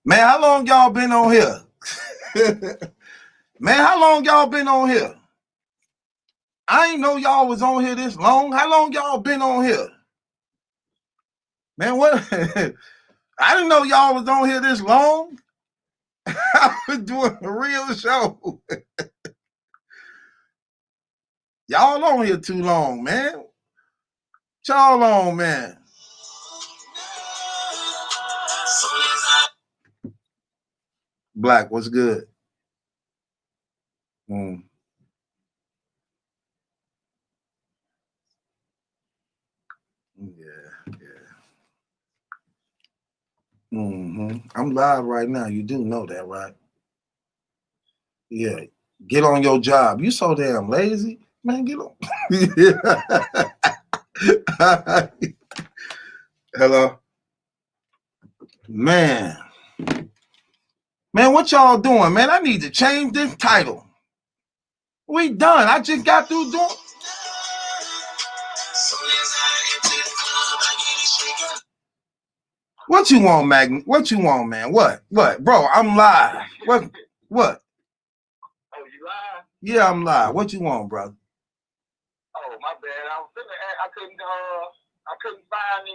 Man, how long y'all been on here? Man, how long y'all been on here? I ain't know y'all was on here this long. How long y'all been on here? Man, what? I didn't know y'all was on here this long. I was doing a real show. Y'all on here too long, man. Y'all on, man. Black, what's good? Mm. Yeah. I'm live right now. You do know that, right? Yeah. Get on your job. You so damn lazy. Man, get on. Hello. Man. Man, what y'all doing, man? I need to change this title. We done. I just got through doing. What you want, Magnet? What you want, man? What? Bro, I'm live. What? Oh, you live? Yeah, I'm live. What you want, brother? Oh, my bad. I couldn't find the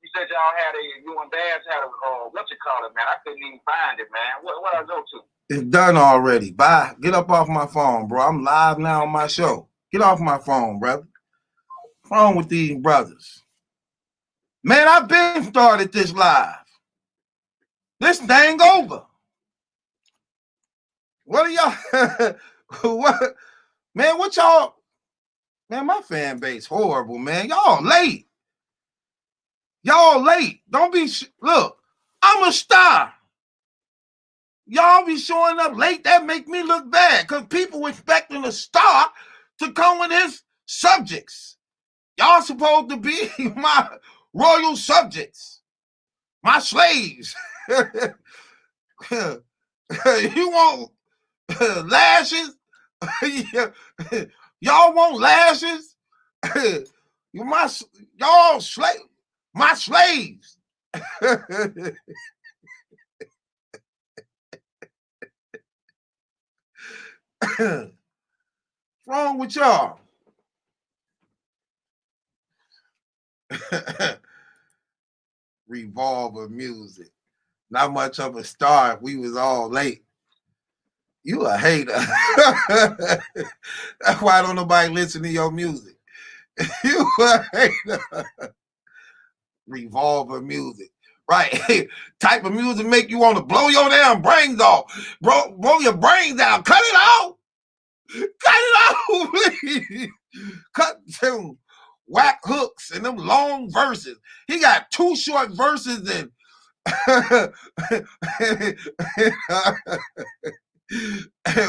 you said y'all had you and Babs had what you call it, man? I couldn't even find it, man. What I go to? It's done already. Bye. Get up off my phone, bro. I'm live now on my show. Get off my phone, brother. What's wrong with these brothers? Man, I've been started this live. This thing over. What are y'all? What? Man, what y'all? Man, my fan base horrible, man. Y'all late. Y'all late. Don't be. Look, I'm a star. Y'all be showing up late. That make me look bad because people expecting a star to come with his subjects. Y'all supposed to be my royal subjects, my slaves. You want lashes? Y'all want lashes? You y'all slave, my slaves. What's wrong with y'all? Revolver music. Not much of a star if we was all late. You a hater. That's why don't nobody listen to your music. You a hater. Revolver music. Right. Type of music make you want to blow your damn brains off. Blow your brains out. Cut it out. Cut it out, please. Cut them whack hooks and them long verses. He got 2 short verses and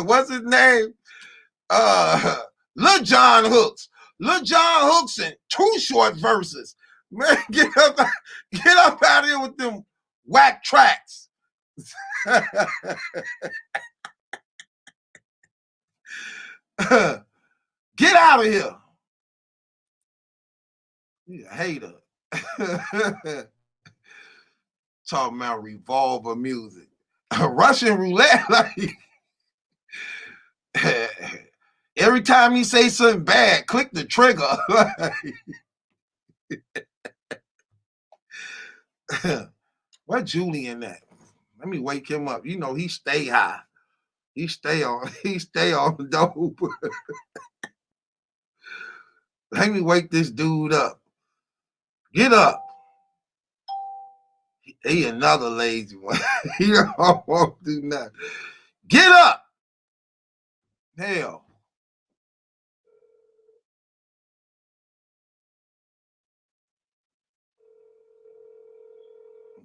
what's his name? Lil John Hooks. Lil John Hooks and 2 short verses. Man, get up out of here with them whack tracks. Get out of here. You a hater. Talking about revolver music. Russian roulette, like every time you say something bad, click the trigger. What Julian at? Let me wake him up. You know he stay high. He stay on dope. Let me wake this dude up. Get up. He another lazy one. He don't want to do nothing. Get up. Hell.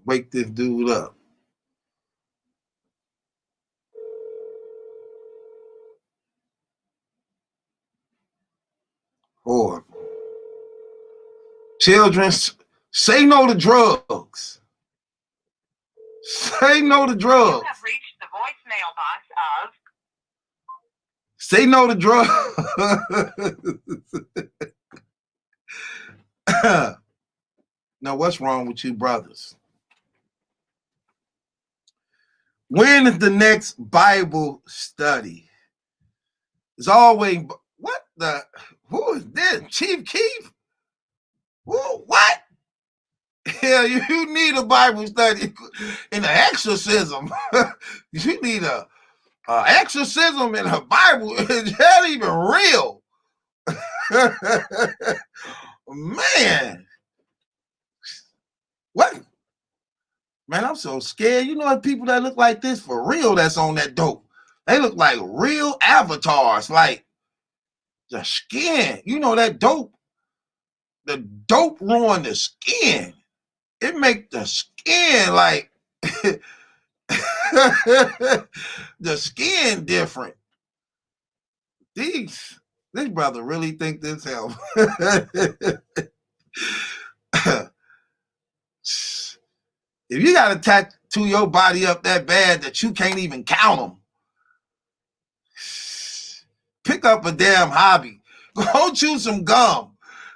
Wake this dude up. Horrible. Children, say no to drugs. Say no to drugs. You have reached the voicemail box of. Say no to drugs. Now, what's wrong with you brothers? When is the next Bible study? It's always, what the, who is this? Chief Keef? Who, what? Yeah, you need a Bible study in an exorcism. You need a exorcism in a Bible. Is that even real? Man, what? Man, I'm so scared. You know, people that look like this for real that's on that dope. They look like real avatars, like the skin. You know, that dope, the dope ruin the skin. It make the skin like the skin different. This brother really think this help. If you got to tattoo your body up that bad that you can't even count them, pick up a damn hobby. Go chew some gum.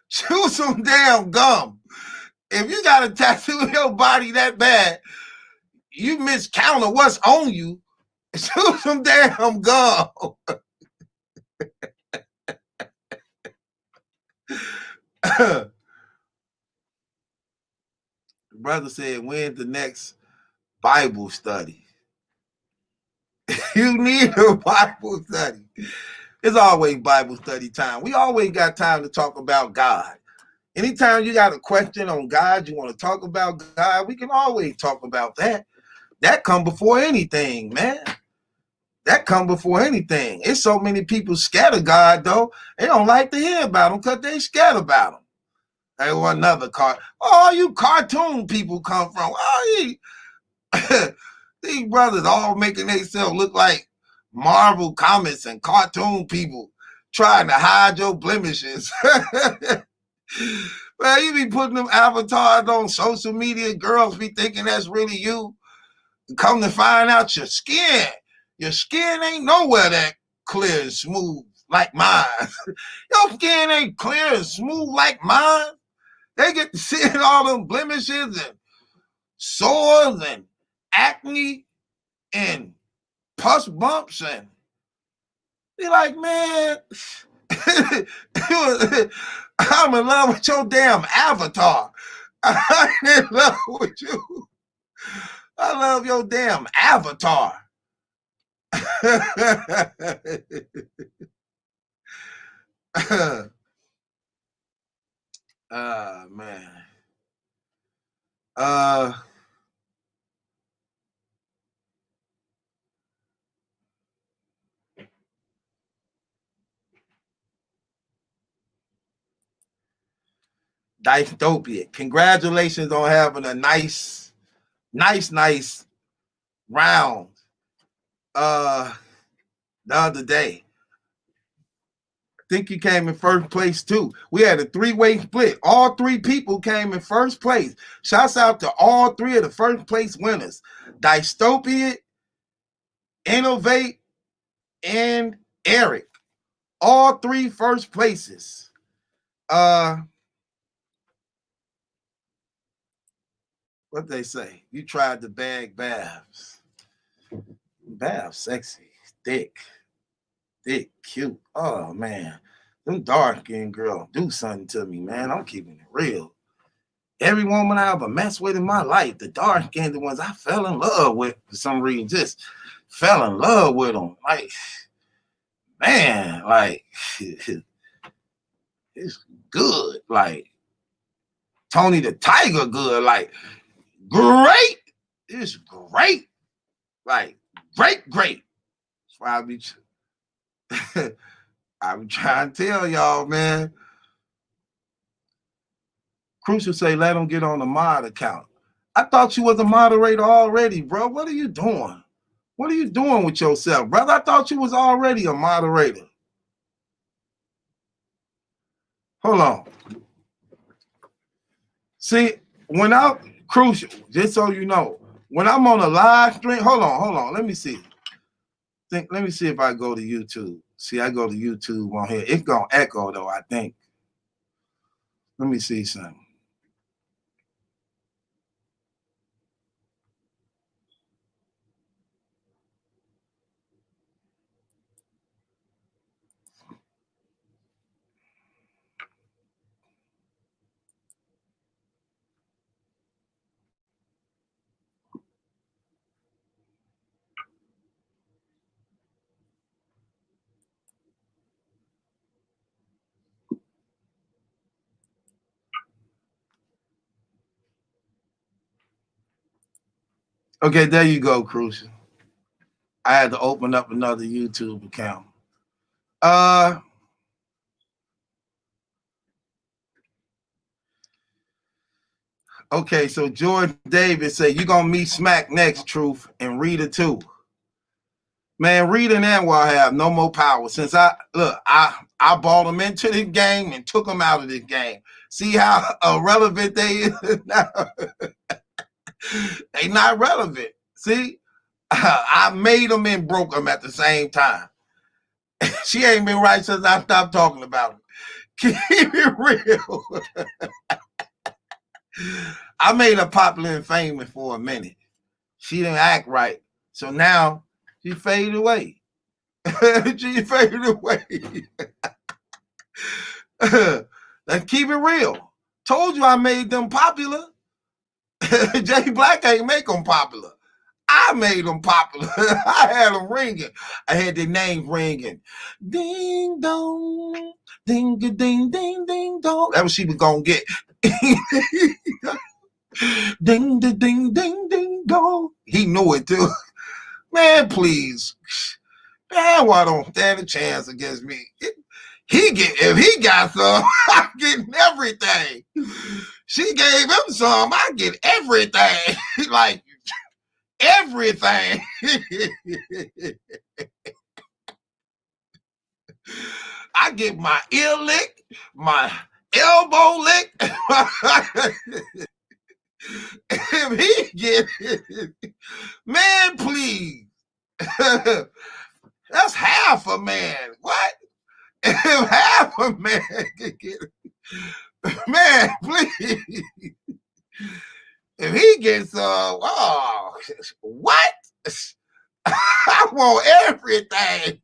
Chew some damn gum. If you got to tattoo your body that bad, you miscounting what's on you. Chew some damn gum. Brother said, when's the next Bible study? You need a Bible study. It's always Bible study time. We always got time to talk about God. Anytime you got a question on God, you want to talk about God, we can always talk about that. That come before anything, man. That come before anything. It's so many people scared of God, though. They don't like to hear about him because they scared about him. Hey, well, another card. Oh, you cartoon people come from. Oh, these brothers all making themselves look like Marvel comics and cartoon people trying to hide your blemishes. Man, you be putting them avatars on social media. Girls be thinking that's really you. Come to find out your skin ain't nowhere that clear and smooth like mine. Your skin ain't clear and smooth like mine. They get to see all them blemishes and sores and acne and pus bumps, and be like, man, I'm in love with your damn avatar. I'm in love with you. I love your damn avatar. Man. Dystopia. Congratulations on having a nice round the other day. I think you came in first place too. We had a 3-way split. All 3 people came in first place. Shouts out to all 3 of the first place winners. Dystopia, Innovate, and Eric. All 3 first places. What they say? You tried the bag baths. Baths, sexy, thick, cute. Oh man, them dark skinned girls do something to me, man. I'm keeping it real. Every woman I ever messed with in my life, the dark skinned ones I fell in love with for some reason, just fell in love with them. Like, man, like it's good. Like Tony the Tiger, good. Like great. It's great. Like great. That's why I be trying to tell y'all, man. Crucial say, let them get on the mod account. I thought you was a moderator already, bro. What are you doing? What are you doing with yourself, brother? I thought you was already a moderator. Hold on. See, when I Crucial, just so you know, when I'm on a live stream, hold on. Let me see. Let me see if I go to YouTube. See, I go to YouTube on here. It's gonna echo though, I think. Let me see something. Okay, there you go, Crucial. I had to open up another YouTube account. Okay, so Jordan Davis said, you going to meet Smack next, Truth, and Rita too. Man, Rita and Anwar have no more power since I bought them into this game and took them out of this game. See how irrelevant they is now? They not relevant. See? I made them and broke them at the same time. She ain't been right since I stopped talking about her. Keep it real. I made her popular and famous for a minute. She didn't act right. So now she faded away. She faded away. Let's keep it real. Told you I made them popular. Jay Black ain't make them popular. I made them popular. I had them ringing. I had their names ringing. Ding dong, ding ding ding ding dong. That's what she was gonna get. Ding ding ding ding ding dong. He knew it too. Man, please. Man, why don't stand a chance against me? If he got some, I'm getting everything. She gave him some, I get everything. Like everything. I get my ear lick, my elbow lick. If he get it, man, please. That's half a man. What? If half a man can get it, man, please. If he gets what? I want everything.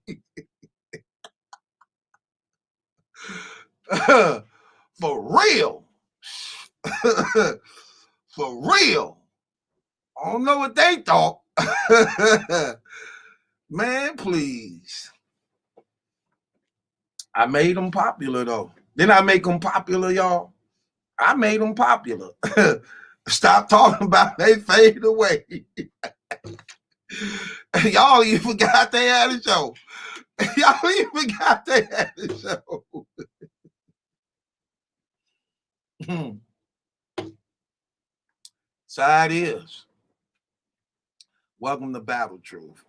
For real. For real. I don't know what they thought. Man, please. I made them popular, though. Didn't I make them popular, y'all? I made them popular. Stop talking about they fade away. Y'all even forgot they had a show. Y'all even forgot they had a show. So it is. Welcome to Battle Truth.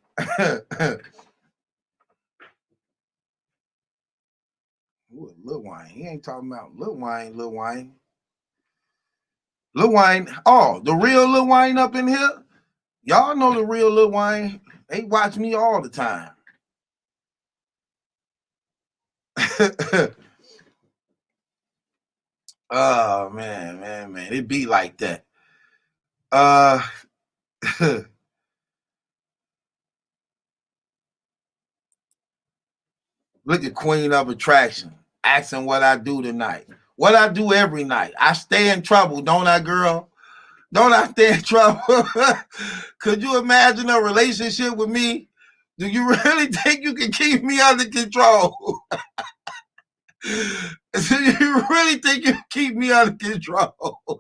Ooh, Lil Wayne. He ain't talking about Lil Wayne. Lil Wayne. Lil Wayne. Oh, the real Lil Wayne up in here? Y'all know the real Lil Wayne. They watch me all the time. Oh, man. It be like that. Look at Queen of Attraction. Asking what I do tonight. What I do every night. I stay in trouble, don't I, girl? Don't I stay in trouble? Could you imagine a relationship with me? Do you really think you can keep me under control? Do you really think you can keep me under control?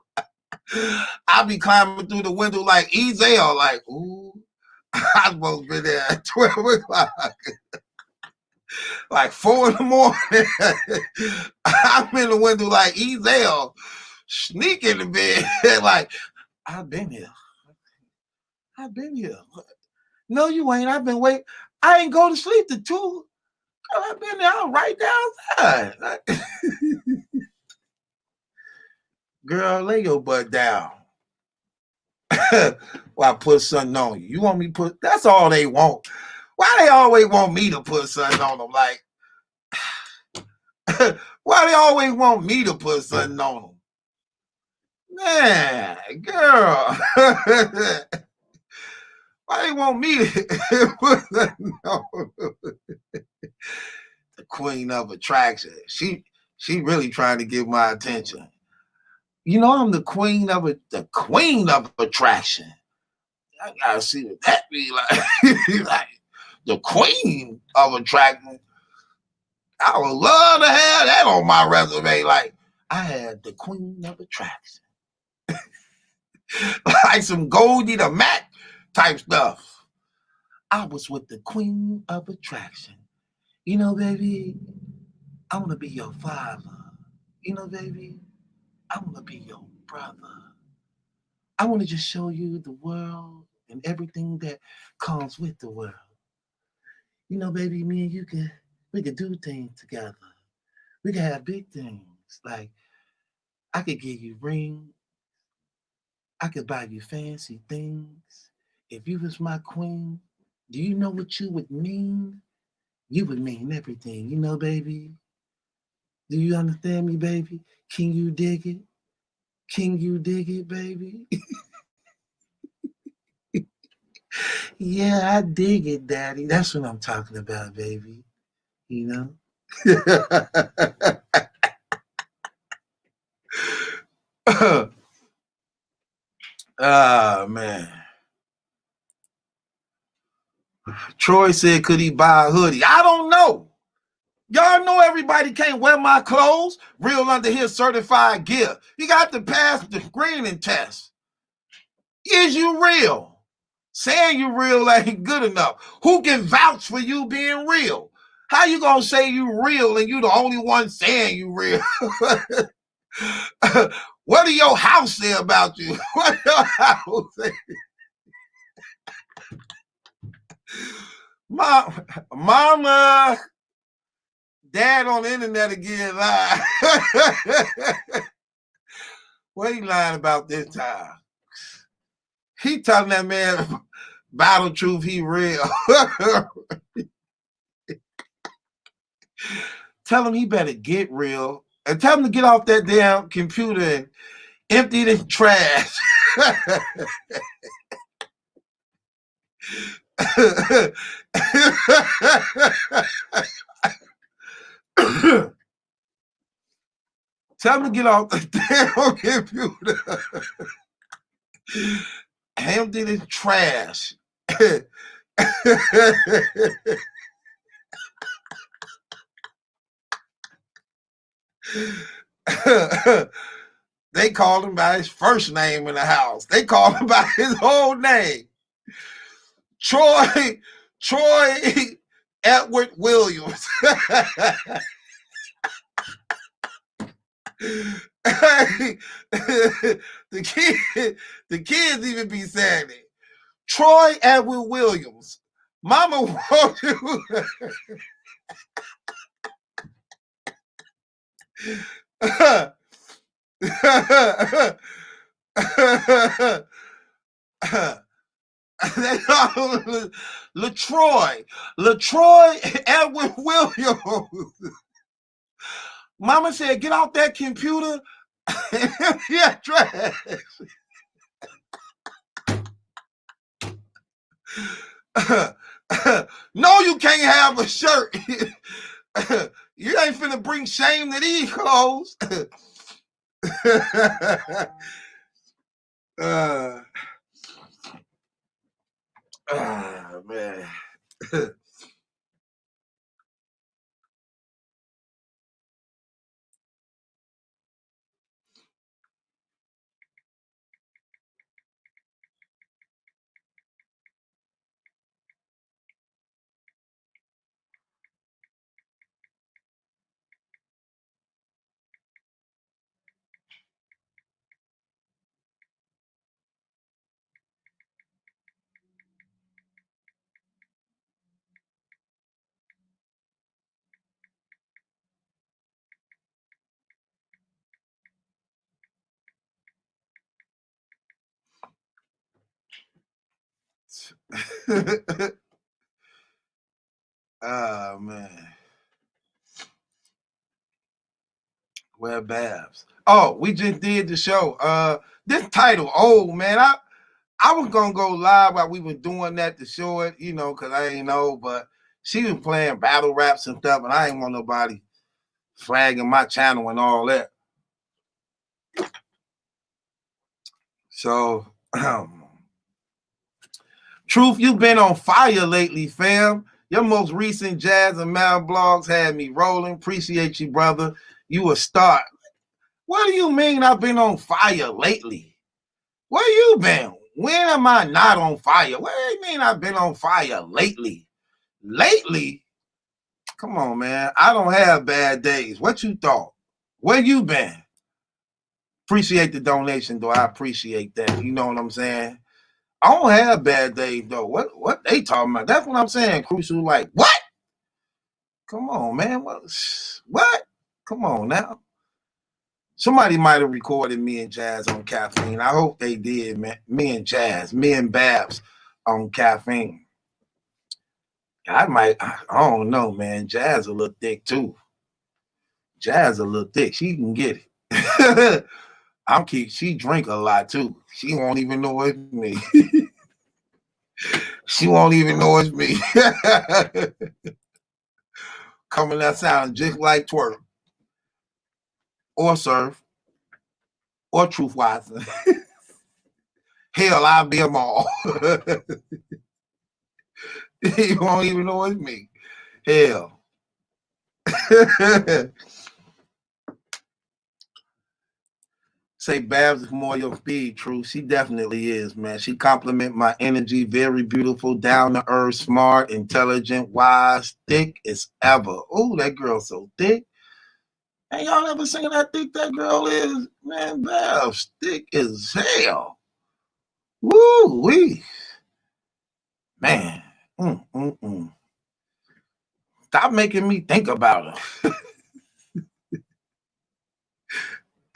I'll be climbing through the window like Ezel, like, ooh, I'm supposed to be there at 12 o'clock. Like 4 in the morning. I'm in the window like Ezel, sneaking in bed, like, I've been here. No, you ain't. I've been waiting. I ain't go to sleep till 2. I've been there. I'm right outside. Girl, lay your butt down. Well, I put something on you. You want me to put? That's all they want. Why they always want me to put something on them? Like, why they always want me to put something on them? Man, girl. Why they want me to put something on them? The Queen of Attraction. She really trying to get my attention. You know, I'm the queen of attraction. I gotta see what that be like. Like the queen of attraction. I would love to have that on my resume. Like I had the queen of attraction. Like some Goldie the Mac. type stuff. I was with the queen of attraction. You know, baby, I want to be your father. You know, baby, I want to be your brother. I want to just show you the world and everything that comes with the world. You know, baby, me and you we could do things together. We could have big things. Like I could give you rings. I could buy you fancy things. If you was my queen, do you know what you would mean? You would mean everything, you know, baby. Do you understand me, baby? Can you dig it? Can you dig it, baby? Yeah, I dig it, daddy. That's what I'm talking about, baby. You know? Ah, man. Troy said, could he buy a hoodie? I don't know. Y'all know everybody can't wear my clothes. Real under here certified gear. You got to pass the screening test. Is you real? Saying you real ain't good enough. Who can vouch for you being real? How you gonna say you real and you the only one saying you real? What do your house say about you? What your house say? Mama, dad on the internet again lying. What he lying about this time? He telling that man battle truth he real. Tell him he better get real and tell him to get off that damn computer and empty the trash. Tell him to get off the damn computer. Empty the trash. They called him by his first name in the house. They called him by his whole name. Troy Edward Williams. the kids even be saying it. Troy Edward Williams. Mama wants you. They call him Latroy Edward Williams. Mama said, get off that computer. Yeah, trash. No, you can't have a shirt. You ain't finna bring shame to these clothes. Man. Oh man. Well, Babs. Oh, we just did the show. This title, oh man, I was gonna go live while we were doing that to show it, you know, because I ain't know, but she was playing battle raps and stuff, and I ain't want nobody flagging my channel and all that. So, Truth, you've been on fire lately, fam. Your most recent Jazz and Mal blogs had me rolling. Appreciate you, brother. You a star. What do you mean I've been on fire lately? Where you been? When am I not on fire? What do you mean I've been on fire lately? Lately? Come on, man. I don't have bad days. What you thought? Where you been? Appreciate the donation, though. I appreciate that. You know what I'm saying? I don't have bad days, though. What they talking about? That's what I'm saying. Crucial, like, what? Come on, man. What? Come on now. Somebody might have recorded me and Jazz on Caffeine. I hope they did, man. Me and Jazz, me and Babs on Caffeine. I don't know, man. Jazz a little thick too. Jazz a little thick. She can get it. She drink a lot too. She won't even know it's me. She won't even know it's me. Coming out sounding just like Twerk. Or Surf. Or Truth Watson. Hell, I'll be them all. You won't even know it's me. Hell. Say Babs is more your speed, True. She definitely is, man. She compliment my energy. Very beautiful, down to earth, smart, intelligent, wise, thick as ever. Oh, that girl so thick. Ain't y'all ever seen how thick that girl is? Man, Babs, thick as hell. Woo wee. Man. Stop making me think about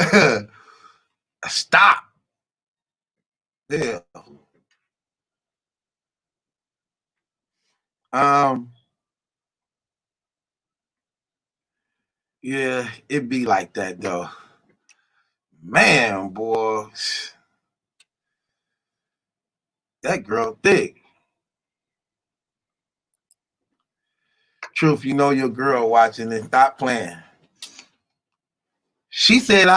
her. Stop. Yeah. Yeah, it be like that though. Man, boy. That girl thick. Truth, you know your girl watching and stop playing. She said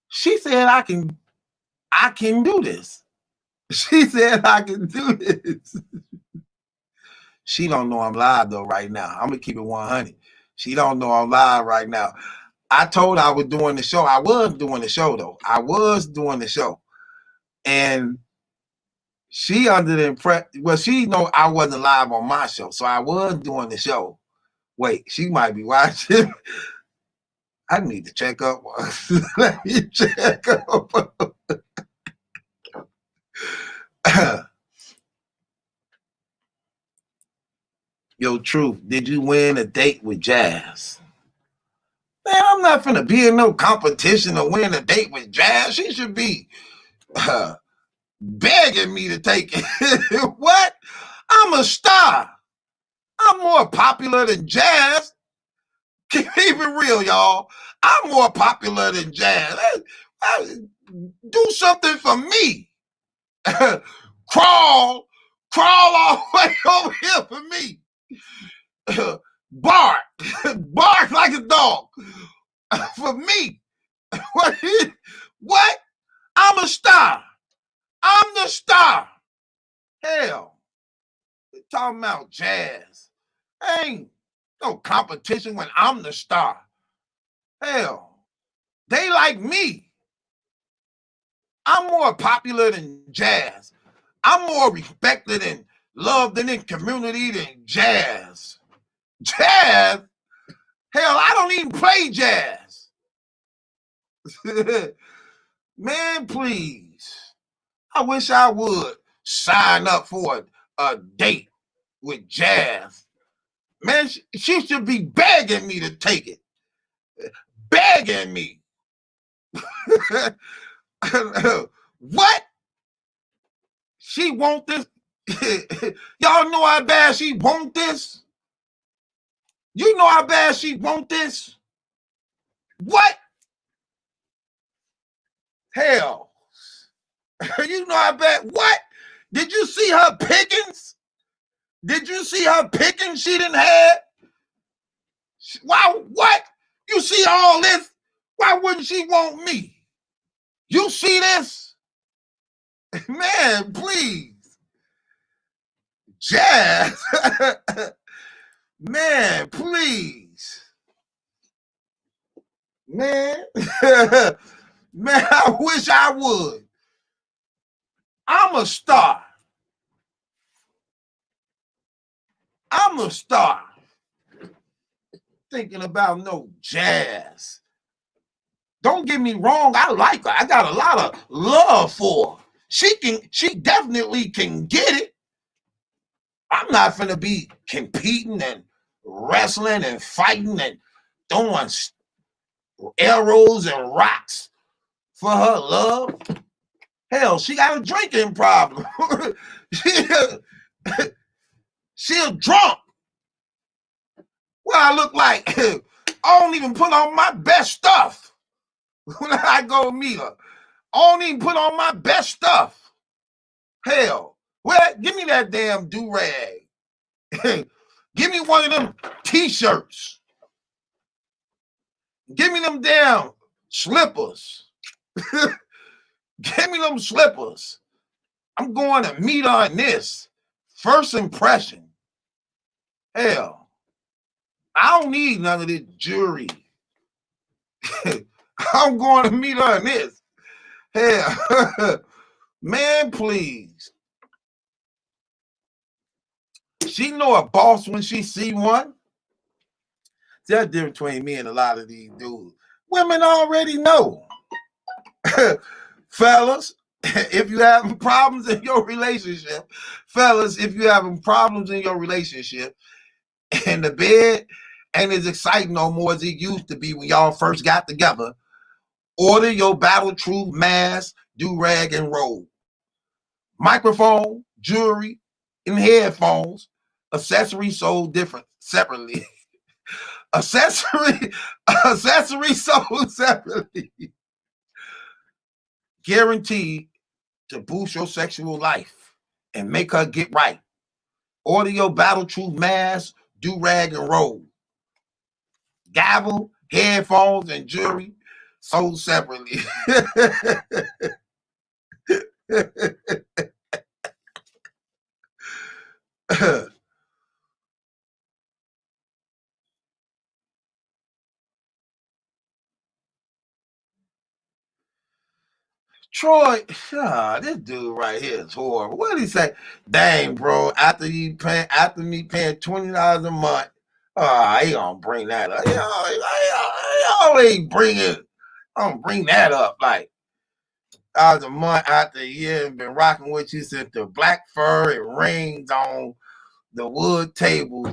she said I can do this. She said I can do this. She don't know I'm live though right now. I'm gonna keep it 100. She don't know I'm live right now. I told her I was doing the show. I was doing the show though. I was doing the show. And she under the impression, well, she know I wasn't live on my show. So I was doing the show. Wait, she might be watching. I need to check up. Let me check up. Yo, Truth, did you win a date with Jazz? Man, I'm not finna be in no competition to win a date with Jazz. She should be begging me to take it. What? I'm a star. I'm more popular than Jazz. Keep it real, y'all. I'm more popular than Jazz. Do something for me. Crawl all the way over here for me. Bark like a dog for me. What? I'm a star. I'm the star. Hell, we're talking about Jazz. Ain't no competition when I'm the star. Hell, they like me. I'm more popular than Jazz. I'm more respected and loved in the community than Jazz. Jazz? Hell, I don't even play jazz. Man, please. I wish I would sign up for a date with Jazz. Man, she should be begging me to take it. Begging me. What? She want this? Y'all know how bad she want this? You know how bad she want this? What? Hell. You know how bad? What? Did you see her pickings? Did you see her pickings she didn't have? Why? What? You see all this? Why wouldn't she want me? You see this? Man, please. Jazz. Man, please. Man. Man, I wish I would. I'm a star. I'm a star. Thinking about no jazz. Don't get me wrong, I like her. I got a lot of love for her. She definitely can get it. I'm not finna be competing and wrestling and fighting and throwing arrows and rocks for her love. Hell, she got a drinking problem. She's drunk. What I look like? I don't even put on my best stuff when I go meet her. I don't even put on my best stuff. Hell, well, give me that damn do-rag. Give me one of them t-shirts. Give me them damn slippers. Give me them slippers. I'm going to meet her in this. First impression. Hell, I don't need none of this jewelry. I'm going to meet her in this. Hell, man, please. She know a boss when she see one. That's the difference between me and a lot of these dudes. Women already know. Fellas, if you having problems in your relationship, and the bed ain't as exciting no more as it used to be when y'all first got together, order your Battle Truth mask, do-rag, and robe. Microphone, jewelry, and headphones. Accessories sold different separately. Accessory sold separately. Guaranteed to boost your sexual life and make her get right. Order your Battle Truth mask, do-rag, and robe. Gavel, headphones, and jewelry sold separately. Troy, this dude right here is horrible. What did he say? Dang, bro, after me paying $20 a month, he gonna bring that up. He always bring that up like $1 a month after a year and been rocking with you since the black fur and rings on the wood table.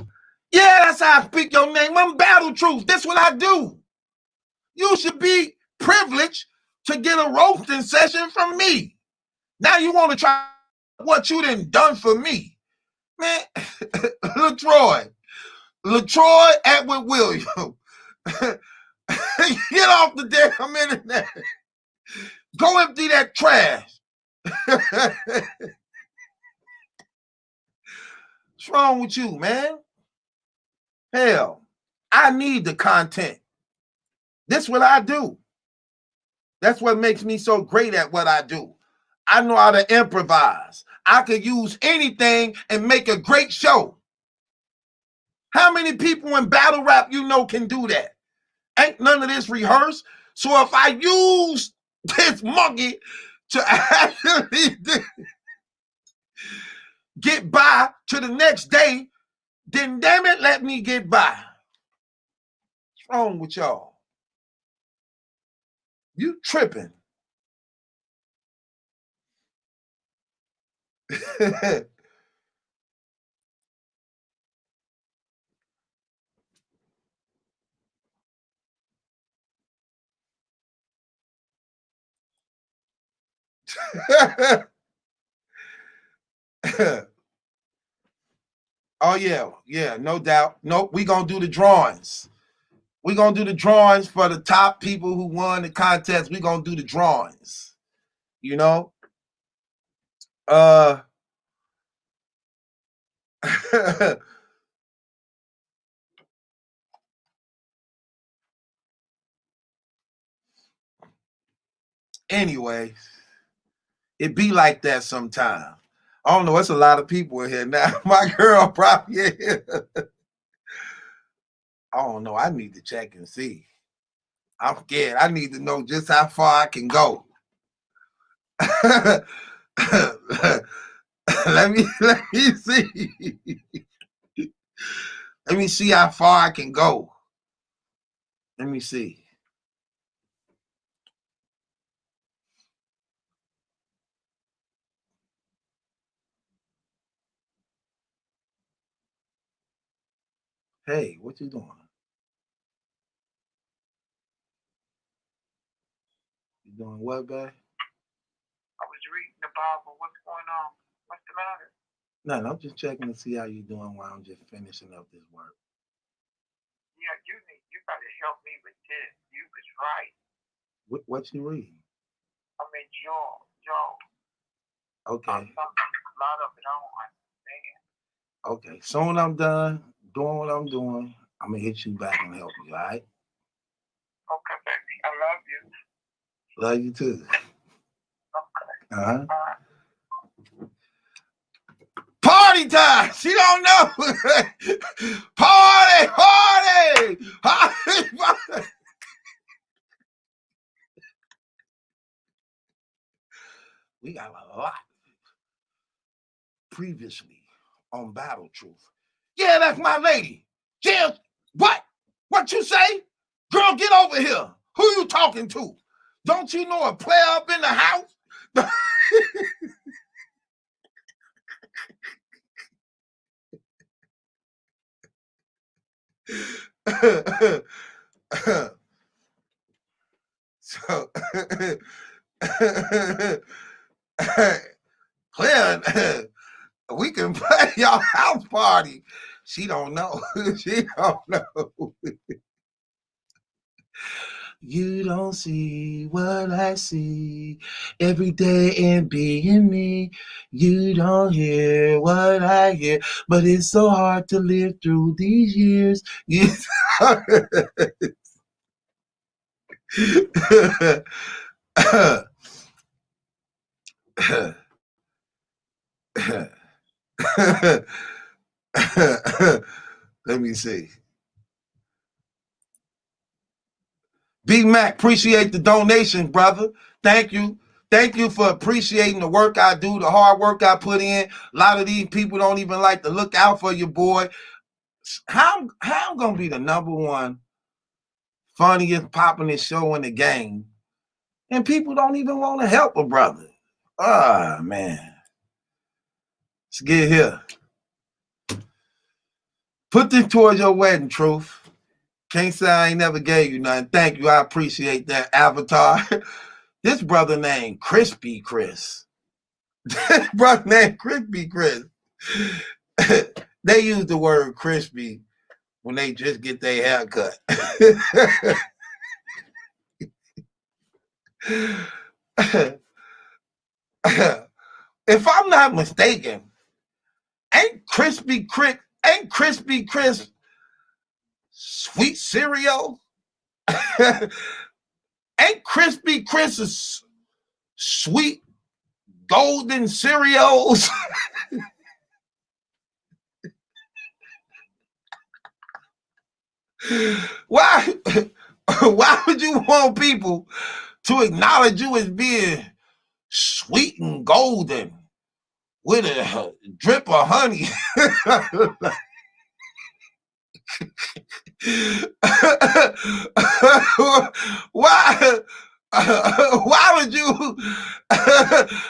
Yeah, that's how I speak your name. I'm Battle Truth. That's what I do. You should be privileged to get a roasting session from me. Now you want to try what you done for me. Man, LaTroy Edward Williams. Get off the damn internet. Go empty that trash. What's wrong with you, man? Hell, I need the content. That's what I do. That's what makes me so great at what I do. I know how to improvise. I could use anything and make a great show. How many people in battle rap you know can do that? Ain't none of this rehearsed. So if I use this monkey to actually get by to the next day, then damn it, let me get by. What's wrong with y'all? You tripping. Oh yeah, no doubt. Nope, we gonna do the drawings. We gonna do the drawings for the top people who won the contest. We gonna do the drawings. You know. Anyway, it be like that sometimes. I don't know. It's a lot of people in here now. My girl probably in here. I don't know. I need to check and see. I'm scared. I need to know just how far I can go. let me see. Let me see how far I can go. Let me see. Hey, what you doing? You doing what, babe? I was reading the Bible. What's going on? What's the matter? No, I'm just checking to see how you doing while I'm just finishing up this work. Yeah, you got to help me with this. You was right. What you reading? I mean, Joe. Okay. A lot of it I don't understand. Okay. Soon I'm done doing what I'm doing, I'm gonna hit you back and help you, all right? Okay, baby. I love you. Love you too. Okay. Uh-huh. Party time! She don't know. Party! We got a lot previously on Battle Truth. Yeah, that's my lady. Jill, what? What you say? Girl, get over here. Who you talking to? Don't you know a player up in the house? So, player, we can play y'all house party. She don't know. She don't know. You don't see what I see every day in being me. You don't hear what I hear, but it's so hard to live through these years. Let me see. B Mac, appreciate the donation, brother. Thank you. Thank you for appreciating the work I do, the hard work I put in. A lot of these people don't even like to look out for your boy. How I'm gonna be the number one funniest, poppingest show in the game, and people don't even want to help a brother? Ah, man. Let's get here. Put this towards your wedding, Truth. Can't say I ain't never gave you nothing. Thank you. I appreciate that, Avatar. This brother named Crispy Chris. This brother named Crispy Chris. They use the word crispy when they just get their hair cut. If I'm not mistaken, ain't Crispy Chris sweet cereal? Ain't Crispy Chris's sweet golden cereals? Why would you want people to acknowledge you as being sweet and golden with a drip of honey? Why? Why would you?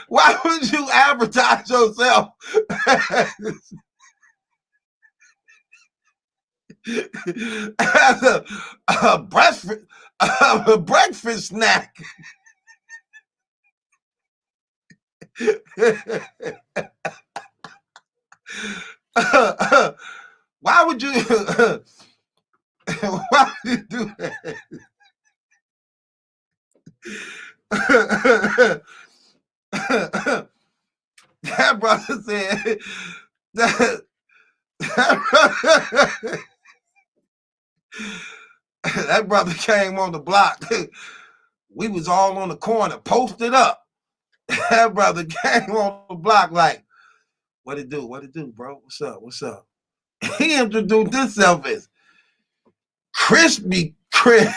Why would you advertise yourself as a breakfast snack? Why would you? Why would you do that? That brother said that, that brother came on the block. We was all on the corner, posted up. That brother came on the block like, what it do? What it do, bro? What's up? What's up? He introduced himself as Crispy Chris.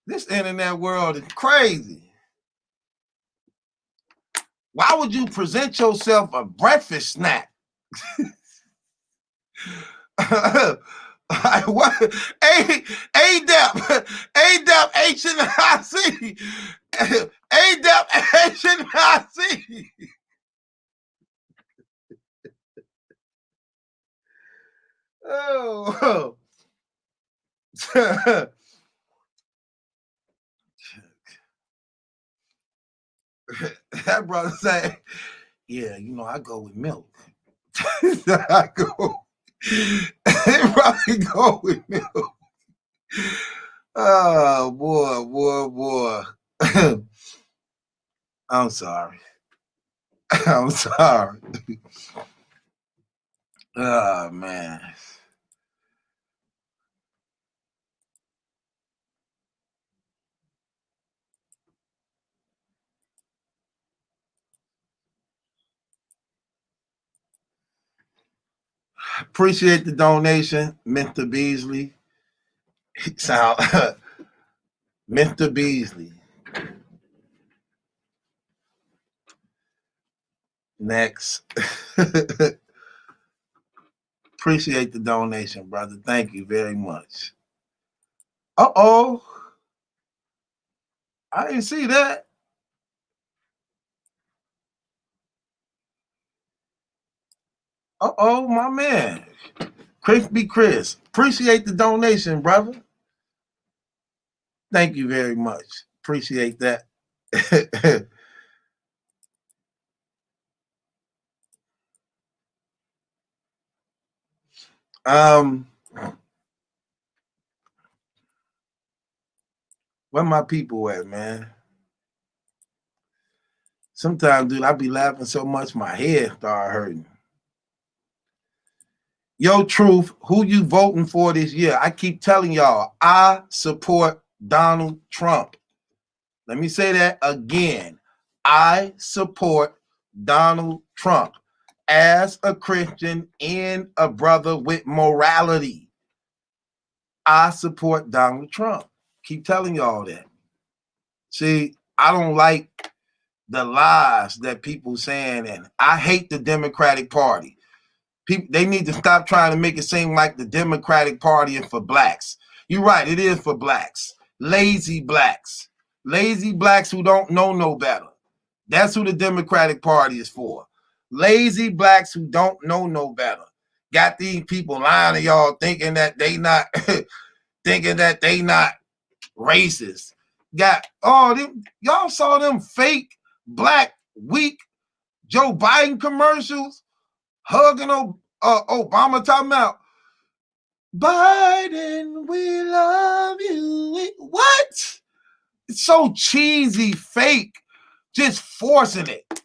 This internet world is crazy. Why would you present yourself a breakfast snack? What? ADEP, HNIC, ADEP, HNIC. Oh. That brother say, yeah, you know, I go with milk. I go. They probably go with milk. Oh boy. I'm sorry. I'm sorry. Oh man. Appreciate the donation, Mr. Beasley. Sound Mr. Beasley. Next. Appreciate the donation, brother. Thank you very much. Uh-oh. I didn't see that. Uh-oh, my man. Crispy Chris. Appreciate the donation, brother. Thank you very much. Appreciate that. Where my people at, man? Sometimes, dude, I be laughing so much my head start hurting. Yo, Truth, who you voting for this year? I keep telling y'all, I support Donald Trump. Let me say that again. I support Donald Trump as a Christian and a brother with morality. I support Donald Trump. Keep telling y'all that. See, I don't like the lies that people saying, and I hate the Democratic Party. People, they need to stop trying to make it seem like the Democratic Party is for blacks. You're right, it is for blacks. Lazy blacks. Lazy blacks who don't know no better. That's who the Democratic Party is for. Lazy blacks who don't know no better. Got these people lying to y'all thinking that they not racist. Y'all saw them fake black weak Joe Biden commercials hugging Obama talking about Biden, we love you. What? It's so cheesy, fake, just forcing it.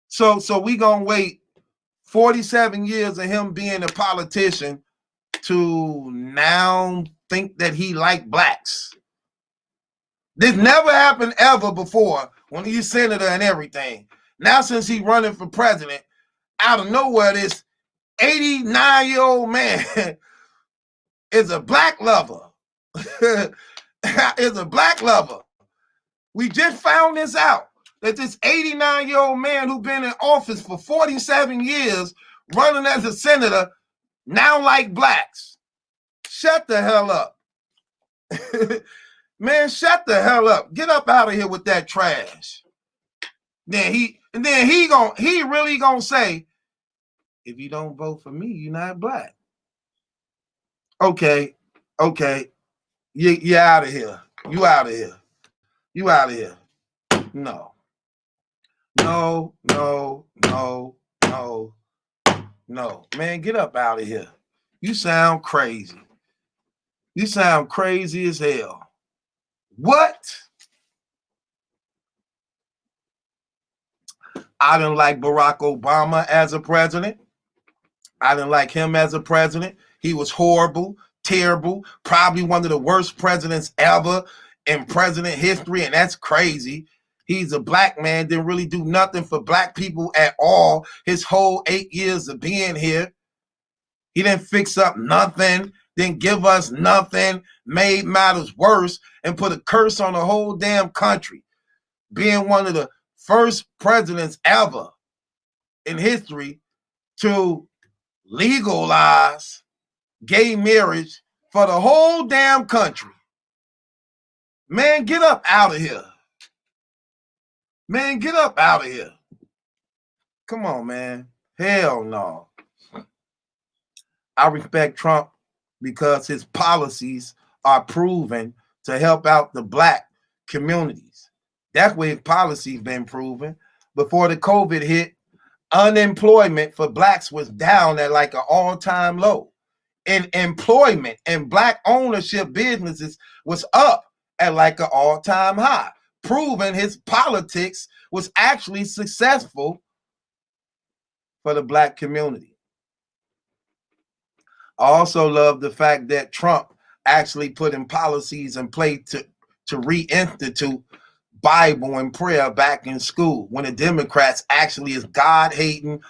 So we gonna wait 47 years of him being a politician to now think that he like blacks. This never happened ever before when he's senator and everything. Now since he's running for president, out of nowhere, this 89-year-old man is a black lover. Is a black lover. We just found this out, that this 89-year-old man who's been in office for 47 years, running as a senator, now like blacks. Shut the hell up. Man, shut the hell up. Get up out of here with that trash. Then he really gonna say, if you don't vote for me, you're not black. Okay. You out of here. You out of here. You out of here. No. Man, get up out of here. You sound crazy. You sound crazy as hell. What? I didn't like Barack Obama as a president. I didn't like him as a president. He was horrible, terrible, probably one of the worst presidents ever in president history, and that's crazy. He's a black man, didn't really do nothing for black people at all his whole 8 years of being here. He didn't fix up nothing, didn't give us nothing, made matters worse, and put a curse on the whole damn country. Being one of the first presidents ever in history to legalize gay marriage for the whole damn country. Man, get up out of here. Man, get up out of here. Come on, man. Hell no. I respect Trump because his policies are proven to help out the black communities. That's where his policies been proven. Before the COVID hit, unemployment for blacks was down at like an all-time low. And employment and black ownership businesses was up at like an all-time high, proving his politics was actually successful for the black community. I also love the fact that Trump actually put in policies in place to reinstitute Bible and prayer back in school, when the Democrats actually is God-hating,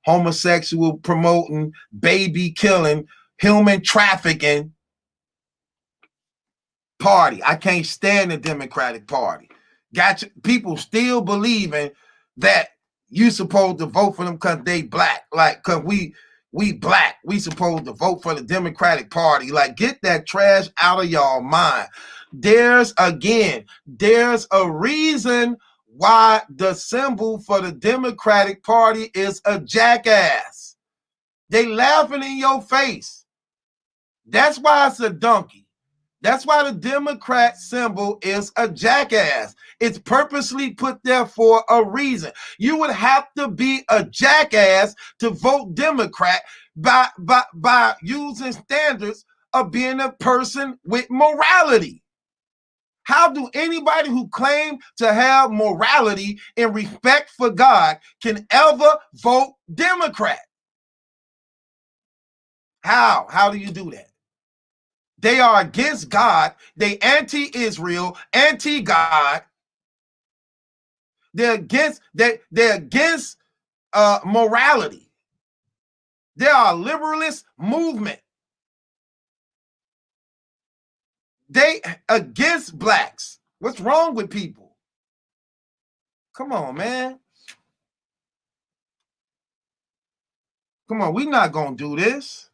homosexual promoting, baby killing, human trafficking party. I can't stand the Democratic Party. Got you, people still believing that you supposed to vote for them because they black. Like, because we black, we supposed to vote for the Democratic Party. Like, get that trash out of y'all mind. There's a reason why the symbol for the Democratic Party is a jackass. They laughing in your face. That's why it's a donkey. That's why the Democrat symbol is a jackass. It's purposely put there for a reason. You would have to be a jackass to vote Democrat by using standards of being a person with morality. How do anybody who claim to have morality and respect for God can ever vote Democrat? How? How do you do that? They are against God. They anti-Israel, anti-God. They're against morality. They are a liberalist movement. They against blacks. What's wrong with people? Come on, man. Come on, we're not gonna do this.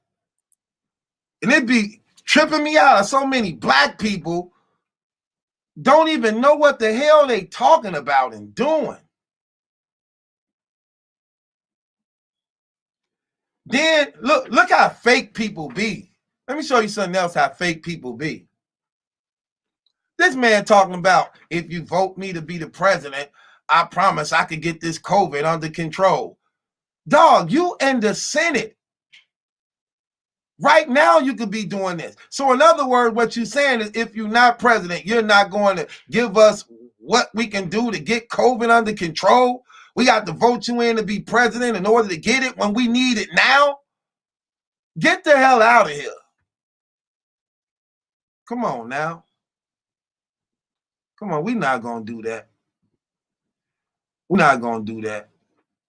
And it be tripping me out. So many black people don't even know what the hell they talking about and doing. Then look how fake people be. Let me show you something else how fake people be. This man talking about, if you vote me to be the president, I promise I could get this COVID under control. Dog, you in the Senate. Right now, you could be doing this. So in other words, what you're saying is, if you're not president, you're not going to give us what we can do to get COVID under control. We got to vote you in to be president in order to get it when we need it now. Get the hell out of here. Come on now. Come on, we're not going to do that. We're not going to do that.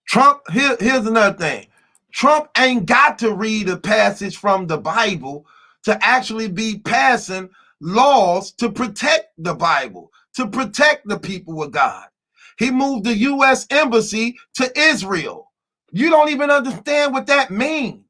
Trump, here's another thing. Trump ain't got to read a passage from the Bible to actually be passing laws to protect the Bible, to protect the people of God. He moved the U.S. Embassy to Israel. You don't even understand what that means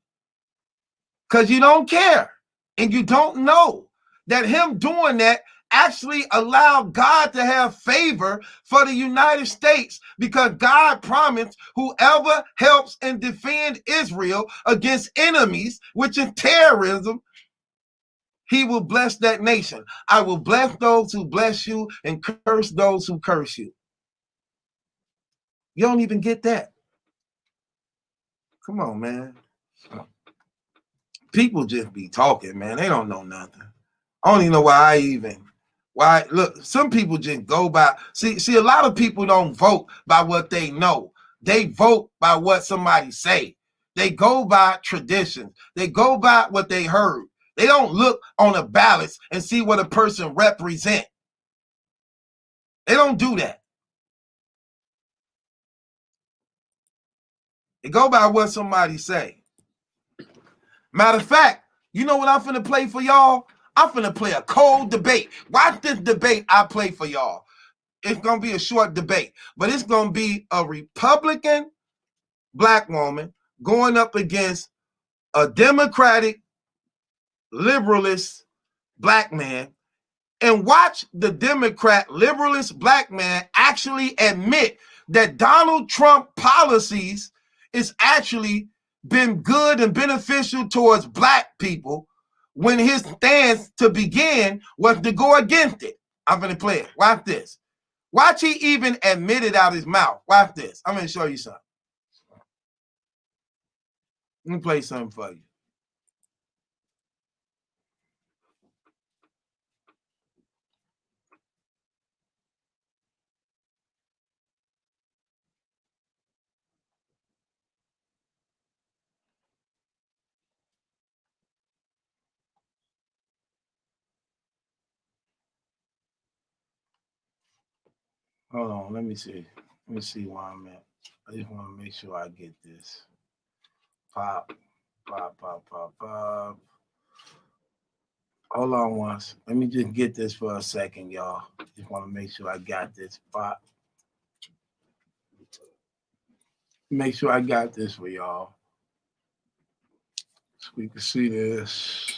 because you don't care and you don't know that him doing that actually allowed God to have favor for the United States, because God promised whoever helps and defend Israel against enemies, which is terrorism, he will bless that nation. I will bless those who bless you and curse those who curse you. You don't even get that. Come on, man. People just be talking, man. They don't know nothing. I don't even know why look, some people just go by, see a lot of people don't vote by what they know. they vote by what somebody say. They go by traditions. They go by what they heard. They don't look on a ballot and see what a person represent. They don't do that. They go by what somebody say. Matter of fact, you know what I'm finna play for y'all? I'm finna play a cold debate. Watch this debate I play for y'all. It's gonna be a short debate, but it's gonna be a Republican black woman going up against a Democratic liberalist black man, and watch the Democrat liberalist black man actually admit that Donald Trump policies is actually been good and beneficial towards black people when his stance to begin was to go against it. I'm going to play it. Watch this. Watch he even admit it out his mouth. Watch this. I'm going to show you something. Let me play something for you. Hold on, let me see. Let me see where I'm at. I just want to make sure I get this. Pop, pop, pop, pop, pop. Hold on once. Let me just get this for a second, y'all. Just want to make sure I got this. Pop. Make sure I got this for y'all. So we can see this.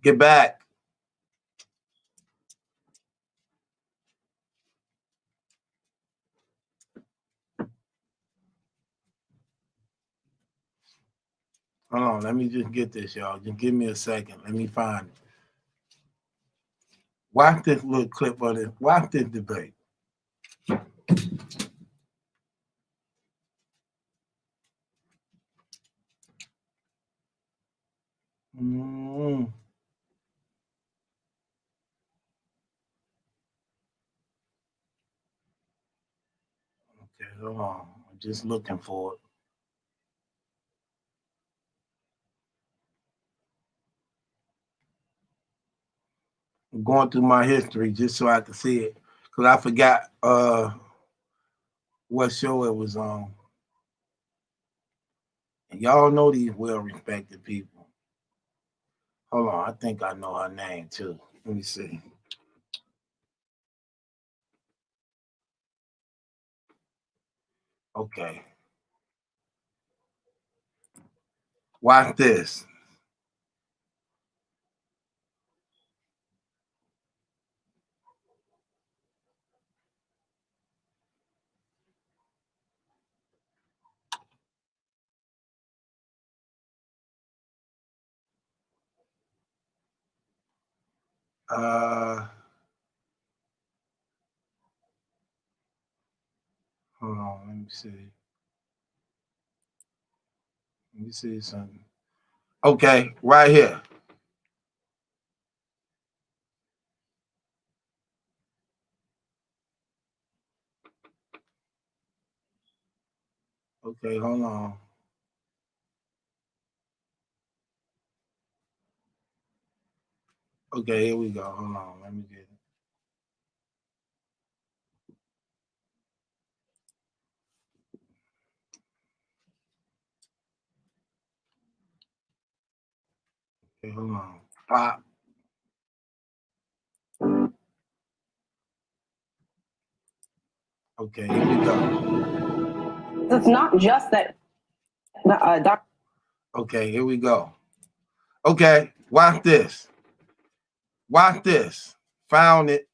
Get back. Hold on, let me just get this, y'all. Just give me a second. Let me find it. Watch this little clip of it. Watch this debate. Okay, hold on. I'm just looking for it. I'm going through my history just so I can see it. Because I forgot what show it was on. And y'all know these well-respected people. Hold on, I think I know her name too. Let me see. Okay. Watch this. Hold on, let me see. Let me see something. Okay, right here. Okay, hold on. Okay, here we go. Hold on, let me get it. Okay, hold on. Pop. Okay, here we go. It's not just that the Okay, here we go. Okay, watch this. Watch this. Found it.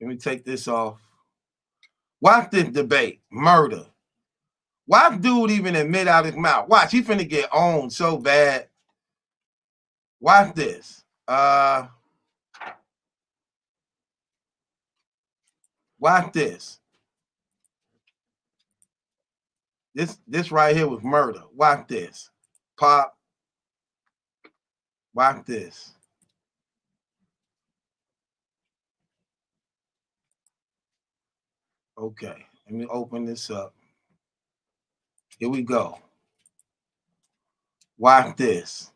Let me take this off. Watch this debate. Murder. Watch dude even admit out his mouth. Watch, he finna get owned so bad. Watch this. Watch this. This right here was murder. Watch this. Pop. Watch this. Okay, let me open this up. Here we go. Watch this.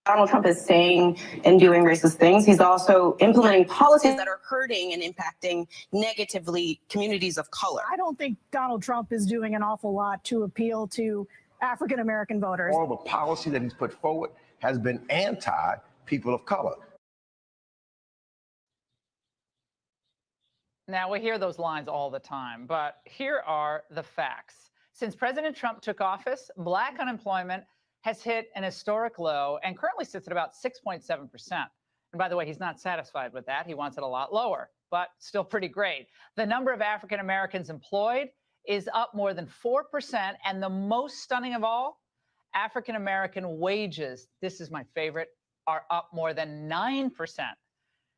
Donald Trump is saying and doing racist things. He's also implementing policies that are hurting and impacting negatively communities of color. I don't think Donald Trump is doing an awful lot to appeal to African American voters. All the policy that he's put forward has been anti people of color. Now, we hear those lines all the time, but here are the facts. Since President Trump took office, Black unemployment has hit an historic low and currently sits at about 6.7%. And by the way, he's not satisfied with that. He wants it a lot lower, but still pretty great. The number of African Americans employed is up more than 4%. And the most stunning of all, African American wages, this is my favorite, are up more than 9%.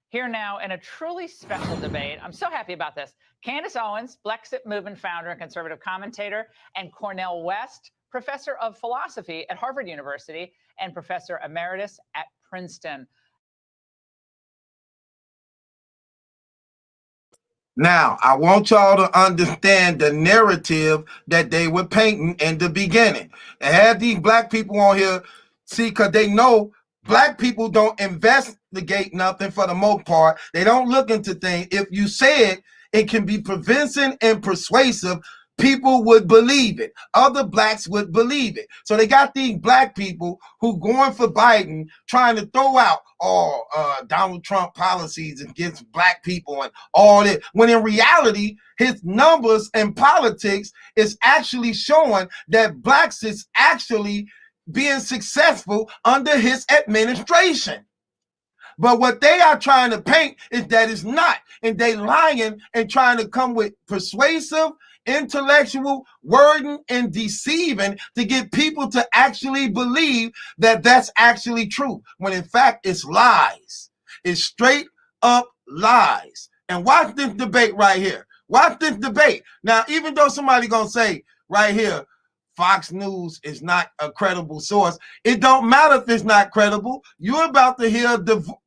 Here now in a truly special debate. I'm so happy about this. Candace Owens, Brexit Movement founder and conservative commentator, and Cornel West, professor of philosophy at Harvard University and professor emeritus at Princeton. Now, I want y'all to understand the narrative that they were painting in the beginning. They had these black people on here, see, because they know black people don't investigate nothing for the most part. They don't look into things. If you say it, it can be convincing and persuasive. People would believe it. Other blacks would believe it. So they got these black people who going for Biden, trying to throw out all Donald Trump policies against black people and all that. When in reality, his numbers and politics is actually showing that blacks is actually being successful under his administration. But what they are trying to paint is that it's not. And they lying and trying to come with persuasive, intellectual wording and deceiving to get people to actually believe that that's actually true, when in fact it's lies. It's straight up lies. And watch this debate right here. Watch this debate. Now, even though somebody gonna say right here, Fox News is not a credible source, it don't matter if it's not credible. You're about to hear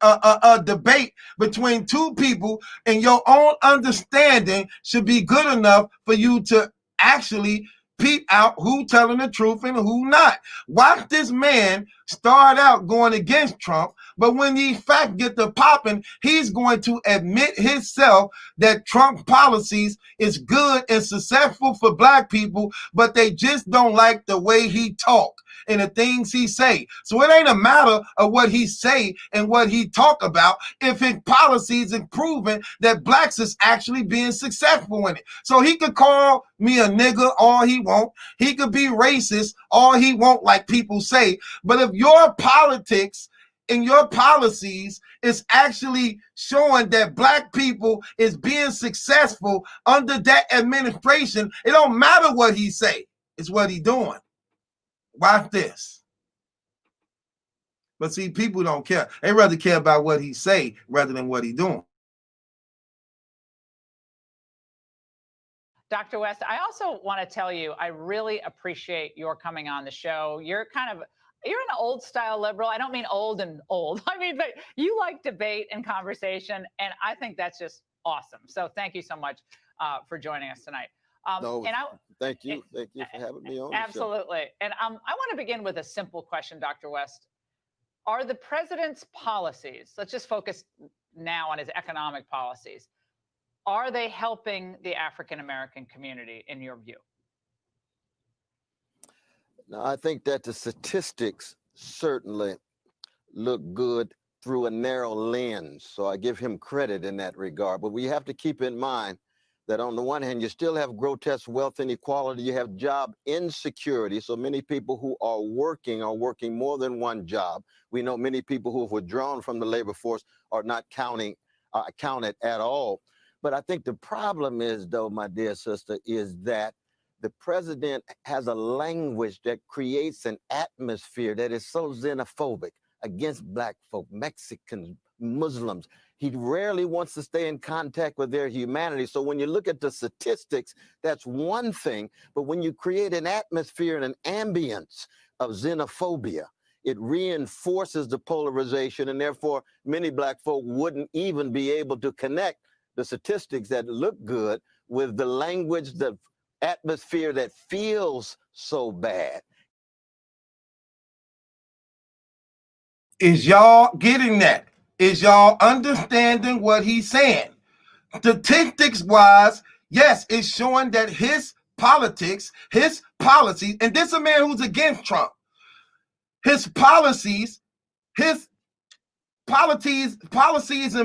a debate between two people, and your own understanding should be good enough for you to actually peep out who telling the truth and who not. Watch this man start out going against Trump, but when these facts get to popping, he's going to admit himself that Trump policies is good and successful for black people, but they just don't like the way he talk and the things he say. So it ain't a matter of what he say and what he talk about if his policies is proven that blacks is actually being successful in it. So he could call me a nigger all he want. He could be racist all he want, like people say. But if your politics and your policies is actually showing that black people is being successful under that administration, it don't matter what he say. It's what he doing. Watch this. But see, people don't care. They rather care about what he say rather than what he doing. Dr. West, I also want to tell you, I really appreciate your coming on the show. You're an old style liberal. I don't mean old and old. I mean, but you like debate and conversation, and I think that's just awesome. So thank you so much for joining us tonight. Thank you. Thank you for having me on. Absolutely. And I want to begin with a simple question, Dr. West. Are the president's policies, let's just focus now on his economic policies, are they helping the African-American community in your view? Now, I think that the statistics certainly look good through a narrow lens. So I give him credit in that regard. But we have to keep in mind that on the one hand, you still have grotesque wealth inequality. You have job insecurity. So many people who are working more than one job. We know many people who have withdrawn from the labor force are not counted at all. But I think the problem is, though, my dear sister, is that the president has a language that creates an atmosphere that is so xenophobic against black folk, Mexicans, Muslims. He rarely wants to stay in contact with their humanity. So when you look at the statistics, that's one thing. But when you create an atmosphere and an ambience of xenophobia it reinforces the polarization, and therefore many black folk wouldn't even be able to connect the statistics that look good with the language, the atmosphere that feels so bad. Is y'all getting that? Is y'all understanding what he's saying? Statistics wise, yes, it's showing that his politics, his policies, and this is a man who's against Trump. His policies in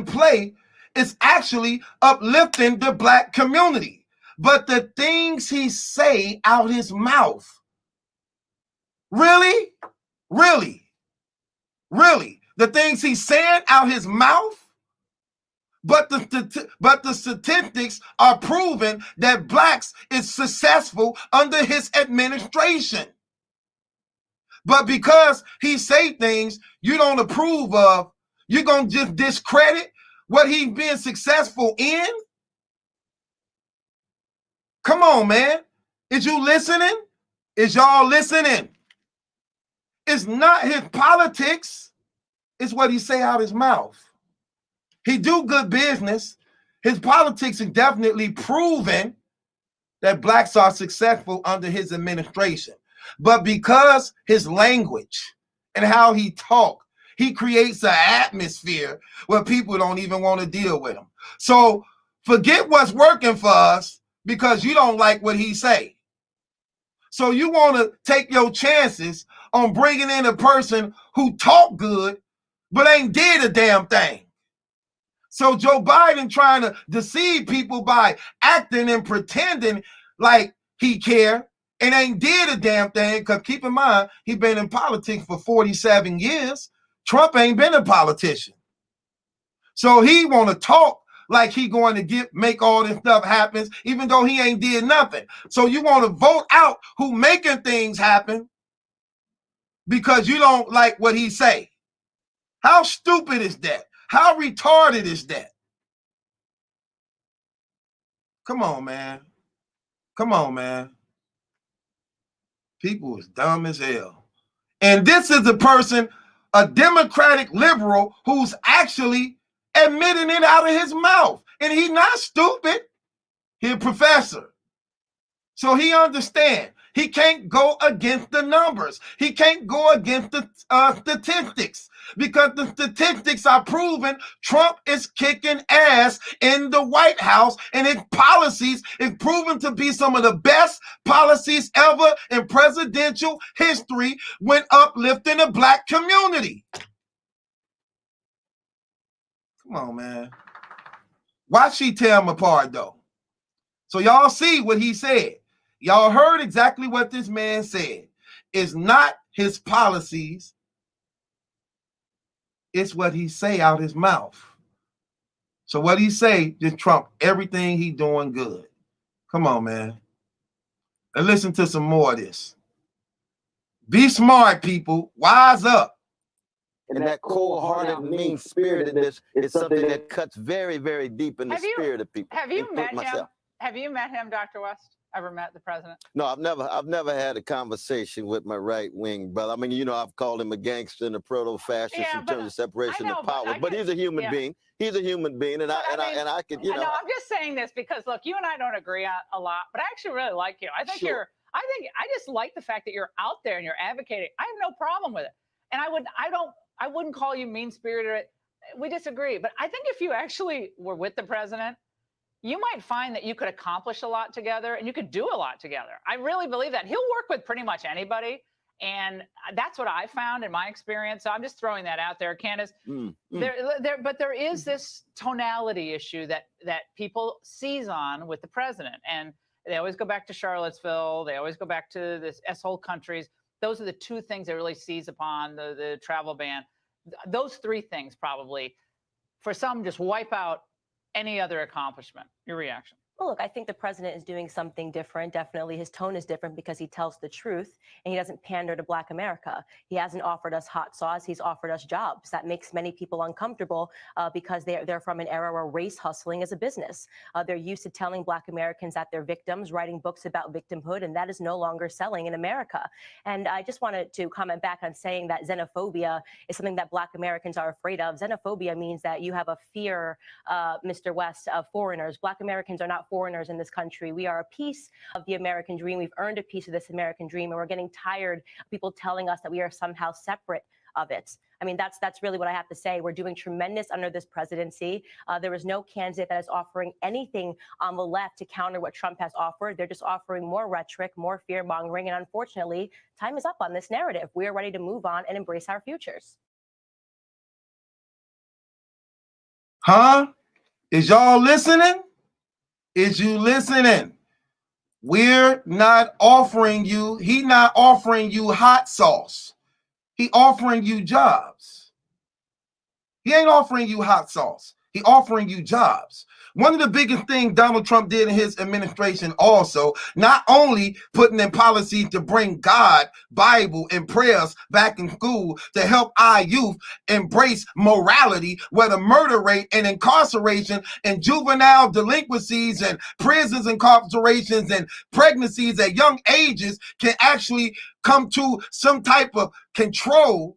play is actually uplifting the black community. But the things he say out his mouth, really, the things he's saying out his mouth, but the statistics are proving that blacks is successful under his administration. But because he say things you don't approve of, you're going to just discredit what he's being successful in? Come on, man. Is you listening? Is y'all listening? It's not his politics. It's what he say out his mouth. He do good business. His politics is definitely proven that blacks are successful under his administration. But because his language and how he talk, he creates an atmosphere where people don't even want to deal with him. So forget what's working for us because you don't like what he say. So you want to take your chances on bringing in a person who talk good but ain't did a damn thing. So Joe Biden trying to deceive people by acting and pretending like he care and ain't did a damn thing, because keep in mind, he been in politics for 47 years. Trump ain't been a politician. So he want to talk like he going to make all this stuff happen, even though he ain't did nothing. So you want to vote out who making things happen because you don't like what he say. How stupid is that? How retarded is that? Come on, man. Come on, man. People is dumb as hell. And this is a person, a Democratic liberal, who's actually admitting it out of his mouth. And he's not stupid. He's a professor. So he understands. He can't go against the numbers. He can't go against the statistics, because the statistics are proving Trump is kicking ass in the White House, and his policies is proven to be some of the best policies ever in presidential history when uplifting the black community. Come on, man. Why she tear him apart, though? So y'all see what he said. Y'all heard exactly what this man said. It's not his policies. It's what he say out his mouth. So what he say just trump everything he doing good. Come on, man. And listen to some more of this. Be smart, people. Wise up. And that cold-hearted, mean-spiritedness is something that cuts very, very deep in the spirit of people. Have you met him? Have you met him, Dr. West? Ever met the president? No, I've never had a conversation with my right-wing brother. I mean, you know, I've called him a gangster and a proto-fascist in terms of separation of power. But he's a human being. He's a human being, and I could, you know. No, I'm just saying this because look, you and I don't agree a lot, but I actually really like you. I think I just like the fact that you're out there and you're advocating. I have no problem with it, and I wouldn't call you mean-spirited. We disagree, but I think if you actually were with the president, you might find that you could accomplish a lot together and you could do a lot together. I really believe that. He'll work with pretty much anybody. And that's what I found in my experience. So I'm just throwing that out there, Candace. But there is this tonality issue that people seize on with the president. And they always go back to Charlottesville. They always go back to this S-hole countries. Those are the two things they really seize upon, the travel ban. Those three things probably, for some, just wipe out any other accomplishment. Your reaction? Well, look, I think the president is doing something different. Definitely his tone is different because he tells the truth and he doesn't pander to Black America. He hasn't offered us hot sauce. He's offered us jobs. That makes many people uncomfortable because they're from an era where race hustling is a business. They're used to telling Black Americans that they're victims, writing books about victimhood, and that is no longer selling in America. And I just wanted to comment back on saying that xenophobia is something that Black Americans are afraid of. Xenophobia means that you have a fear, Mr. West, of foreigners. Black Americans are not foreigners in this country. We are a piece of the American dream. We've earned a piece of this American dream, and we're getting tired of people telling us that we are somehow separate of it. I mean, that's really what I have to say. We're doing tremendous under this presidency. There is no candidate that is offering anything on the left to counter what Trump has offered. They're just offering more rhetoric, more fear mongering, and unfortunately, time is up on this narrative. We are ready to move on and embrace our futures. Huh? Is y'all listening? Is you listening? We're not offering you, he not offering you hot sauce. He offering you jobs. He ain't offering you hot sauce. He offering you jobs. One of the biggest things Donald Trump did in his administration also, not only putting in policy to bring God, Bible, and prayers back in school to help our youth embrace morality, where the murder rate and incarceration and juvenile delinquencies and prisons, incarcerations, and pregnancies at young ages can actually come to some type of control.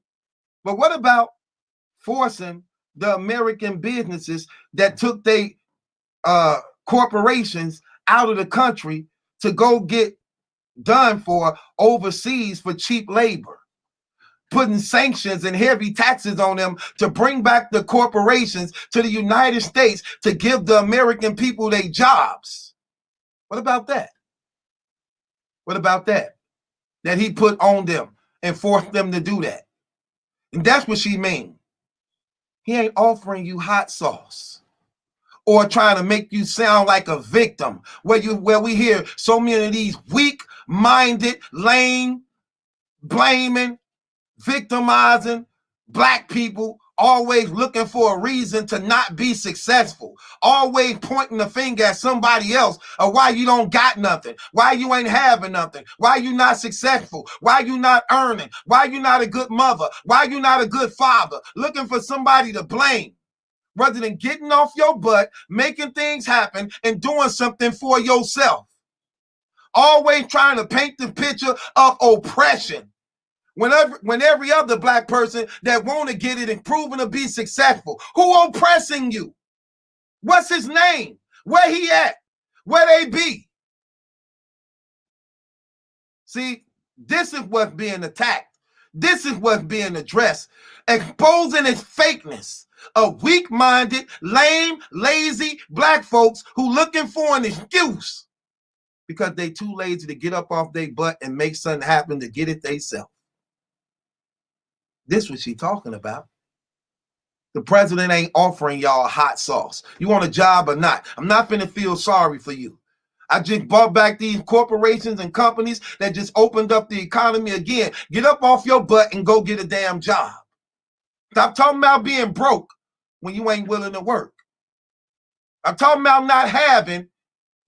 But what about forcing the American businesses that took their corporations out of the country to go get done for overseas for cheap labor, putting sanctions and heavy taxes on them to bring back the corporations to the United States to give the American people their jobs? What about that? What about that? That he put on them and forced them to do that. And that's what she means. He ain't offering you hot sauce or trying to make you sound like a victim, where we hear so many of these weak-minded, lame, blaming, victimizing Black people, always looking for a reason to not be successful, always pointing the finger at somebody else of why you don't got nothing, why you ain't having nothing, why you not successful, why you not earning, why you not a good mother, why you not a good father, looking for somebody to blame, rather than getting off your butt, making things happen, and doing something for yourself. Always trying to paint the picture of oppression. When every other Black person that want to get it and proven to be successful, who oppressing you? What's his name? Where he at? Where they be? See, this is what's being attacked. This is what's being addressed, exposing its fakeness of weak-minded, lame, lazy Black folks who looking for an excuse because they too lazy to get up off their butt and make something happen to get it themselves. This what she talking about. The president ain't offering y'all hot sauce. You want a job or not? I'm not finna feel sorry for you. I just brought back these corporations and companies that just opened up the economy again. Get up off your butt and go get a damn job. Stop talking about being broke when you ain't willing to work. I'm talking about not having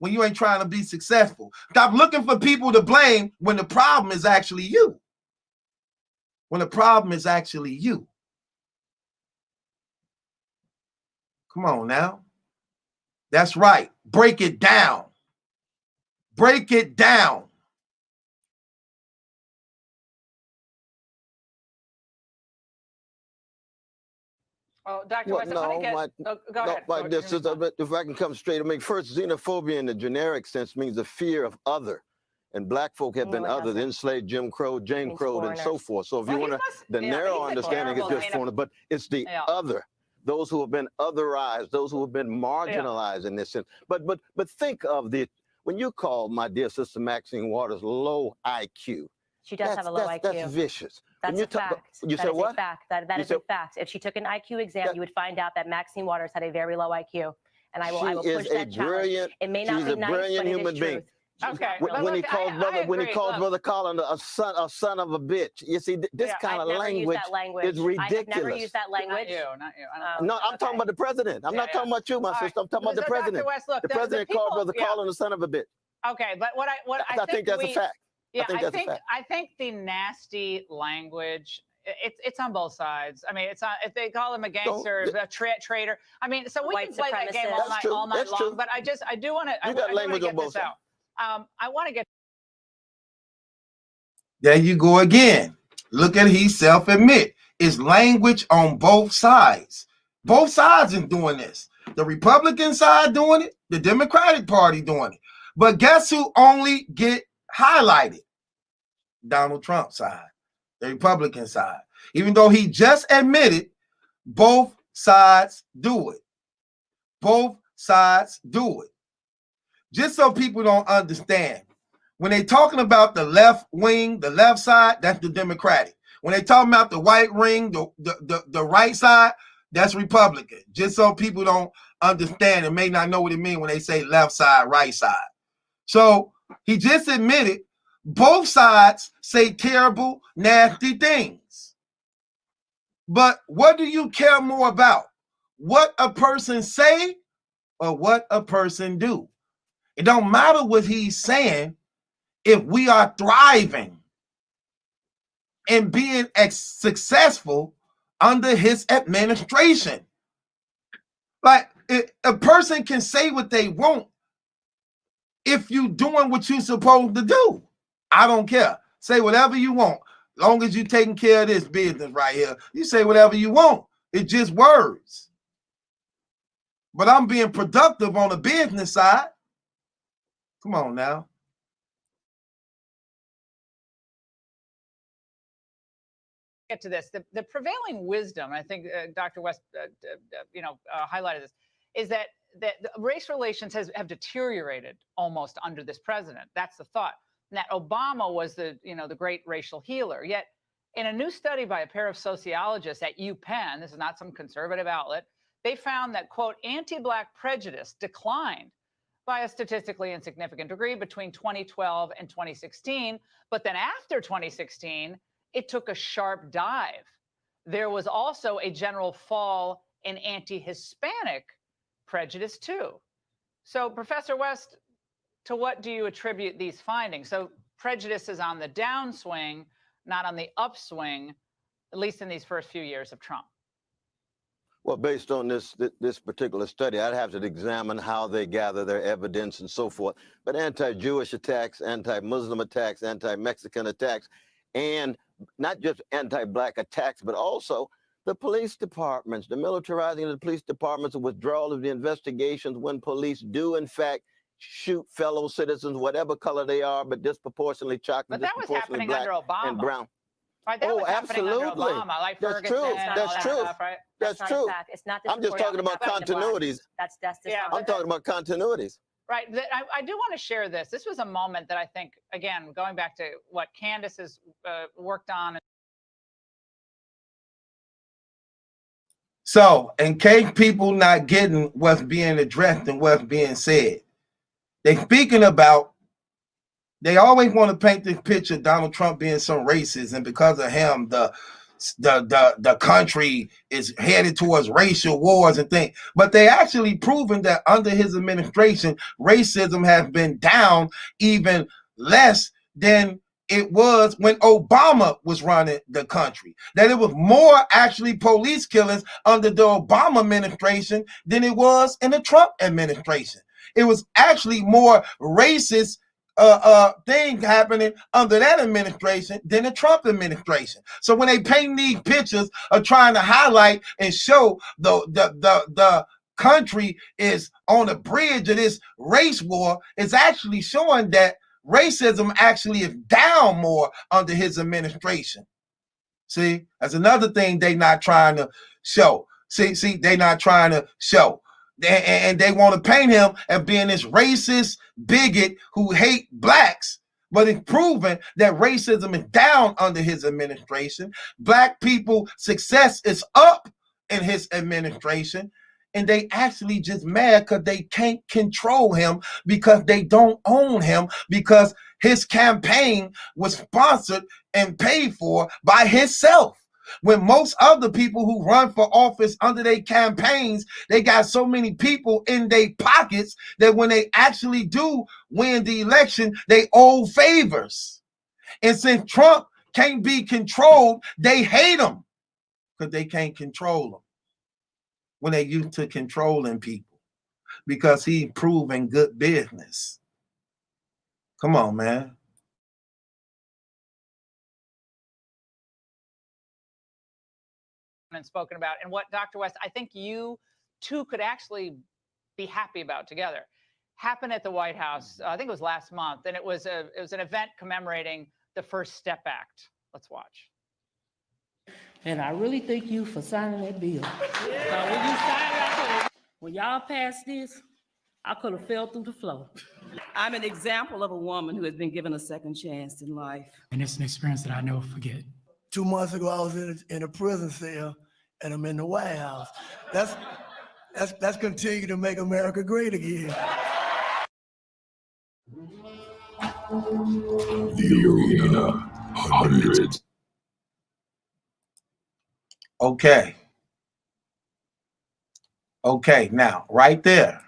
when you ain't trying to be successful. Stop looking for people to blame when the problem is actually you. When the problem is actually you. Come on now. That's right. Break it down. Break it down. Oh, Dr. Well, West, I want to get... go ahead. If I can come straight, I mean, first, xenophobia in the generic sense means the fear of other. And Black folk have been other, the enslaved, Jim Crow, and so forth. So if you want to, the narrow understanding is just foreigner, but it's the other, those who have been otherized, those who have been marginalized in this sense. But think of when you call my dear sister Maxine Waters low IQ. She does have a low IQ. That's vicious. That's a fact. You said what? That is a fact. If she took an IQ exam, you would find out that Maxine Waters had a very low IQ. And I will push that challenge. It may not be nice, but it is truth. Okay. When he calls Look, Brother Collin a son of a bitch. You see, this kind of language is ridiculous. I have never used that language. Not you. I don't No, I'm talking about the president. I'm not talking about you, my sister. I'm talking about the president. Dr. West, look, the president called Brother Collin a son of a bitch. Okay, but I think that's a fact. Yeah, I think the nasty language. It's on both sides. I mean, it's on. If they call him a gangster, a traitor. I mean, so we can play that game all night long. But I do want to. You got language on both sides. I want to get. There you go again. Look at he self-admit. It's language on both sides. Both sides are doing this. The Republican side doing it, the Democratic Party doing it. But guess who only get highlighted? Donald Trump's side, the Republican side. Even though he just admitted both sides do it. Both sides do it. Just so people don't understand, when they talking about the left wing, the left side, that's the Democratic. When they talking about the white ring, the right side, that's Republican. Just so people don't understand and may not know what it means when they say left side, right side. So he just admitted both sides say terrible, nasty things. But what do you care more about? What a person say or what a person do? It don't matter what he's saying if we are thriving and being successful under his administration. Like, a person can say what they want if you doing what you're supposed to do. I don't care. Say whatever you want. Long as you taking care of this business right here. You say whatever you want. It's just words. But I'm being productive on the business side. Come on now. Get to this. The prevailing wisdom, I think Dr. West, highlighted this, is that race relations have deteriorated almost under this president. That's the thought. And that Obama was the great racial healer. Yet, in a new study by a pair of sociologists at UPenn, this is not some conservative outlet, they found that, quote, anti-Black prejudice declined by a statistically insignificant degree between 2012 and 2016. But then after 2016, it took a sharp dive. There was also a general fall in anti-Hispanic prejudice too. So, Professor West, to what do you attribute these findings? So prejudice is on the downswing, not on the upswing, at least in these first few years of Trump. Well, based on this particular study, I'd have to examine how they gather their evidence and so forth. But anti-Jewish attacks, anti-Muslim attacks, anti-Mexican attacks, and not just anti-Black attacks, but also the police departments, the militarizing of the police departments, the withdrawal of the investigations when police do, in fact, shoot fellow citizens, whatever color they are, but disproportionately chocolate, but that was happening under Obama. And brown. Right, that was absolutely. Under Obama, like that's Ferguson true. and That's true. Stuff, right? That's true. It's not. I'm just talking about continuities. That's I'm talking about continuities. Right. I do want to share this. This was a moment that I think, again, going back to what Candace has worked on. So, in case people not getting what's being addressed and what's being said, they speaking about, they always want to paint this picture of Donald Trump being some racist, and because of him, the country is headed towards racial wars and things. But they actually proven that under his administration, racism has been down even less than it was when Obama was running the country. That it was more actually police killings under the Obama administration than it was in the Trump administration. It was actually more racist thing happening under that administration than the Trump administration. So when they paint these pictures of trying to highlight and show the country is on the bridge of this race war, it's actually showing that racism actually is down more under his administration. See, that's another thing they not trying to show. See, they not trying to show. And they want to paint him as being this racist bigot who hate blacks, but it's proven that racism is down under his administration. Black people success is up in his administration. and they actually just mad because they can't control him, because they don't own him, because his campaign was sponsored and paid for by himself. When most other people who run for office under their campaigns, they got so many people in their pockets that when they actually do win the election, they owe favors. And since Trump can't be controlled, they hate him because they can't control him when they used to controlling people, because he proving good business. Come on, man. And spoken about, and what, Dr. West, I think you two could actually be happy about together, happened at the White House. I think it was last month, and it was an event commemorating the First Step Act. Let's watch. And I really thank you for signing that bill. When y'all passed this, I could have fell through the floor. I'm an example of a woman who has been given a second chance in life. And it's an experience that I never forget. 2 months ago, I was in a prison cell, and I'm in the White House. That's continue to make America great again. The Arena 100. Okay. Okay, now, right there.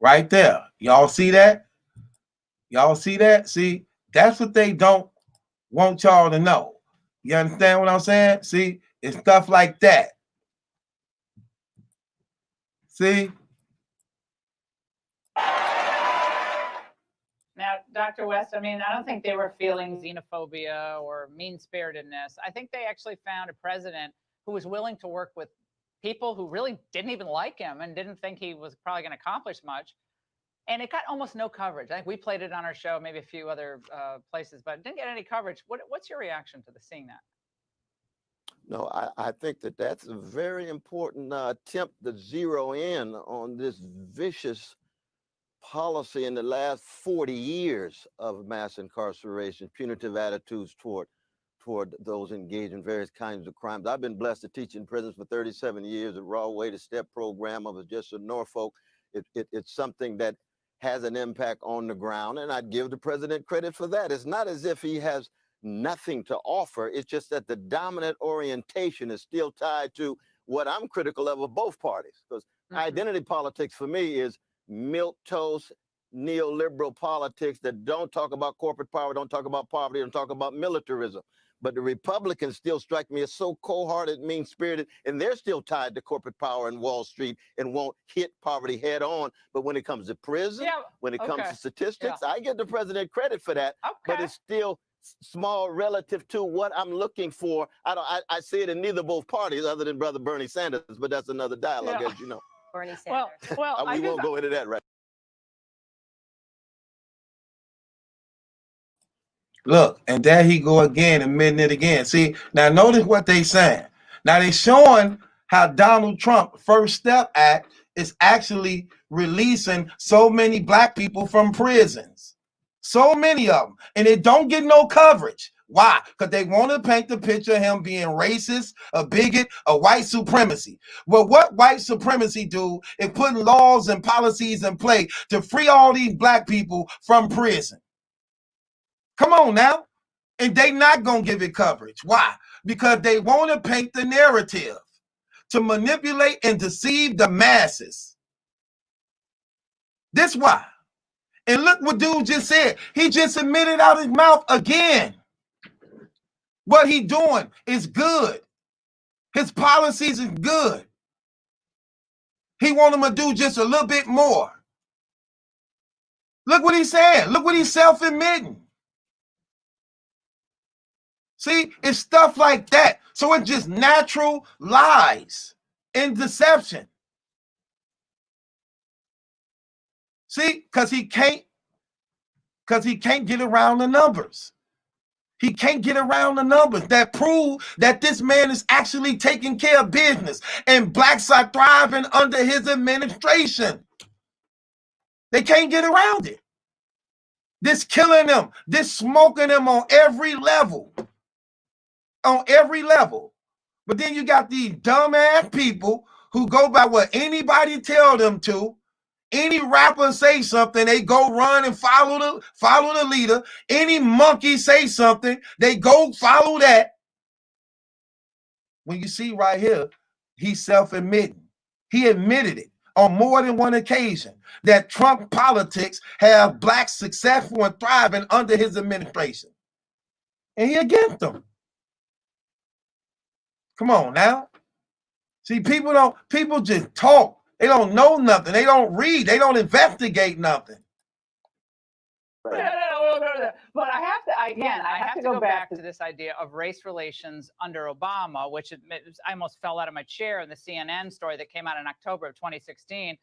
Right there. Y'all see that? Y'all see that? See, that's what they don't want y'all to know. You understand what I'm saying? See, it's stuff like that. See? Now, Dr. West, I mean, I don't think they were feeling xenophobia or mean-spiritedness. I think they actually found a president who was willing to work with people who really didn't even like him and didn't think he was probably going to accomplish much. And it got almost no coverage. I think we played it on our show, maybe a few other places, but it didn't get any coverage. What's your reaction to seeing that? No, I think that's a very important attempt to zero in on this vicious policy in the last 40 years of mass incarceration, punitive attitudes toward those engaged in various kinds of crimes. I've been blessed to teach in prisons for 37 years. The Raw Way to Step program. I was just in Norfolk. It's something that has an impact on the ground, and I'd give the president credit for that. It's not as if he has nothing to offer. It's just that the dominant orientation is still tied to what I'm critical of both parties, because identity politics for me is milquetoast neoliberal politics that don't talk about corporate power, don't talk about poverty, don't talk about militarism. But the Republicans still strike me as so cold-hearted, mean-spirited, and they're still tied to corporate power and Wall Street and won't hit poverty head on. But when it comes to prison, when it comes to statistics, I give the president credit for that, but it's still small relative to what I'm looking for. I see it in neither both parties other than Brother Bernie Sanders, but that's another dialogue, as you know. Bernie Sanders. Well, we won't go into that right. Look, and there he go again, admitting it again. See, now notice what they saying. Now they showing how Donald Trump First Step Act is actually releasing so many black people from prisons. So many of them. And it don't get no coverage. Why? Because they want to paint the picture of him being racist, a bigot, a white supremacy. Well, what white supremacy do is putting laws and policies in play to free all these black people from prison. Come on now. And they not going to give it coverage. Why? Because they want to paint the narrative to manipulate and deceive the masses. This why. And look what dude just said. He just admitted out his mouth again. What he doing is good. His policies is good. He want him to do just a little bit more. Look what he's saying. Look what he's self-admitting. See, it's stuff like that. So it's just natural lies and deception. See, because he can't get around the numbers. He can't get around the numbers that prove that this man is actually taking care of business and blacks are thriving under his administration. They can't get around it. This killing them, this smoking them on every level. On every level. But then you got these dumbass people who go by what anybody tell them to. Any rapper say something, they go run and follow the leader. Any monkey say something, they go follow that. When you see right here, he's self-admitting. He admitted it on more than one occasion that Trump politics have blacks successful and thriving under his administration. And he against them. Come on now. See, people just talk. They don't know nothing. They don't read. They don't investigate nothing. But I have to go back to this idea of race relations under Obama, which I almost fell out of my chair in the CNN story that came out in October of 2016.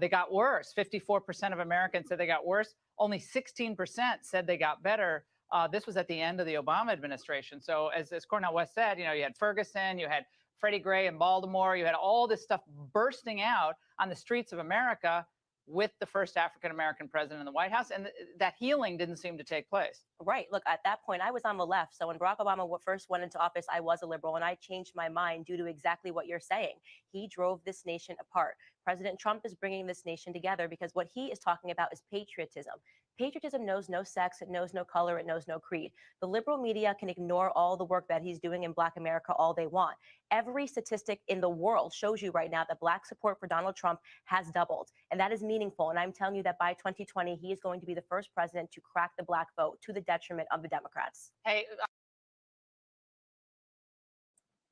They got worse. 54% of Americans said they got worse. Only 16% said they got better. This was at the end of the Obama administration. So as Cornel West said, you had Ferguson, you had Freddie Gray in Baltimore, you had all this stuff bursting out on the streets of America with the first African-American president in the White House, and that healing didn't seem to take place. Right. Look, at that point, I was on the left. So when Barack Obama first went into office, I was a liberal, and I changed my mind due to exactly what you're saying. He drove this nation apart. President Trump is bringing this nation together because what he is talking about is patriotism. Patriotism knows no sex, it knows no color, it knows no creed. The liberal media can ignore all the work that he's doing in Black America all they want. Every statistic in the world shows you right now that Black support for Donald Trump has doubled. And that is meaningful. And I'm telling you that by 2020, he is going to be the first president to crack the Black vote to the detriment of the Democrats. Hey,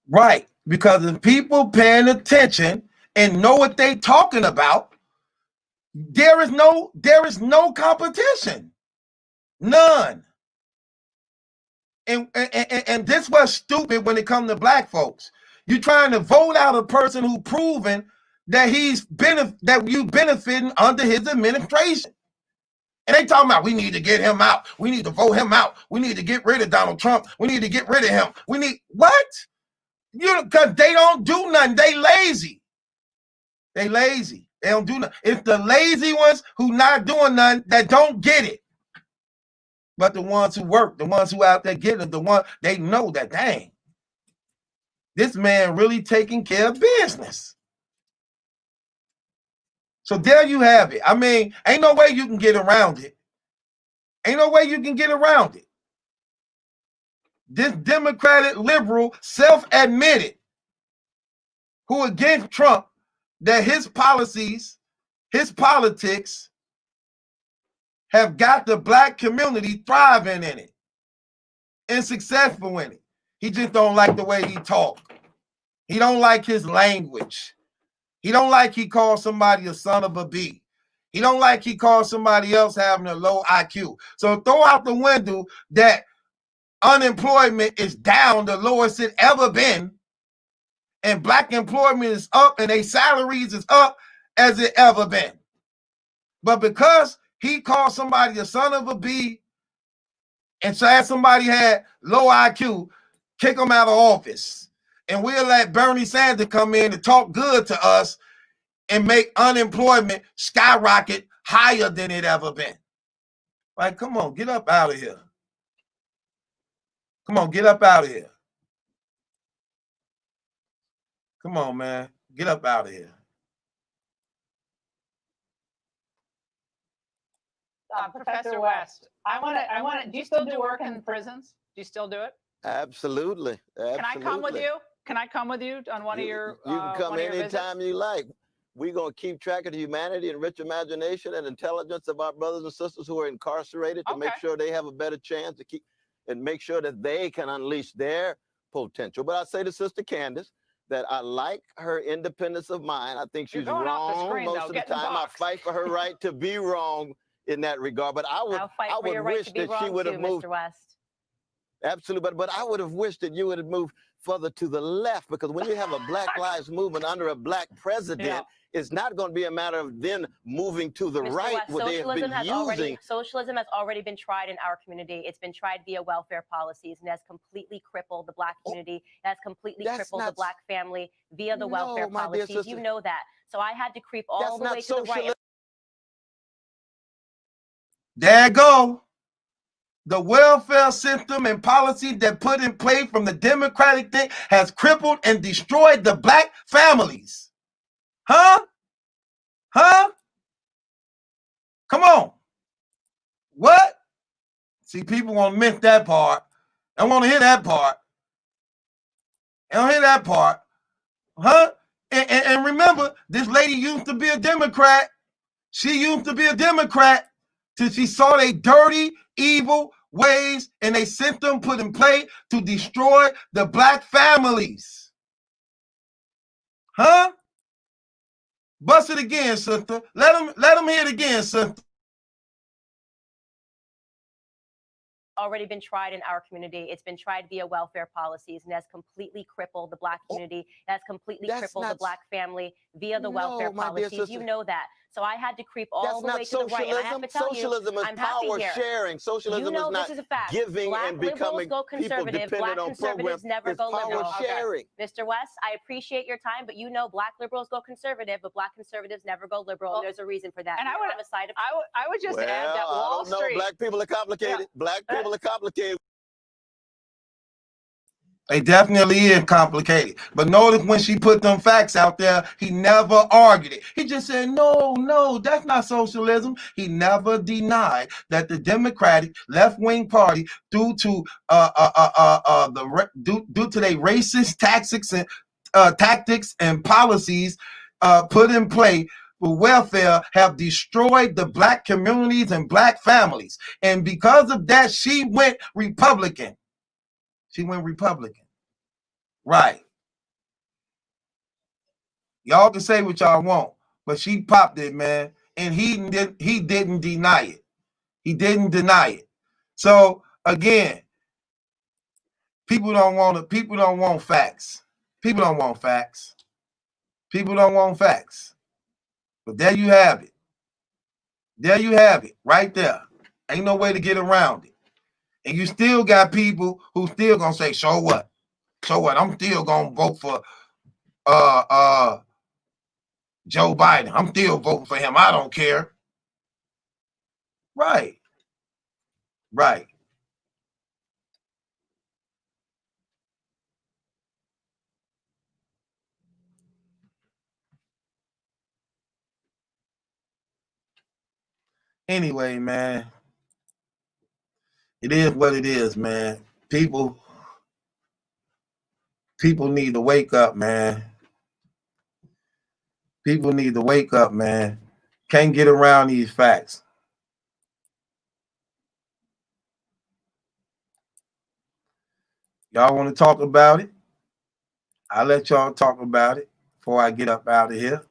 right. Because if people paying attention and know what they talking about, there is no competition. None. And this was stupid when it comes to black folks. You're trying to vote out a person who proven that you benefiting under his administration. And they talking about we need to get him out. We need to vote him out. We need to get rid of Donald Trump. We need to get rid of him. We need what? Because they don't do nothing. They lazy. They lazy. They don't do nothing. It's the lazy ones who not doing nothing that don't get it. But the ones who work, the ones who out there getting it, the one they know that, dang, this man really taking care of business. So there you have it. I mean, ain't no way you can get around it. Ain't no way you can get around it. This Democratic liberal self-admitted who against Trump that his policies, his politics have got the black community thriving in it and successful in it. He just don't like the way he talk. He don't like his language. He don't like he calls somebody a son of a bee. He don't like he calls somebody else having a low IQ. So throw out the window that unemployment is down, the lowest it ever been, and black employment is up and their salaries is up as it ever been. But because he called somebody a son of a bee and said somebody had low IQ, kick him out of office. And we'll let Bernie Sanders come in and talk good to us and make unemployment skyrocket higher than it ever been. Like, come on, get up out of here. Come on, get up out of here. Come on, man. Get up out of here. Professor West, I want to. Do you still do work in prisons? Do you still do it? Absolutely. Can I come with you? Can I come with you on one of your? You can come anytime you like. We're going to keep track of the humanity and rich imagination and intelligence of our brothers and sisters who are incarcerated to make sure they have a better chance to keep and make sure that they can unleash their potential. But I say to Sister Candace that I like her independence of mind. I think she's wrong most of the time. I fight for her right to be wrong in that regard. But I would wish that she would have moved. Mr. West. Absolutely, but I would have wished that you would have moved further to the left, because when you have a Black Lives Movement under a black president, it's not going to be a matter of then moving to the right, West, where they have been using. Socialism has already been tried in our community. It's been tried via welfare policies and has completely crippled the black community. It has completely crippled the black family via the welfare policies. You know that. So I had to creep all the way to the right. There you go. The welfare system and policy that put in place from the Democratic thing has crippled and destroyed the black families. Huh? Huh? Come on. What? See, people want to miss that part. They want to hear that part. They don't hear that part. Huh? And remember, this lady used to be a Democrat. She used to be a Democrat till she saw they dirty, evil ways, and they sent them put in play to destroy the black families. Huh? Bust it again, sister. Let them hear it again, sister. Already been tried in our community. It's been tried via welfare policies and has completely crippled the black community. It has completely crippled the black family via the welfare policies. You know that. So I had to creep all the way to the right. And I have to tell socialism you, is I'm happy power here. sharing. Socialism You know is not this is a fact. giving Black and liberals becoming go people conservative. dependent Black on conservatives programs. never It's go power liberal. sharing. Mr. West, I appreciate your time, but you know black liberals go conservative, but black conservatives never go liberal. And there's a reason for that. And You're on the side of I would just add that I Wall don't know. Street. Black people are complicated. Black people are complicated. They definitely is complicated. But notice when she put them facts out there, he never argued it. He just said, no, that's not socialism. He never denied that the Democratic left-wing party, due to their racist tactics and policies put in play for welfare, have destroyed the black communities and black families. And because of that, she went Republican. Right. Y'all can say what y'all want, but she popped it, man. And he didn't deny it. He didn't deny it. So again, people don't want facts. People don't want facts. People don't want facts. But there you have it. There you have it. Right there. Ain't no way to get around it. And you still got people who still gonna say, so what? So what? I'm still gonna vote for Joe Biden. I'm still voting for him. I don't care. Right. Right. Anyway, man, it is what it is, man. People need to wake up, man. People need to wake up, man. Can't get around these facts. Y'all want to talk about it? I'll let y'all talk about it before I get up out of here.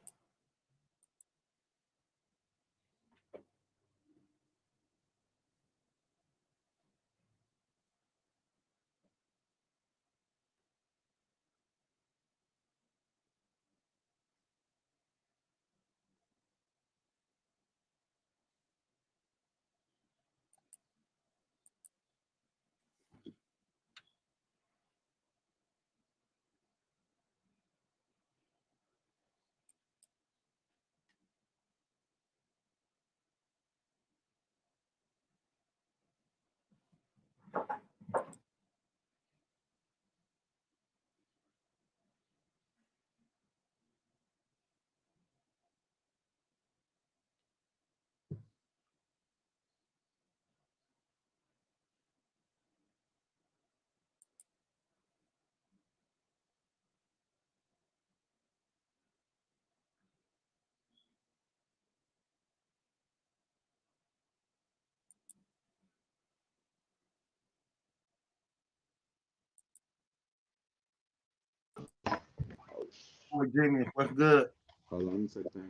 Boy, Jimmy, what's good? Hold on, let me take down.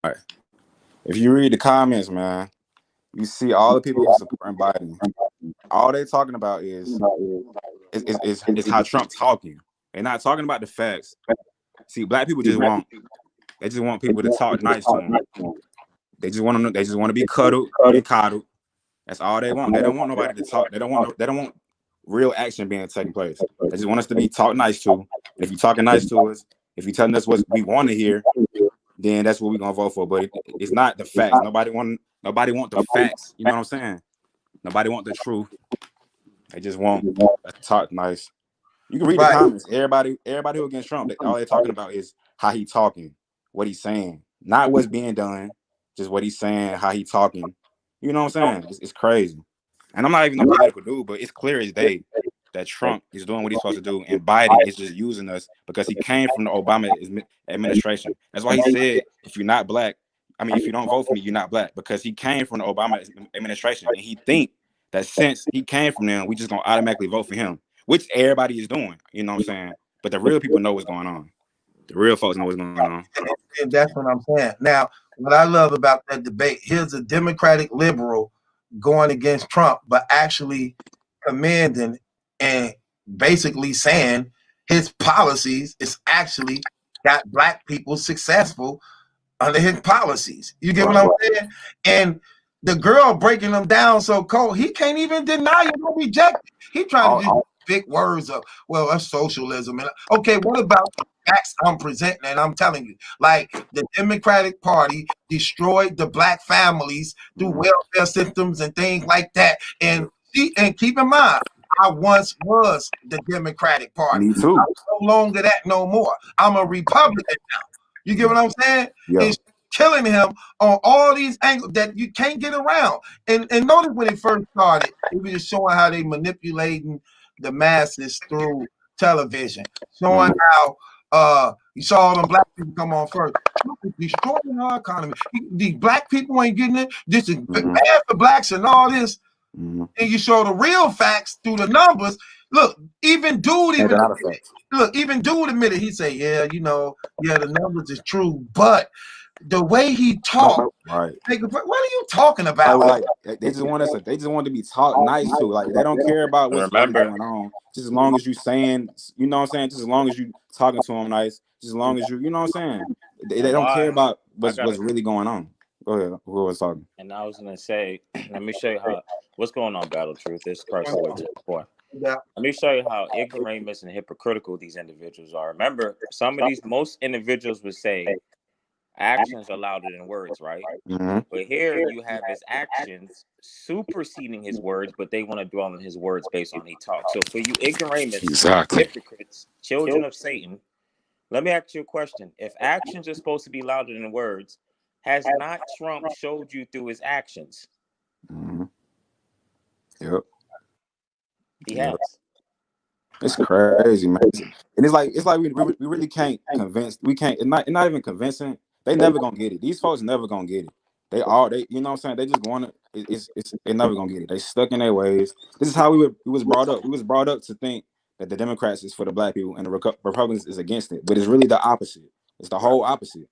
All right. If you read the comments, man, you see all the people who support Biden. All they're talking about is how Trump's talking. They're not talking about the facts. See, black people just want people to talk nice to them. They just want to be cuddled and coddled. That's all they want. They don't want nobody to talk. They don't want real action being taken place. They just want us to be talked nice to. And if you're talking nice to us, if you're telling us what we want to hear, then that's what we're gonna vote for. But it's not the facts. Nobody want the facts. You know what I'm saying? Nobody want the truth. They just want to talk nice. You can read the comments. Everybody who against Trump, all they're talking about is how he talking. what he's saying, not what's being done, just what he's saying, how he talking. You know what I'm saying? It's crazy. And I'm not even a political dude, but it's clear as day that Trump is doing what he's supposed to do, and Biden is just using us because he came from the Obama administration. That's why he said, if you're not black, I mean, if you don't vote for me, you're not black, because he came from the Obama administration, and he think that since he came from them, we just gonna automatically vote for him, which everybody is doing. You know what I'm saying? But the real people know what's going on. The real folks know what's going on. And that's what I'm saying. Now, what I love about that debate, here's a Democratic liberal going against Trump, but actually commending and basically saying his policies is actually got black people successful under his policies. You get what I'm saying? And the girl breaking them down so cold, he can't even deny it or reject it. He trying to just big words of, well, that's socialism. And okay, what about the facts I'm presenting? And I'm telling you, like the Democratic Party destroyed the black families through welfare systems and things like that. And keep in mind, I once was the Democratic Party. Me too. I'm no longer that no more. I'm a Republican now. You get what I'm saying? Yeah. It's killing him on all these angles that you can't get around. And notice when it first started, it was just showing how they manipulating the masses through television, showing how you saw all them black people come on first. Destroying our economy. These black people ain't getting it. This is bad for blacks and all this. And you show the real facts through the numbers. Look, even dude admitted, he said, yeah, you know, yeah, the numbers is true, but the way he talked, right? Like, what are you talking about? Like they just want us. They just want to be talked nice to. Like they don't care about what's going on. Just as long as you saying, you know what I'm saying. Just as long as you talking to them nice. Just as long as you know what I'm saying. They don't care about what's really going on. Go ahead. Who was talking? And I was gonna say, let me show you how what's going on. Battle Truth. This person went to the point. Yeah. Let me show you how ignoramus and hypocritical these individuals are. Remember, most individuals would say actions are louder than words, right? But here you have his actions superseding his words, but they want to dwell on his words based on he talks. So for you ignoramus, hypocrites, children of Satan, let me ask you a question. If actions are supposed to be louder than words, has not Trump showed you through his actions? Yep. He has. It's crazy, man. And it's like we really can't convince. We can't. It's not even convincing. They never gonna get it. These folks never gonna get it. They you know what I'm saying. They just want to. They're never gonna get it. They stuck in their ways. This is how we was brought up. We was brought up to think that the Democrats is for the black people and the Republicans is against it. But it's really the opposite. It's the whole opposite.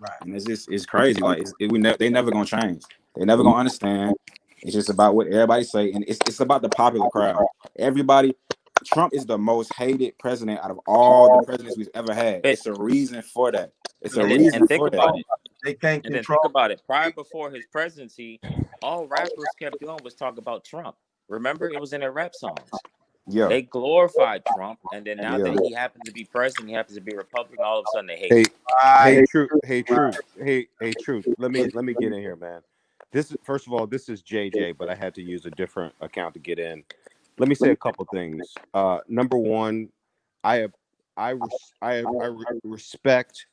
Right. And it's crazy. Like they never gonna change. They never gonna understand. It's just about what everybody say, and it's about the popular crowd. Everybody. Trump is the most hated president out of all the presidents we've ever had. It's a reason for that. It's a reason for that. They can't and then think about it. Prior before his presidency, all rappers kept doing was talk about Trump. Remember, it was in their rap songs. Yeah. They glorified Trump, and then now that he happens to be president, he happens to be Republican, all of a sudden they hate him. Hey, Truth. Let me get in here, man. First of all, this is JJ, but I had to use a different account to get in. Let me say a couple things. Number one, I respect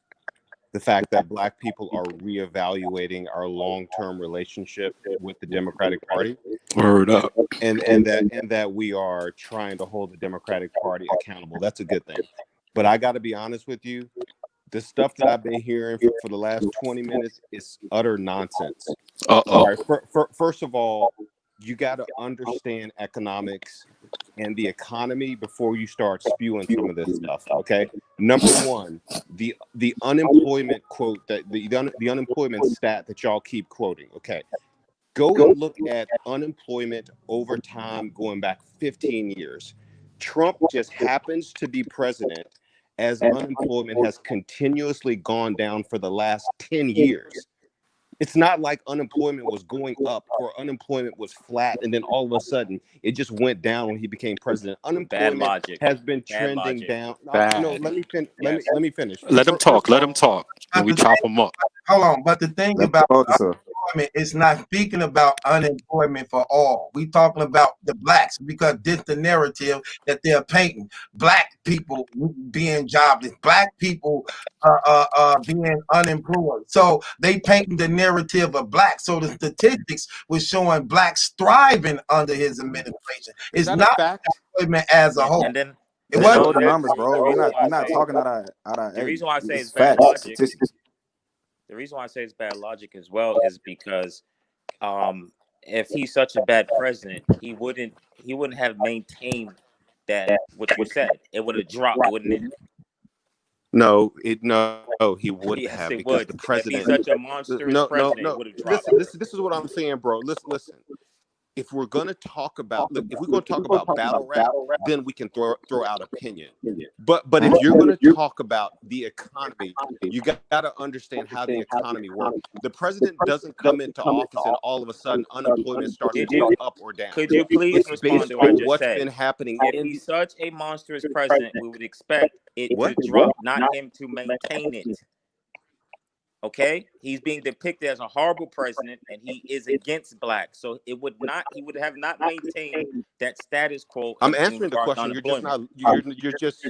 the fact that Black people are reevaluating our long-term relationship with the Democratic Party. Word up. And that we are trying to hold the Democratic Party accountable. That's a good thing. But I got to be honest with you. The stuff that I've been hearing for the last 20 minutes is utter nonsense. All right, first of all, you got to understand economics and the economy before you start spewing some of this stuff. Okay. Number one, the unemployment quote that the unemployment stat that y'all keep quoting. Okay. Go and look at unemployment over time going back 15 years. Trump just happens to be president as unemployment has continuously gone down for the last 10 years. It's not like unemployment was going up or unemployment was flat and then all of a sudden it just went down when he became president. Unemployment has been trending down. No, let me finish. Let him talk. Let him talk. And we chop him up. Hold on, but the thing about unemployment, it's not speaking about unemployment for all. We talking about the blacks because this the narrative that they're painting. Black people being jobless, black people being unemployed. So they painting the narrative of black. So the statistics was showing blacks thriving under his administration. Is It's that a not fact? unemployment as a whole. And then It They wasn't. show the numbers, the bro. We're reason not why I say talking out of the reason why I say it's it's bad facts, logic. statistics. The reason why I say it's bad logic as well is because if he's such a bad president, he wouldn't have maintained that what you said. It would have dropped, wouldn't it? No, he wouldn't Yes, have, it because would. the If he's president. such a monstrous president, it would have dropped. Listen, this is what I'm saying, bro. Listen. If we're gonna talk about, look, if we're gonna talk about battle rap, then we can throw out opinion. But if you're gonna talk about the economy, you got to understand how the economy works. The president doesn't come into office and all of a sudden unemployment starts to go up or down. Could you please It's respond based to what I on just what's said? been happening If in he's such a monstrous president, we would expect it to drop, not him to maintain it. Okay, he's being depicted as a horrible president, and he is against blacks. So he would have not maintained that status quo. I'm answering the question. You're just not. You're just.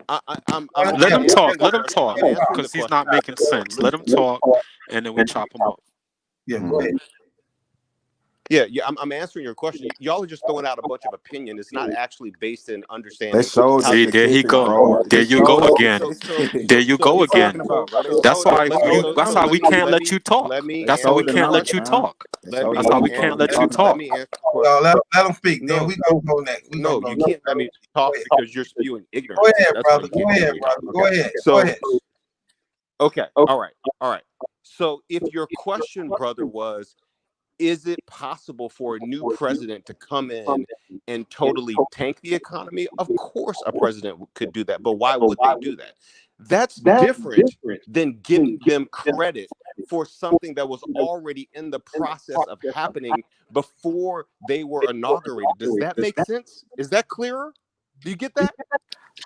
I'm Let him talk. answering Let the him question. talk, I'm answering the because he's question. not making sense. Let him talk, and then we chop him up. Yeah, go ahead. Yeah. I'm answering your question. Y'all are just throwing out a bunch of opinion. It's not actually based in They understanding. showed the See, there he statistics, go. bro. There They you go showed again. the statistics. There you go What you again. talking about, bro? They That's showed why the that's why we can't let you talk. Let me That's why we showed the can't numbers, let you man. talk. They showed That's the why we numbers, can't bro. let you What talking talk. me answer the Y'all question. let them speak. Then No, we gonna go next. We no, gonna you go can't let me talk ahead. because you're spewing ignorance. Go ahead, That's why brother. you Go can't let ahead, me brother. talk. Go ahead. So, Go ahead. okay, all right. So if your question, brother, was, is it possible for a new president to come in and totally tank the economy? Of course, a president could do that, but why would they do that? That's different than giving them credit for something that was already in the process of happening before they were inaugurated. Does that make sense? Is that clearer? Do you get that?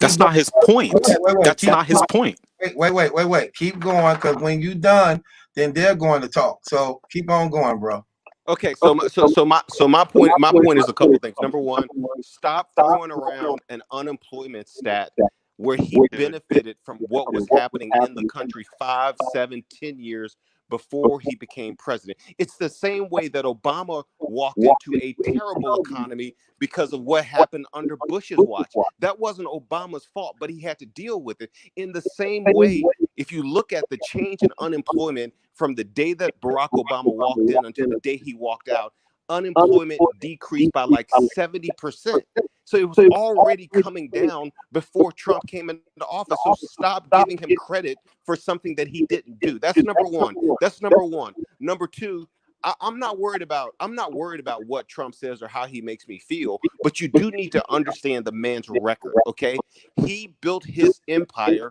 That's not his point. That's not his point. Wait. Keep going, because when you done, then they're going to talk. So keep on going, bro. Okay, so my point is a couple things. Number one, stop throwing around an unemployment stat where he benefited from what was happening in the country 5, 7, 10 years before he became president. It's the same way that Obama walked into a terrible economy because of what happened under Bush's watch. That wasn't Obama's fault, but he had to deal with it. In the same way, if you look at the change in unemployment from the day that Barack Obama walked in until the day he walked out, unemployment decreased by like 70%. So it was already coming down before Trump came into office. So stop giving him credit for something that he didn't do. That's number one. Number two, I'm not worried about what Trump says or how he makes me feel, but you do need to understand the man's record. Okay, he built his empire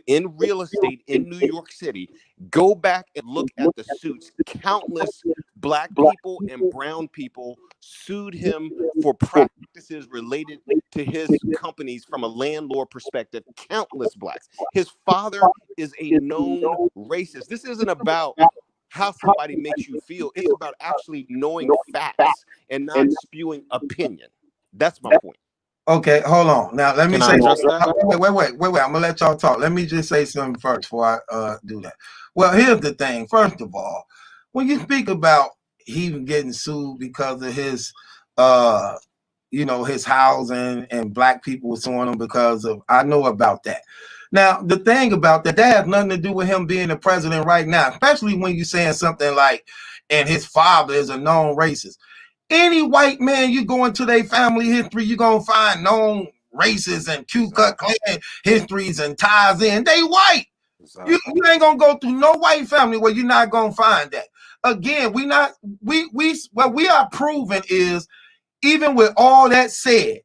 in real estate in New York City. Go back and look at the suits. Countless black people and brown people sued him for practices related to his companies from a landlord perspective. Countless blacks. His father is a known racist. This isn't about how somebody makes you feel. It's about actually knowing facts and not spewing opinion. That's my point. Okay, hold on. Now let me say. adjust that? Wait. I'm gonna let y'all talk. Let me just say something first before I do that. Well, here's the thing. First of all, when you speak about he getting sued because of his his housing and black people were suing him because of, I know about that. Now, the thing about that has nothing to do with him being the president right now, especially when you're saying something like, and his father is a known racist. Any white man, you go into their family history, you're going to find known races and Ku Klux Klan histories and ties in. They white. You ain't going to go through no white family where you're not going to find that. Again, what we are proving is, even with all that said,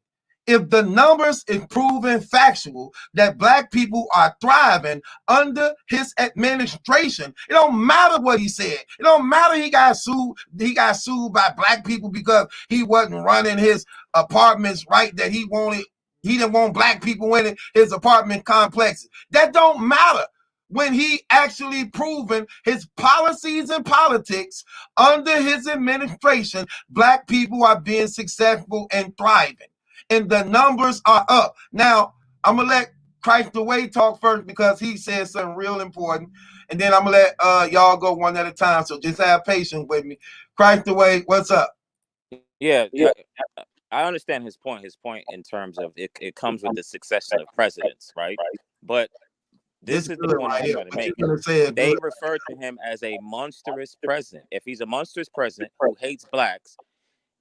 if the numbers is proven factual that black people are thriving under his administration, it don't matter what he said. It don't matter he got sued. He got sued by black people because he wasn't running his apartments right that he wanted. He didn't want black people in his apartment complexes. That don't matter. when he actually proven his policies and politics under his administration, black people are being successful and thriving. And the numbers are up. Now, I'm going to let Christ the Way talk first because he said something real important. And then I'm going to let y'all go one at a time. So just have patience with me. Christ the Way, what's up? Yeah, I understand his point. His point in terms of it comes with the succession of presidents, right? But this is the point I'm trying to make. They refer to him as a monstrous president. If he's a monstrous president who hates blacks,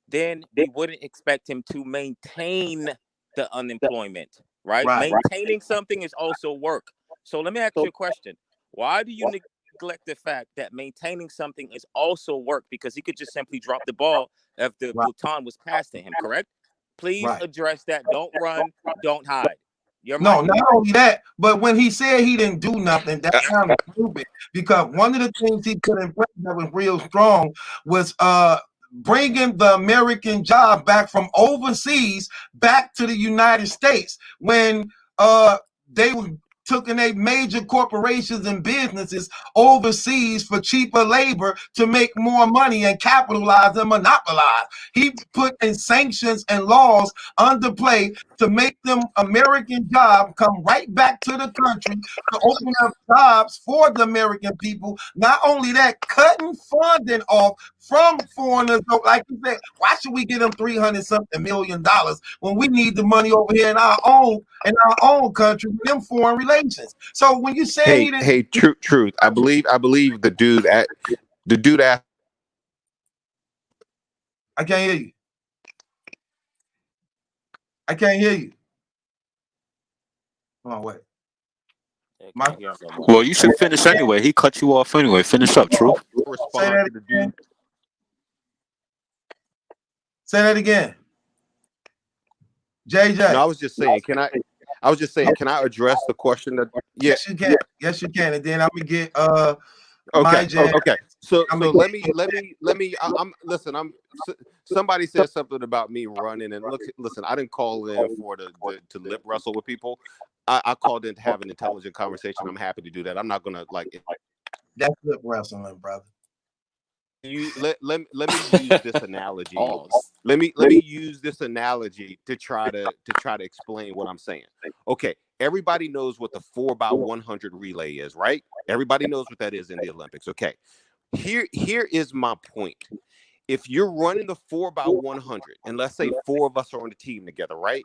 then we wouldn't expect him to maintain the unemployment, right? Maintaining something is also work. So let me ask you a question. Why do you neglect the fact that maintaining something is also work? Because he could just simply drop the ball if the baton was passed to him, correct? Please address that. Don't run. Don't hide. No, not only that, but when he said he didn't do nothing, that's kind of stupid. Because one of the things he put in place that was real strong was bringing the American job back from overseas back to the United States when they were taking a major corporations and businesses overseas for cheaper labor to make more money and capitalize and monopolize. He put in sanctions and laws under play to make them American jobs come right back to the country to open up jobs for the American people. Not only that, cutting funding off from foreigners. Like you said, why should we give them $300-something million when we need the money over here in our own country with them foreign relations? So when you say truth. I believe the dude asked. I can't hear you. I can't hear you. Hold on, wait. Well, you should finish anyway. He cut you off anyway. Finish up, Truth. Respond to the dude. Say that again. JJ. No, I was just saying, can I address the question that Yes, you can. Yes, you can. And then I'm gonna get Okay. So let me I'm somebody said something about me running, and listen, I didn't call in for to lip wrestle with people. I called in to have an intelligent conversation. I'm happy to do that. I'm not gonna that's lip wrestling, brother. Let me use this analogy. Let me use this analogy to try to explain what I'm saying. Okay, everybody knows what the 4x100 relay is, right? Everybody knows what that is in the Olympics. Okay, here is my point. If you're running the 4x100, and let's say 4 of us are on the team together, right?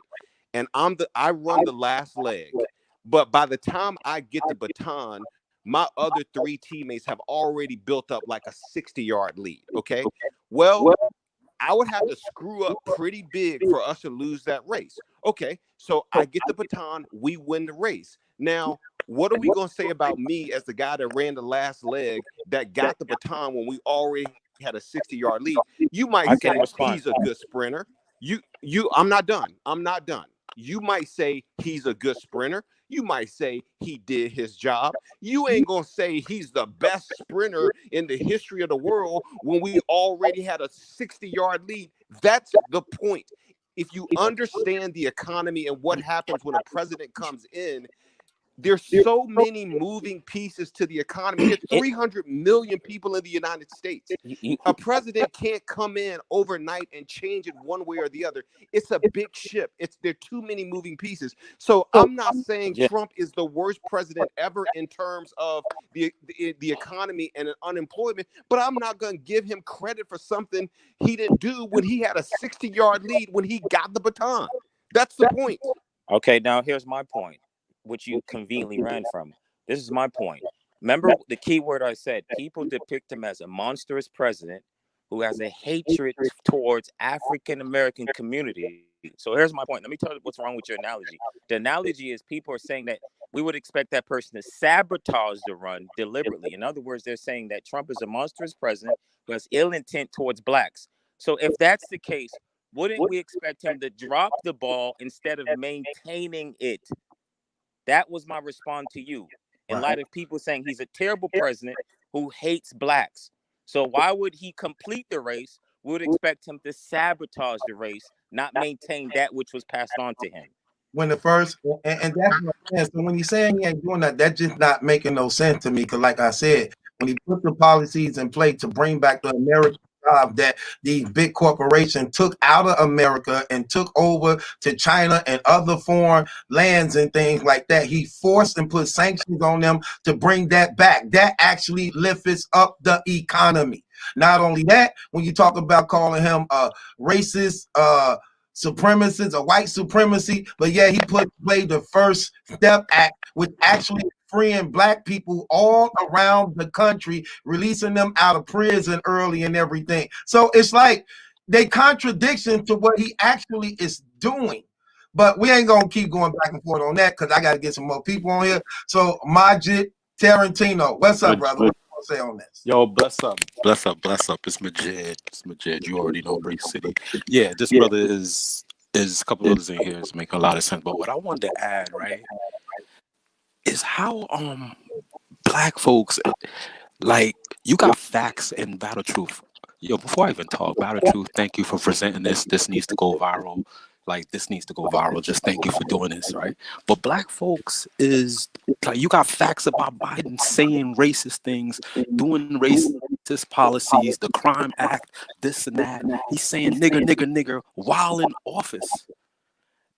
And I run the last leg, but by the time I get the baton, my other 3 teammates have already built up like a 60-yard lead. Okay. Well, I would have to screw up pretty big for us to lose that race. Okay. So I get the baton, we win the race. Now, what are we going to say about me as the guy that ran the last leg that got the baton when we already had a 60-yard lead? You might say he's a good sprinter. I'm not done. You might say he's a good sprinter. You might say he did his job. You ain't going to say he's the best sprinter in the history of the world when we already had a 60-yard lead. That's the point. If you understand the economy and what happens when a president comes in, there's so many moving pieces to the economy. There's 300 million people in the United States. A president can't come in overnight and change it one way or the other. It's a big ship. There are too many moving pieces. So I'm not saying Trump is the worst president ever in terms of the economy and unemployment, but I'm not going to give him credit for something he didn't do when he had a 60-yard lead when he got the baton. That's the point. Okay, now here's my point, which you conveniently ran from. This is my point. Remember the key word I said, people depict him as a monstrous president who has a hatred towards African-American community. So here's my point. Let me tell you what's wrong with your analogy. The analogy is people are saying that we would expect that person to sabotage the run deliberately. In other words, they're saying that Trump is a monstrous president who has ill intent towards blacks. So if that's the case, wouldn't we expect him to drop the ball instead of maintaining it? That was my response to you in light of people saying he's a terrible president who hates blacks. So why would he complete the race? We would expect him to sabotage the race, not maintain that which was passed on to him. when the first and that's what I'm saying. So when he's saying he ain't doing that, that's just not making no sense to me. Because like I said, when he put the policies in place to bring back the American job that these big corporations took out of America and took over to China and other foreign lands and things like that, he forced and put sanctions on them to bring that back. That actually lifts up the economy. Not only that, when you talk about calling him a racist, supremacist or white supremacy, but yeah, he played the First Step Act, which actually freeing black people all around the country, releasing them out of prison early and everything. So it's like they contradiction to what he actually is doing. But we ain't gonna keep going back and forth on that because I gotta get some more people on here. So Majid Tarantino, what's up, brother? What you want to say on this? Yo, bless up. It's Majid. You already know Break City. Yeah, this brother is a couple others in here is making a lot of sense. But what I wanted to add, right, is how black folks, like, you got facts and Battle Truth. Yo, before I even talk, Battle Truth, thank you for presenting this. This needs to go viral. Like, this needs to go viral. Just thank you for doing this, right? But black folks is like, you got facts about Biden saying racist things, doing racist policies, the Crime Act, this and that. He's saying nigger, nigger, nigger while in office.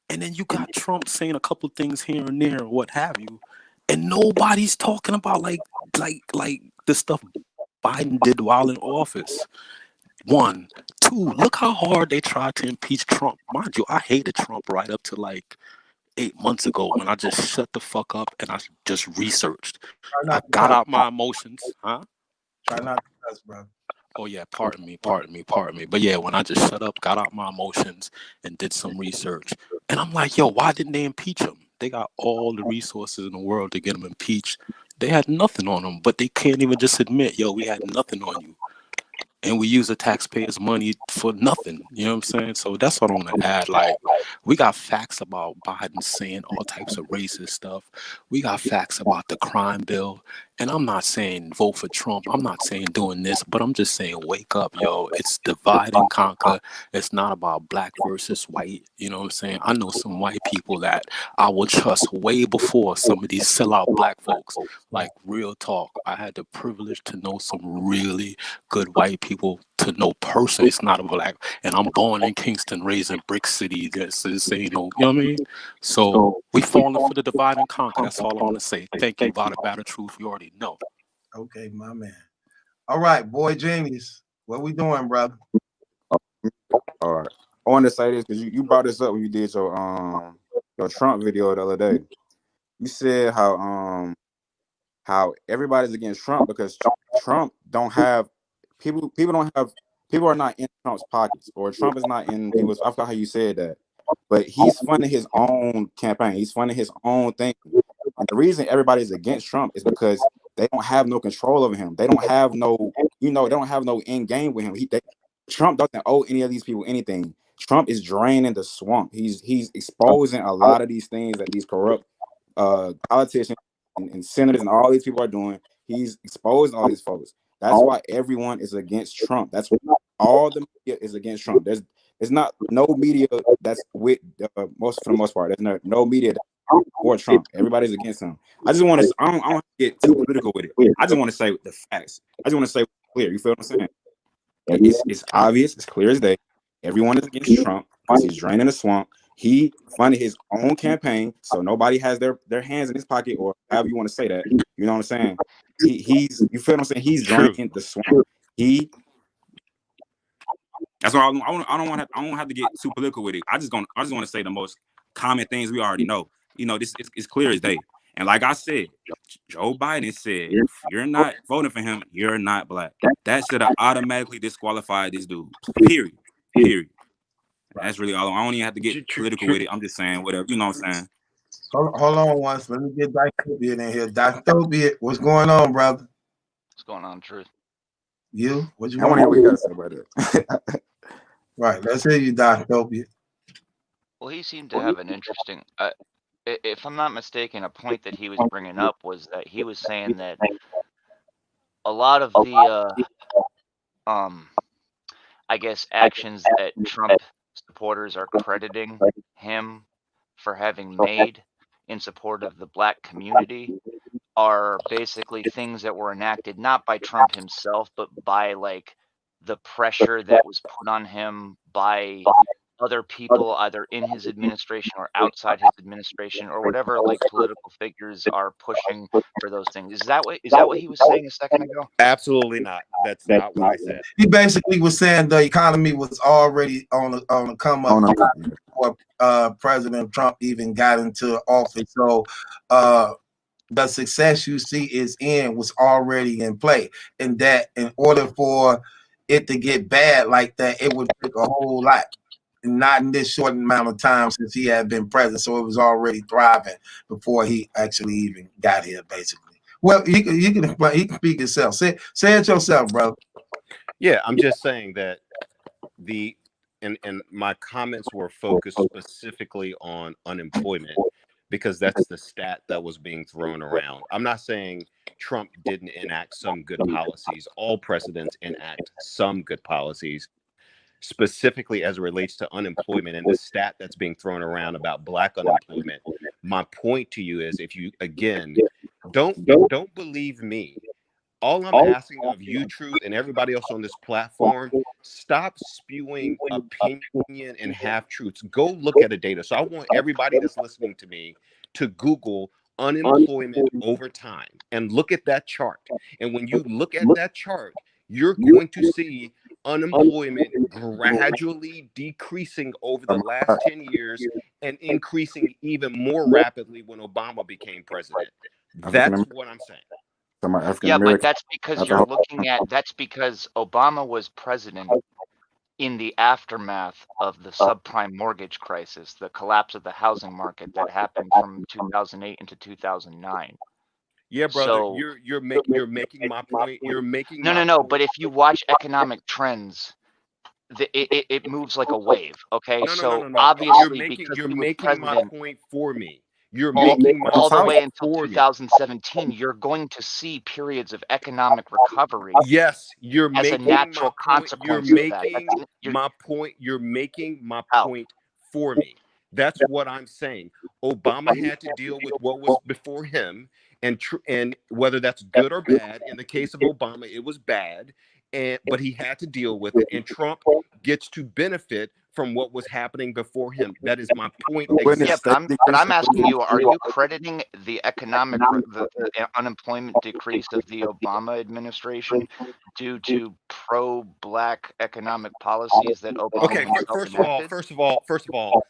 And then you got Trump saying a couple things here and there, what have you. And nobody's talking about like the stuff Biden did while in office. 1, 2, look how hard they tried to impeach Trump. Mind you, I hated Trump right up to like 8 months ago when I just shut the fuck up and I just researched. I got out my emotions, huh? Try not to cuss, bro. Oh yeah, pardon me. But yeah, when I just shut up, got out my emotions, and did some research, and I'm like, yo, why didn't they impeach him? They got all the resources in the world to get him impeached. They had nothing on him, but they can't even just admit, yo, we had nothing on you. And we use the taxpayers' money for nothing. You know what I'm saying? So that's what I want to add. Like, we got facts about Biden saying all types of racist stuff. We got facts about the crime bill. And I'm not saying vote for Trump. I'm not saying doing this, but I'm just saying wake up, yo. It's divide and conquer. It's not about black versus white. You know what I'm saying? I know some white people that I would trust way before some of these sellout black folks. Like, real talk. I had the privilege to know some really good white people to know person. It's not a black. And I'm born in Kingston, raised in Brick City. This is, you know what I mean? So we falling for the divide and conquer. That's all I want to say. Thank you, Battle Truth. You already know. Okay, my man. All right, boy genius. What we doing, brother? All right. I want to say this because you brought this up when you did your Trump video the other day. You said how everybody's against Trump because Trump don't have people are not in Trump's pockets, or Trump is not in people's. I forgot how you said that, but he's funding his own campaign. He's funding his own thing. And the reason everybody's against Trump is because they don't have no control over him. They don't have no, they don't have no end game with him. Trump doesn't owe any of these people anything. Trump is draining the swamp. He's exposing a lot of these things that these corrupt politicians and senators and all these people are doing. He's exposing all these folks. That's why everyone is against Trump. That's why all the media is against Trump. There's not no media that's with for the most part. There's no media that's for Trump. Everybody's against him. I just want to. I don't want to get too political with it. I just want to say the facts. I just want to say clear. You feel what I'm saying? It's obvious. It's clear as day. Everyone is against Trump because he's draining the swamp. He funded his own campaign, so nobody has their hands in his pocket, or however you want to say that. You know what I'm saying? He's you feel what I'm saying? He's draining the swamp. That's why I don't have to get too political with it. I just want to say the most common things we already know. You know, this is clear as day. And like I said, Joe Biden said, if you're not voting for him, you're not black. That should have automatically disqualified this dude. Period. That's really all. I don't even have to get political with it. I'm just saying whatever. You know what I'm saying? Hold on once. Let me get Dystopia in here. Dystopia, what's going on, brother? What's going on, Truth? You? What you I want to hear what you got to say about it. Right. Let's hear you, Dystopia. Well, he seemed to have an interesting. If I'm not mistaken, a point that he was bringing up was that he was saying that a lot of the, I guess, actions that Trump supporters are crediting him for having made in support of the black community are basically things that were enacted not by Trump himself, but by like the pressure that was put on him by other people, either in his administration or outside his administration, or whatever like political figures are pushing for those things. Is that what he was saying a second ago? Absolutely not. That's not what I said. He basically was saying the economy was already on the come up before President Trump even got into office. So the success you see was already in play, and that in order for it to get bad like that, it would take a whole lot. Not in this short amount of time since he had been president, so it was already thriving before he actually even got here. Basically, well, he can speak himself. Say it yourself, bro. Yeah, I'm just saying that and my comments were focused specifically on unemployment because that's the stat that was being thrown around. I'm not saying Trump didn't enact some good policies. All presidents enact some good policies. Specifically as it relates to unemployment and the stat that's being thrown around about black unemployment, my point to you is, if you again don't believe me, all I'm asking of you, Truth, and everybody else on this platform, stop spewing opinion and half truths. Go look at the data. So I want everybody that's listening to me to Google unemployment over time and look at that chart. And when you look at that chart, you're going to see unemployment gradually decreasing over the last 10 years and increasing even more rapidly when Obama became president. That's what I'm saying. Yeah, but that's because that's because Obama was president in the aftermath of the subprime mortgage crisis, the collapse of the housing market that happened from 2008 into 2009. Yeah, brother, So, you're making my point. You're making no. But if you watch economic trends, it moves like a wave. Okay, so obviously because you're he was making my president point for me. You're making my all the point way until for me. 2017, you're going to see periods of economic recovery. Yes, you're as a making natural my point. consequence You're of that. making my point. You're making my point for me. That's what I'm saying. Obama had to deal with what was before him, and whether that's good or bad. In the case of Obama, it was bad, but he had to deal with it. And Trump gets to benefit from what was happening before him. That is my point. Yeah, but I'm asking you: are you crediting the economic, the unemployment decrease of the Obama administration due to pro-black economic policies that Obama Okay, himself enacted? first of all,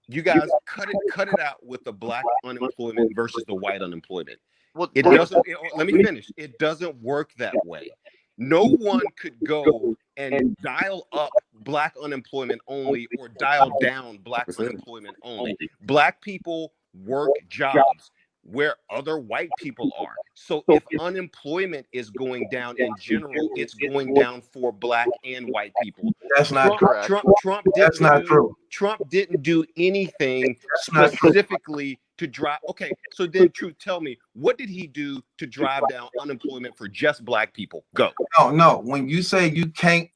you guys cut it out with the black unemployment versus the white unemployment. Well, it doesn't. Let me finish. It doesn't work that way. No one could go and dial up black unemployment only or dial down black unemployment only. Black people work jobs where other white people are. So if unemployment is going down in general, it's going down for black and white people. That's not correct. Trump didn't do anything specifically to drive. Okay, so then, Truth, tell me, what did he do to drive down unemployment for just black people? Go. No. When you say you can't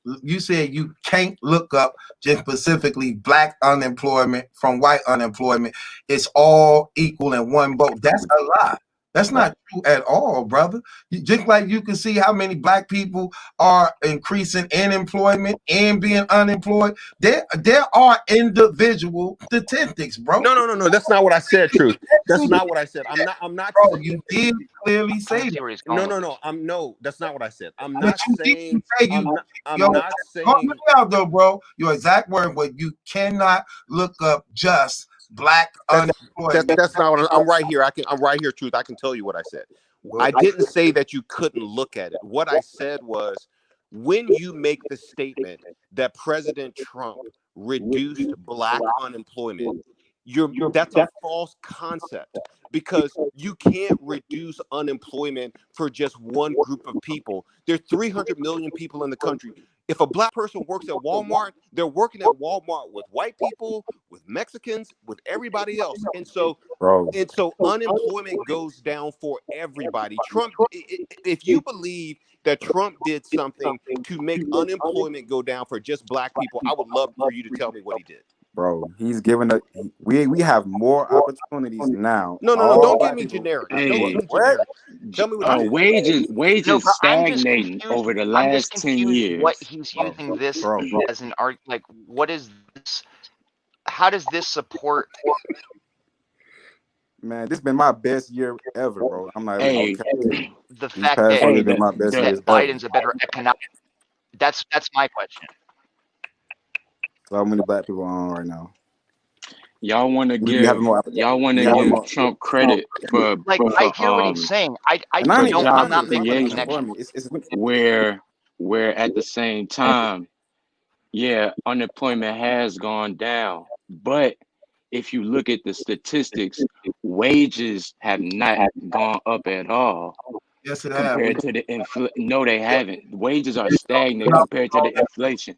look up just specifically black unemployment from white unemployment. It's all equal in one boat. That's a lie. That's not true at all, brother. Just like you can see how many black people are increasing in employment and being unemployed, there are individual statistics, bro. No. That's not what I said, Truth. That's not what I said. I'm not. Bro, you did clearly say that. No. That's not what I said. I'm not saying. I'm not saying. Look out though, bro. Your exact word was you cannot look up just black unemployment. That's not what I'm right here. I'm right here, Truth. I can tell you what I said. I didn't say that you couldn't look at it. What I said was, when you make the statement that President Trump reduced black unemployment, that's a false concept, because you can't reduce unemployment for just one group of people. There's 300 million people in the country. If a black person works at Walmart, they're working at Walmart with white people, with Mexicans, with everybody else. And so unemployment goes down for everybody. Trump, if you believe that Trump did something to make unemployment go down for just black people, I would love for you to tell me what he did. Bro, he's giving us. We have more opportunities now. No, All don't give black me people. generics. Don't What? give me What? generics. Tell me what it is. No, Wages but I'm just stagnating confused. over the I'm just last 10 confused what years. he's Bro, using this bro, as an argument. Like, what is this? How does this support? man, this been my best year ever, bro. I'm not even gonna Hey, cap to you. The These fact past that 4 years been my best years ever. Biden's a better economic. That's my question. So many black people on right now. y'all want to We having give more. We having more. Trump credit for Like, I hear what he's saying. I And I ain't even I'm job not making the creation, connection. where at the same time, yeah, unemployment has gone down, but if you look at the statistics, wages have not gone up at all Yes, it have. compared to the no, they haven't. Wages are stagnant compared to the inflation.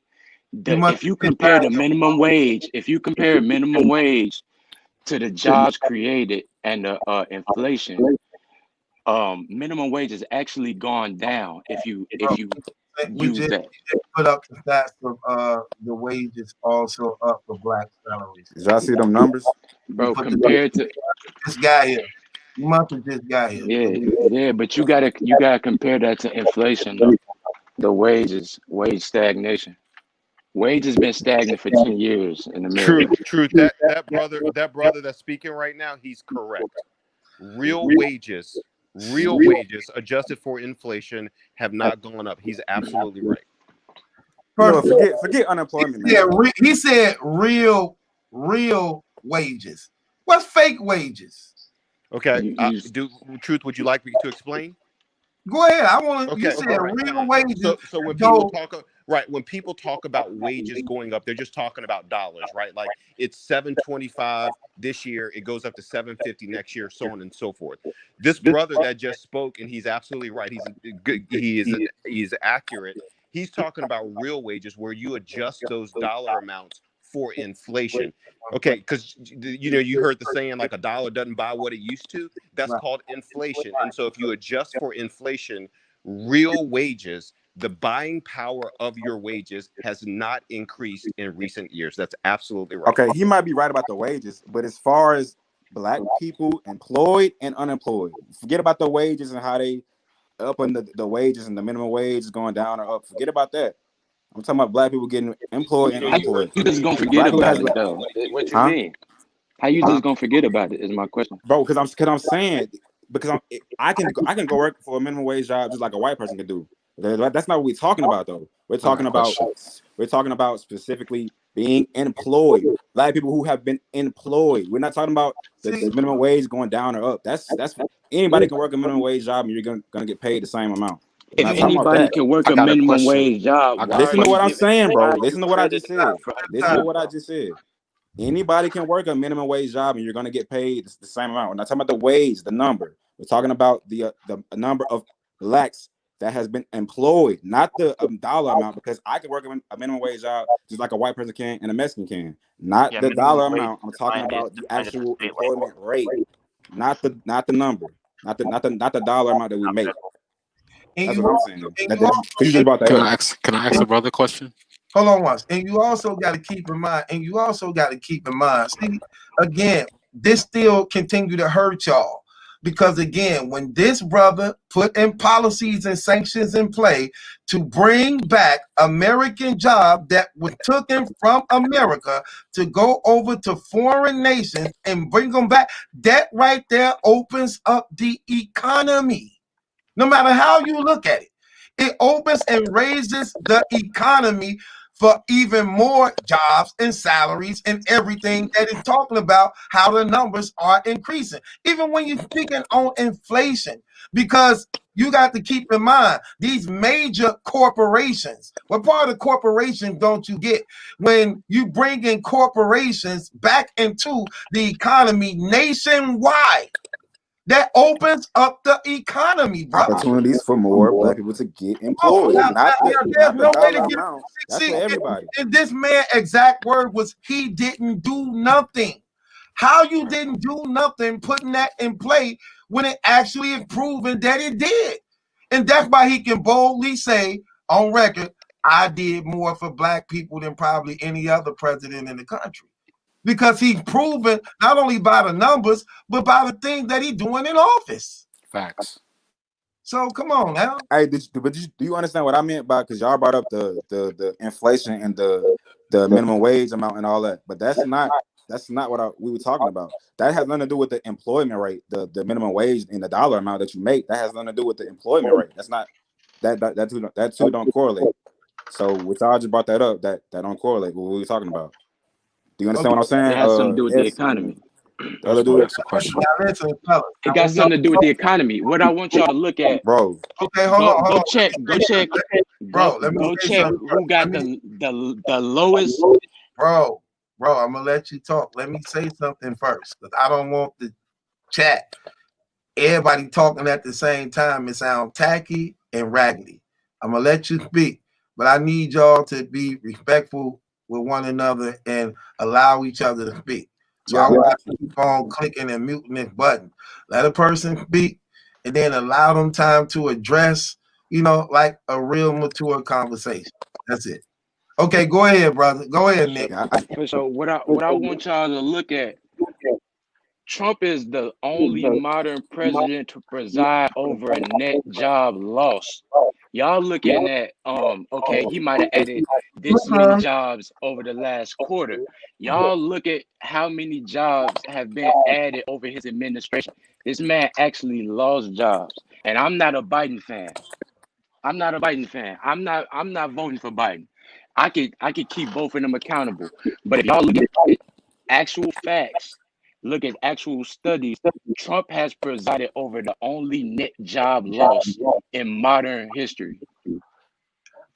If you compare the minimum wage, to the jobs created and the inflation, minimum wage has actually gone down if you We use just that. put up the stats of the wages also up for black salaries. Did y'all see them numbers? Bro, compared to this guy here. You must have just got here. yeah, but you gotta compare that to inflation though. The wage stagnation. Wage has been stagnant for 10 years in America. Truth. That brother that's speaking right now, he's correct. Real wages adjusted for inflation have not gone up. He's absolutely right. No, forget unemployment, man. Yeah, he said real wages. What's fake wages? Okay. Truth, would you like me to explain? Go ahead. I want to. Okay, You said real fine. wages. So when people when people talk about wages going up, they're just talking about dollars, right? Like it's $7.25 this year, it goes up to $7.50 next year, so on and so forth. This brother that just spoke, and he's absolutely right. He's accurate. He's talking about real wages where you adjust those dollar amounts for inflation. Okay, because you heard the saying like a dollar doesn't buy what it used to. That's called inflation. And so if you adjust for inflation, real wages, the buying power of your wages has not increased in recent years. That's absolutely right. Okay, he might be right about the wages, but as far as black people employed and unemployed, forget about the wages and how they up on the wages and the minimum wage is going down or up. Forget about that. I'm talking about black people getting employed and unemployed. You just gonna forget about it though. What you mean? How you just gonna forget about it is my question. Bro, because I'm saying I can go work for a minimum wage job just like a white person can do. That's not what we're talking about though. We're talking about specifically being employed. Black people who have been employed. We're not talking about the minimum wage going down or up. That's anybody can work a minimum wage job and you're gonna get paid the same amount. If anybody can work a minimum wage job, listen to what I'm saying, bro. Listen to what I just said. Listen to what I just said. Anybody can work a minimum wage job and you're going to get paid the same amount. We're not talking about the wage, the number. We're talking about the number of blacks that has been employed, not the dollar amount, because I can work a minimum wage job just like a white person can and a Mexican can. Not the dollar amount. I'm talking about the actual employment rate, not the number, not the dollar amount that we make. That's what I'm saying. You just brought that up. Can I ask a brother a question? Hold on once. And you also got to keep in mind, see, again, this still continue to hurt y'all. Because again, when this brother put in policies and sanctions in play to bring back American job that was taken from America to go over to foreign nations and bring them back, that right there opens up the economy. No matter how you look at it, it opens and raises the economy for even more jobs and salaries and everything that is talking about how the numbers are increasing. Even when you're speaking on inflation, because you got to keep in mind these major corporations. What part of the corporation don't you get when you bring in corporations back into the economy nationwide? That opens up the economy, bro. Opportunities for more black people to get employed. There's no way to get. That's for everybody. And this man exact word was he didn't do nothing. How you didn't do nothing putting that in play when it actually is proven that it did. And that's why he can boldly say on record, I did more for black people than probably any other president in the country. because he's proven not only by the numbers, but by the things that he's doing in office. Facts. So come on now. Hey, do you understand what I meant by, because y'all brought up the inflation and the minimum wage amount and all that, but that's not what we were talking about. That has nothing to do with the employment rate, the minimum wage and the dollar amount that you make. That has nothing to do with the employment rate. That's not that two don't correlate. So with y'all just brought that up, that don't correlate with what we were talking about. Do you understand what I'm saying? It has something to do with the economy. The other dude. That's the question. It got something to do with the economy. What I want y'all to look at, bro. Okay, hold on. Go check, Bro, let me go say check something. who got the lowest. Bro, I'm gonna let you talk. Let me say something first, because I don't want the chat. Everybody talking at the same time. It sounds tacky and raggedy. I'm gonna let you speak, but I need y'all to be respectful with one another and allow each other to speak. So I want to keep on clicking and muting this button. Let a person speak, and then allow them time to address, like a real mature conversation. That's it. Okay, go ahead, brother. Go ahead, Nick. So what I want y'all to look at, Trump is the only modern president to preside over a net job loss. Y'all looking at okay, he might have added this many jobs over the last quarter. Y'all look at how many jobs have been added over his administration. This man actually lost jobs. And I'm not a Biden fan. I'm not voting for Biden. I could keep both of them accountable. But if y'all look at actual facts, look at actual studies, Trump has presided over the only net job loss in modern history.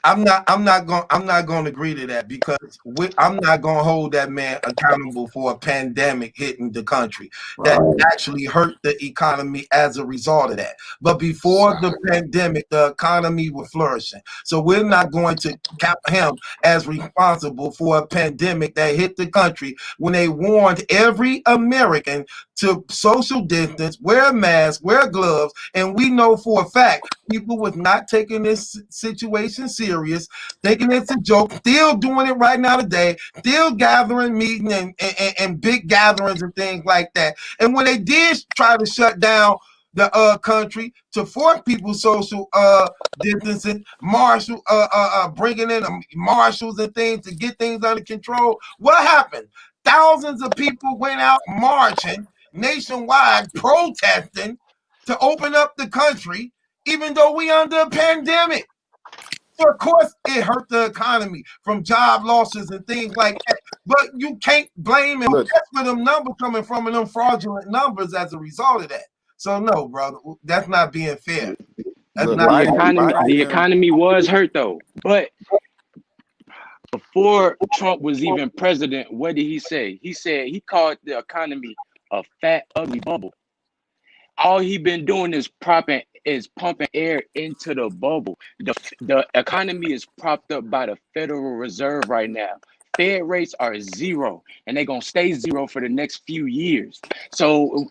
I'm not going to agree to that, because I'm not going to hold that man accountable for a pandemic hitting the country that actually hurt the economy as a result of that. But before the pandemic, the economy was flourishing. So we're not going to count him as responsible for a pandemic that hit the country when they warned every American to social distance, wear a mask, wear gloves, and we know for a fact people was not taking this situation serious, thinking it's a joke, still doing it right now today, still gathering, meeting, and big gatherings and things like that. And when they did try to shut down the country to force people social distancing, bringing in marshals and things to get things under control, what happened? Thousands of people went out marching nationwide, protesting to open up the country, even though we under a pandemic. So of course it hurt the economy from job losses and things like that. But you can't blame him. That's where them numbers coming from, and them fraudulent numbers as a result of that. So no, brother, that's not being fair. The economy was hurt though. But before Trump was even president, what did he say? He said he called the economy a fat, ugly bubble. All he been doing is pumping air into the bubble. The economy is propped up by the Federal Reserve right now. Fed rates are zero, and they're gonna stay zero for the next few years. So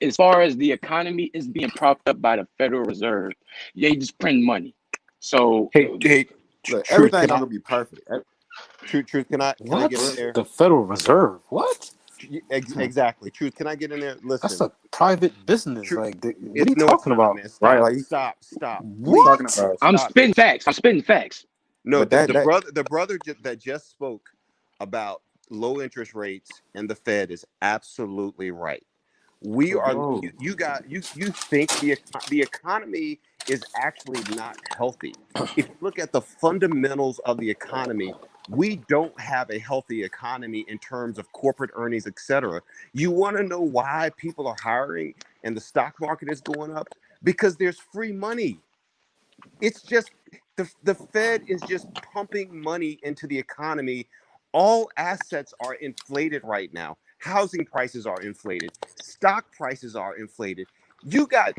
as far as the economy is being propped up by the Federal Reserve, they just print money. So look, everything's not gonna be perfect. Truth, can I get in there? The Federal Reserve? What? Exactly. Truth, can I get in there? Listen, that's a private business. Like, what are you no, talking about? Man. Stop. What? I'm spitting facts. No, the brother that just spoke about low interest rates and the Fed is absolutely right. We are you think the economy is actually not healthy. If you look at the fundamentals of the economy, we don't have a healthy economy in terms of corporate earnings, etc. You want to know why people are hiring and the stock market is going up? Because there's free money. It's just the Fed is just pumping money into the economy. All assets are inflated right now. Housing prices are inflated. Stock prices are inflated. You got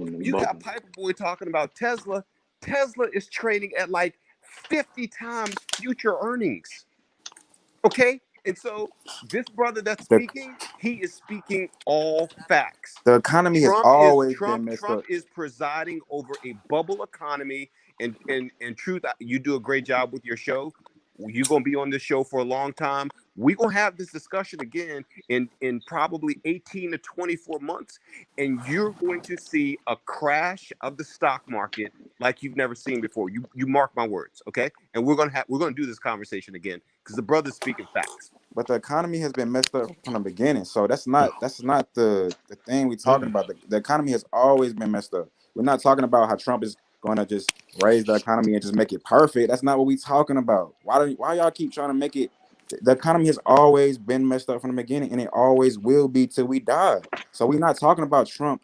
Piper Boy talking about Tesla. Tesla is trading at like 50 times future earnings. Okay? And so this brother that's speaking, he is speaking all facts. The economy has always been messed up. Trump is presiding over a bubble economy. And Truth, you do a great job with your show. You're going to be on this show for a long time. We're gonna have this discussion again in probably 18 to 24 months, and you're going to see a crash of the stock market like you've never seen before. You mark my words, okay? And we're gonna do this conversation again because the brother's speaking facts. But the economy has been messed up from the beginning, so that's not the thing we're talking about. The economy has always been messed up. We're not talking about how Trump is going to just raise the economy and just make it perfect. That's not what we're talking about. Why y'all keep trying to make it? The economy has always been messed up from the beginning, and it always will be till we die. So we're not talking about Trump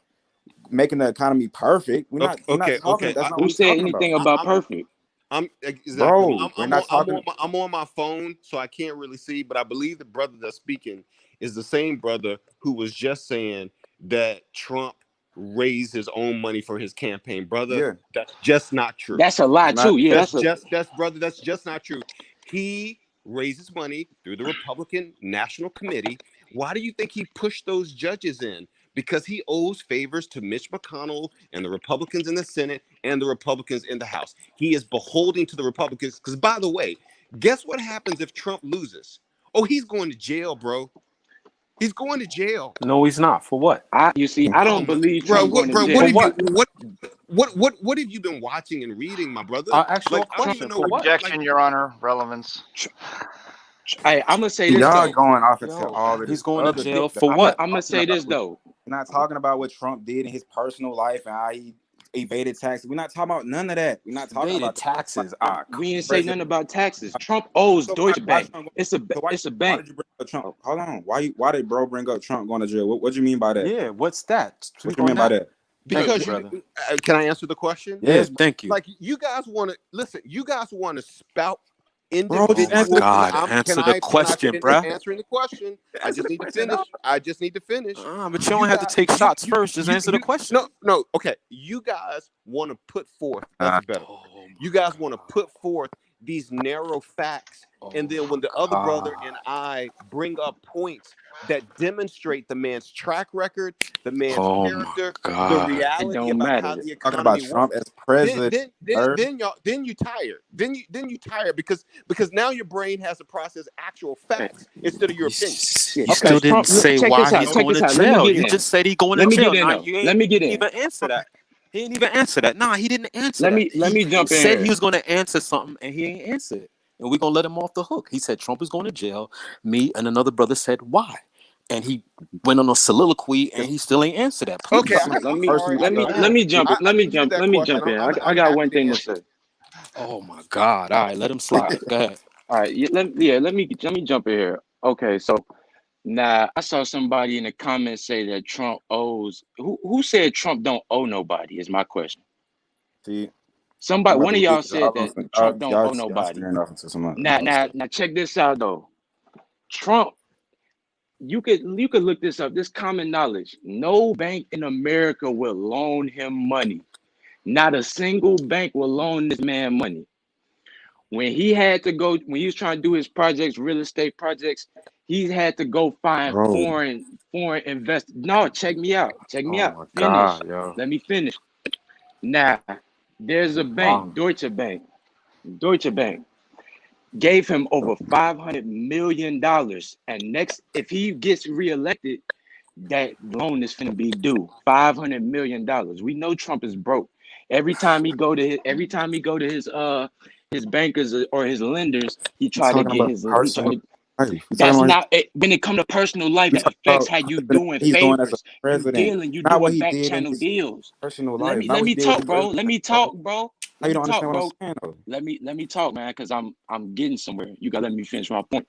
making the economy perfect. We're not talking. That's not what Who we're said talking about. anything about perfect? I'm exactly. Bro, we're not talking. I'm on my phone, so I can't really see. But I believe the brother that's speaking is the same brother who was just saying that Trump raised his own money for his campaign. Brother, Yeah, that's just not true. That's a lie too. Yeah, That's just not true. He raises money through the Republican National Committee. Why do you think he pushed those judges in? Because he owes favors to Mitch McConnell and the Republicans in the Senate and the Republicans in the House. He is beholden to the Republicans. Because, by the way, guess what happens if Trump loses? Oh, he's going to jail, bro. He's going to jail. No, he's not. For what? I don't believe bro. Trump going to jail. What have you been watching and reading, my brother? I'll ask you Like, a question. I don't even know For what? Objection, Your Honor. Relevance. Hey, I'm gonna say this y'all though. going off into all of He's this going to other jail shit. for what? I'm gonna say this though. We're not talking about what Trump did in his personal life and how he evaded taxes. We're not talking about none of that. We're not talking about taxes. We didn't say nothing about taxes. Trump owes Deutsche Bank. It's a why bank. did you bring up Trump? Hold on. Why did bro bring up Trump going to jail? What do you mean by that? Yeah, what's that? What you mean by that? Because can I answer the question? Yes, thank you. Like, you guys want to listen. You guys want to spout Bro, just answer answer the question, bro. Answering the question. I just need to finish. But you don't have to take shots first. Just answer the question. No. Okay. You guys want to put forth. That's better. You guys want to put forth these narrow facts, and then when the other brother and I bring up points that demonstrate the man's track record, the man's character, the reality about how the economy works, Trump as president. Then you tired. Then you tired because now your brain has to process actual facts instead of your opinion. You still didn't say why he's going to jail. You just said he's going to jail. Let me get in. Even answer that. He didn't even answer that. Nah, he didn't answer that. Let me jump in. He said he was going to answer something, and he ain't answered it. And we're going to let him off the hook. He said Trump is going to jail. Me and another brother said why. And he went on a soliloquy, and he still ain't answered that. Please. Okay, let me jump in. I got one thing to say. Oh my God! All right, let him slide. Go ahead. All right, let me jump in here. Okay, so now I saw somebody in the comments say that Trump owes. Who said Trump don't owe nobody? Is my question. See, somebody, one of y'all said that Trump don't owe nobody. Now check this out though. Trump. You could look this up. This common knowledge. No bank in America will loan him money. Not a single bank will loan this man money. When he was trying to do his projects, real estate projects, he had to go find foreign investors. No, check me out. Let me finish. Now, there's a bank, Deutsche Bank. Gave him over $500 million. And next, if he gets reelected, that loan is finna be due $500 million. We know Trump is broke. Every time he go to his bankers or his lenders, he try to get his. That's not it. When it comes to personal life, it affects how you doing favors. You doing back channel deals. Personal life. Let me talk, bro. Let me talk, bro. Let me talk, man, because I'm getting somewhere. You gotta let me finish my point.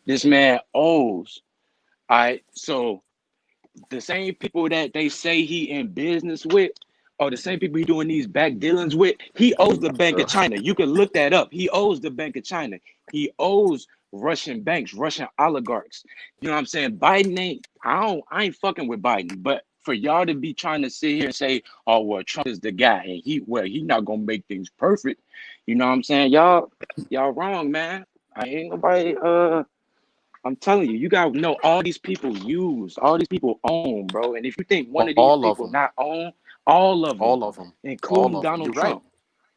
This man owes. All right, so the same people that they say he in business with, or the same people he doing these back dealings with, he owes the Bank of China. You can look that up. He owes the Bank of China. He owes Russian banks, Russian oligarchs. You know what I'm saying? Biden ain't. I ain't fucking with Biden, but for y'all to be trying to sit here and say, "Oh well, Trump is the guy," and he not gonna make things perfect. You know what I'm saying? Y'all wrong, man. I ain't nobody. I'm telling you, you gotta know all these people use, all these people own, bro. And if you think one of these people not own, all of them, including Donald Trump.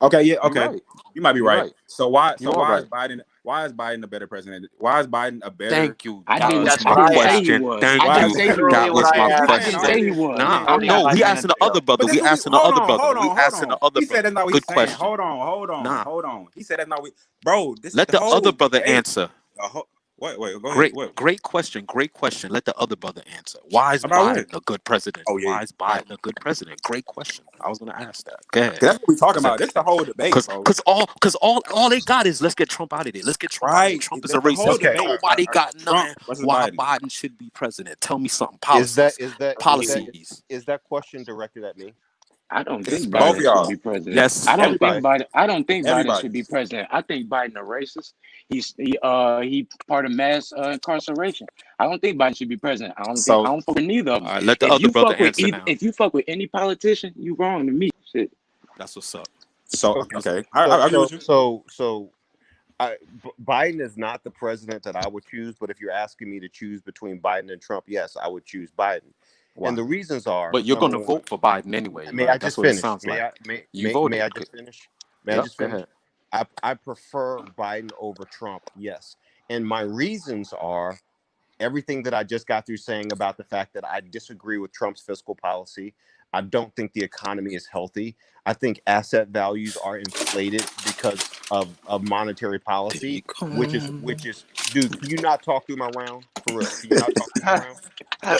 Okay, yeah, okay. You might be right. So why is Biden? Why is Biden a better president? Why is Biden a better? Thank you. I That didn't. was That's my what I say he question. asked. was. Thank I That's didn't you. say he literally That was. what was I my asked. I And didn't he question. say said he was. Nah, 45 no, we minutes asking the ago. other brother. But We this what asking the hold other on, brother. hold We on, hold asking the on. other He said brother. that's not what he's Good saying. question. Hold on, Nah, hold on. He said that's not what, bro. This let the the other whole brother debate. answer. Wait, go ahead. Great, What great question. Great question. Let the other brother answer. Why is about what? Biden a good president? Oh yeah, Why is all right. Biden a good president? Great question. I was gonna ask that. Go ahead. That's what we talking about. This the whole debate, bro. Cause all they got is let's get Trump out of there. Let's get Trump out of there. Right. Trump is a That's the whole racist. Okay. debate. Nobody got Trump nothing versus why Biden. Biden should be president. Tell me something. Is that Policies. Policies. is that question directed at me? I don't It's think both of Biden should y'all. be president. Yes. I don't think Everybody. Biden. I don't It's think Biden everybody. should be president. I think Biden a racist. He part of mass incarceration. I don't think Biden should be president. I So don't fuck with neither of them. All right, let the If other you brother fuck with answer now. if you fuck with any politician, you wrong to me. Shit. That's what's up. okay. So I agree with you. Biden is not the president that I would choose, but if you're asking me to choose between Biden and Trump, yes, I would choose Biden. Why? And the reasons are, But you're number gonna one, vote for Biden anyway, may I right? That's just what it finish? sounds like. You May voted. I just finish? May I Yep. just Go finish? ahead. I prefer Biden over Trump, yes. And my reasons are everything that I just got through saying about the fact that I disagree with Trump's fiscal policy. I don't think the economy is healthy. I think asset values are inflated because of monetary policy, which is dude, can you not talk through my round? For real. Can you not talk through my round?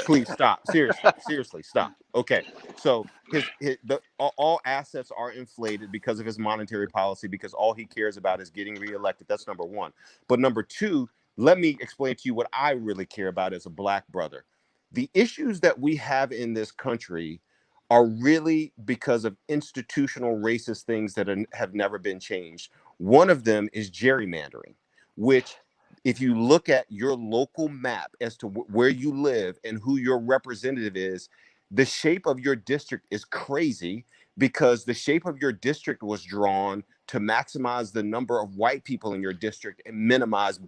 Please stop. Seriously, stop. Okay. So all assets are inflated because of his monetary policy, because all he cares about is getting reelected. That's number one. But number two, let me explain to you what I really care about as a black brother. The issues that we have in this country are really because of institutional racist things that have never been changed. One of them is gerrymandering, which if you look at your local map as to where you live and who your representative is, the shape of your district is crazy because the shape of your district was drawn to maximize the number of white people in your district and minimize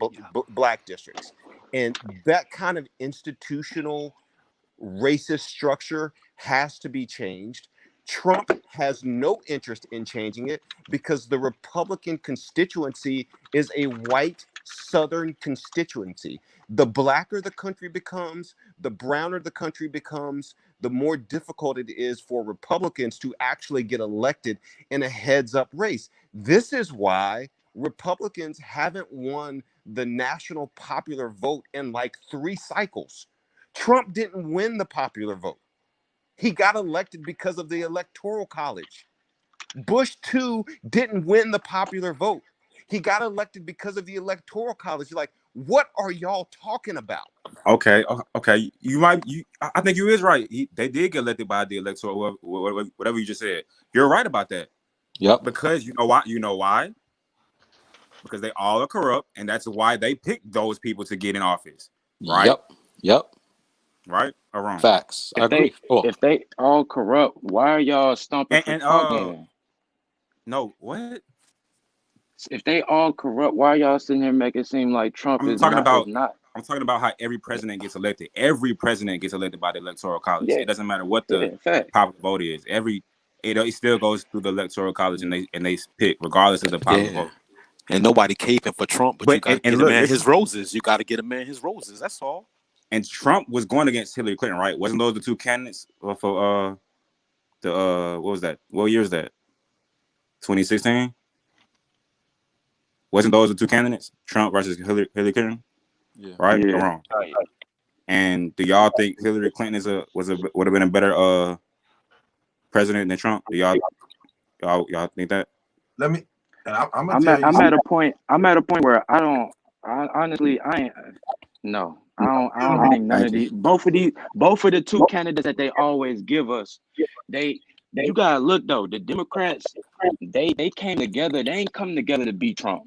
black districts. And that kind of institutional racist structure has to be changed. Trump has no interest in changing it because the Republican constituency is a white Southern constituency. The blacker the country becomes, the browner the country becomes, the more difficult it is for Republicans to actually get elected in a heads-up race. This is why Republicans haven't won the national popular vote in like 3 cycles. Trump didn't win the popular vote. He got elected because of the Electoral College. Bush 2 didn't win the popular vote. He got elected because of the Electoral College. You're like, what are y'all talking about? Okay. I think you is right. They did get elected by the electoral, whatever you just said. You're right about that. Yep. Because you know why? You know why? Because they all are corrupt, and that's why they picked those people to get in office. Right? Yep. Right or wrong? Facts. I agree. If they all corrupt, why are y'all stomping for Trump then? No, what? If they all corrupt, why are y'all sitting here making it seem like Trump I'm is talking not? I'm talking about how every president gets elected. Every president gets elected by the Electoral College. Yeah. It doesn't matter what the popular vote is. It still goes through the Electoral College, and they pick regardless of the popular vote. And nobody caving for Trump, but you got to get a man his roses. You got to get a man his roses. That's all. And Trump was going against Hillary Clinton, right? Wasn't those the two candidates for what was that? What year is that? 2016. Wasn't those the two candidates? Trump versus Hillary Clinton? Yeah. Right Yeah. or wrong? And do y'all think Hillary Clinton would have been a better president than Trump? Do y'all think that? Let me. I'm I'm at a point where I ain't. No, I don't think none of these. Both of the two candidates that they always give us, you gotta look though. The Democrats, they came together. They ain't come together to beat Trump.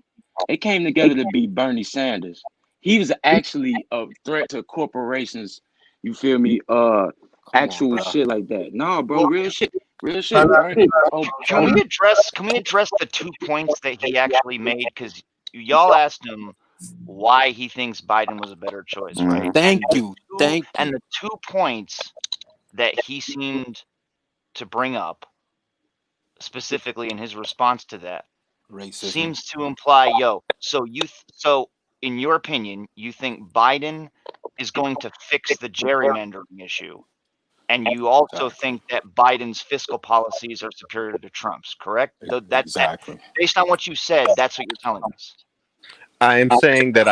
They came together to beat Bernie Sanders. He was actually a threat to corporations. You feel me? Actual shit like that. No, bro, real shit. Real shit. Can we address the 2 points that he actually made? Because y'all asked him why he thinks Biden was a better choice, right? Thank you. And the 2 points that he seemed to bring up specifically in his response to that Racism. seems to imply, so in your opinion, you think Biden is going to fix the gerrymandering issue, and you also Exactly. think that Biden's fiscal policies are superior to Trump's, correct? That Exactly. based on what you said, that's what you're telling us. I am saying that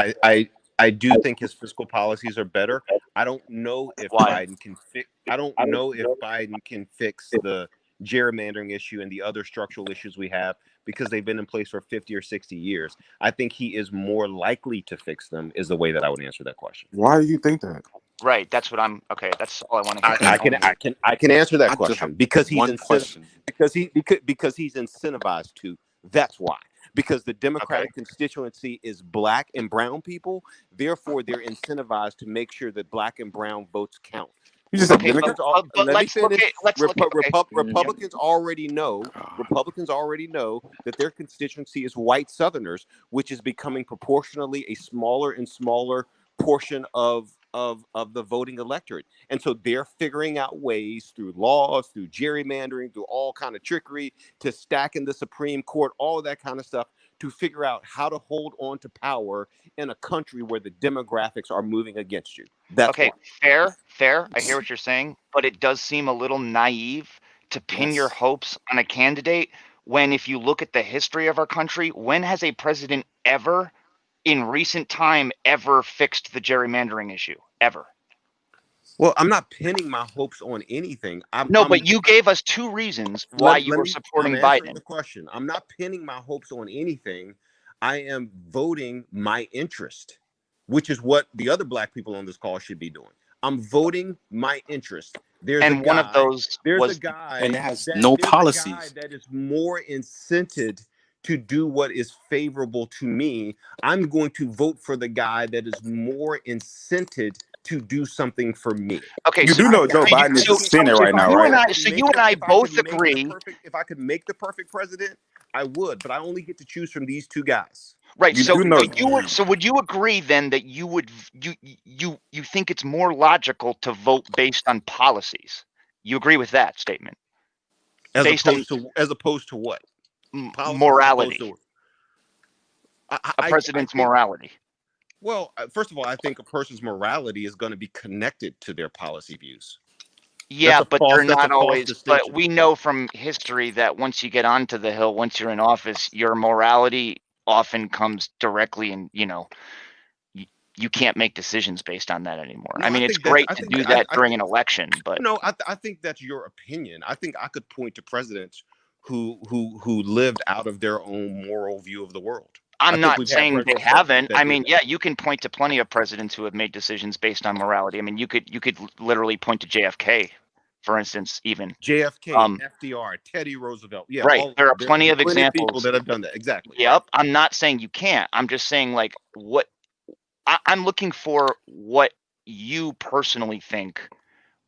I do think his fiscal policies are better. I don't know if Why? Biden can fix. I don't know if Biden can fix the gerrymandering issue and the other structural issues we have because they've been in place for 50 or 60 years. I think he is more likely to fix them. Is the way that I would answer that question. Why do you think that? Right. That's what I'm. Okay. That's all I want to hear. I can answer that I just have question because he's one question. because he's incentivized to. That's why. Because the Democratic constituency is black and brown people, therefore they're incentivized to make sure that black and brown votes count. You just said Republicans, Democrat? but let me let's look finish. at let's look at Republicans already know. Republicans already know that their constituency is white Southerners, which is becoming proportionally a smaller and smaller portion of the voting electorate. And so they're figuring out ways through laws, through gerrymandering, through all kind of trickery, to stack in the Supreme Court, all that kind of stuff, to figure out how to hold on to power in a country where the demographics are moving against you. That's okay, why. fair. I hear what you're saying, but it does seem a little naive to pin your hopes on a candidate when, if you look at the history of our country, when has a president ever in recent time ever fixed the gerrymandering issue? Ever? Well, I'm not pinning my hopes on anything. But you gave us two reasons why you were I'm supporting answering Biden. the question. I'm not pinning my hopes on anything. I am voting my interest, which is what the other black people on this call should be doing. I'm voting my interest. There's a And one of guy. those There's a was, guy. And it has that, no there's policies. a guy that is more incented to do what is favorable to me. I'm going to vote for the guy that is more incented to do something for me. okay. You So do know Joe Biden is the Senate right now, you right? and I both agree. If I could make the perfect president, I would, but I only get to choose from these two guys. Right. You So do know. would you agree then that you think it's more logical to vote based on policies? You agree with that statement? As Based opposed to what? Policies morality. a president's morality. Well, first of all, I think a person's morality is going to be connected to their policy views. Yeah, but they're not always. But distinction. we know from history that once you get onto the hill, once you're in office, your morality often comes directly, and you can't make decisions based on that anymore. No, I mean, it's great to do that during an election, but no, I think that's your opinion. I think I could point to presidents who lived out of their own moral view of the world. I'm not saying they haven't. I mean, yeah, you can point to plenty of presidents who have made decisions based on morality. I mean, you could literally point to JFK, for instance, even JFK, FDR, Teddy Roosevelt. Yeah, right. There are plenty of examples people that have done that. Exactly. Yep. Right. I'm not saying you can't. I'm just saying, like, what I'm looking for, what you personally think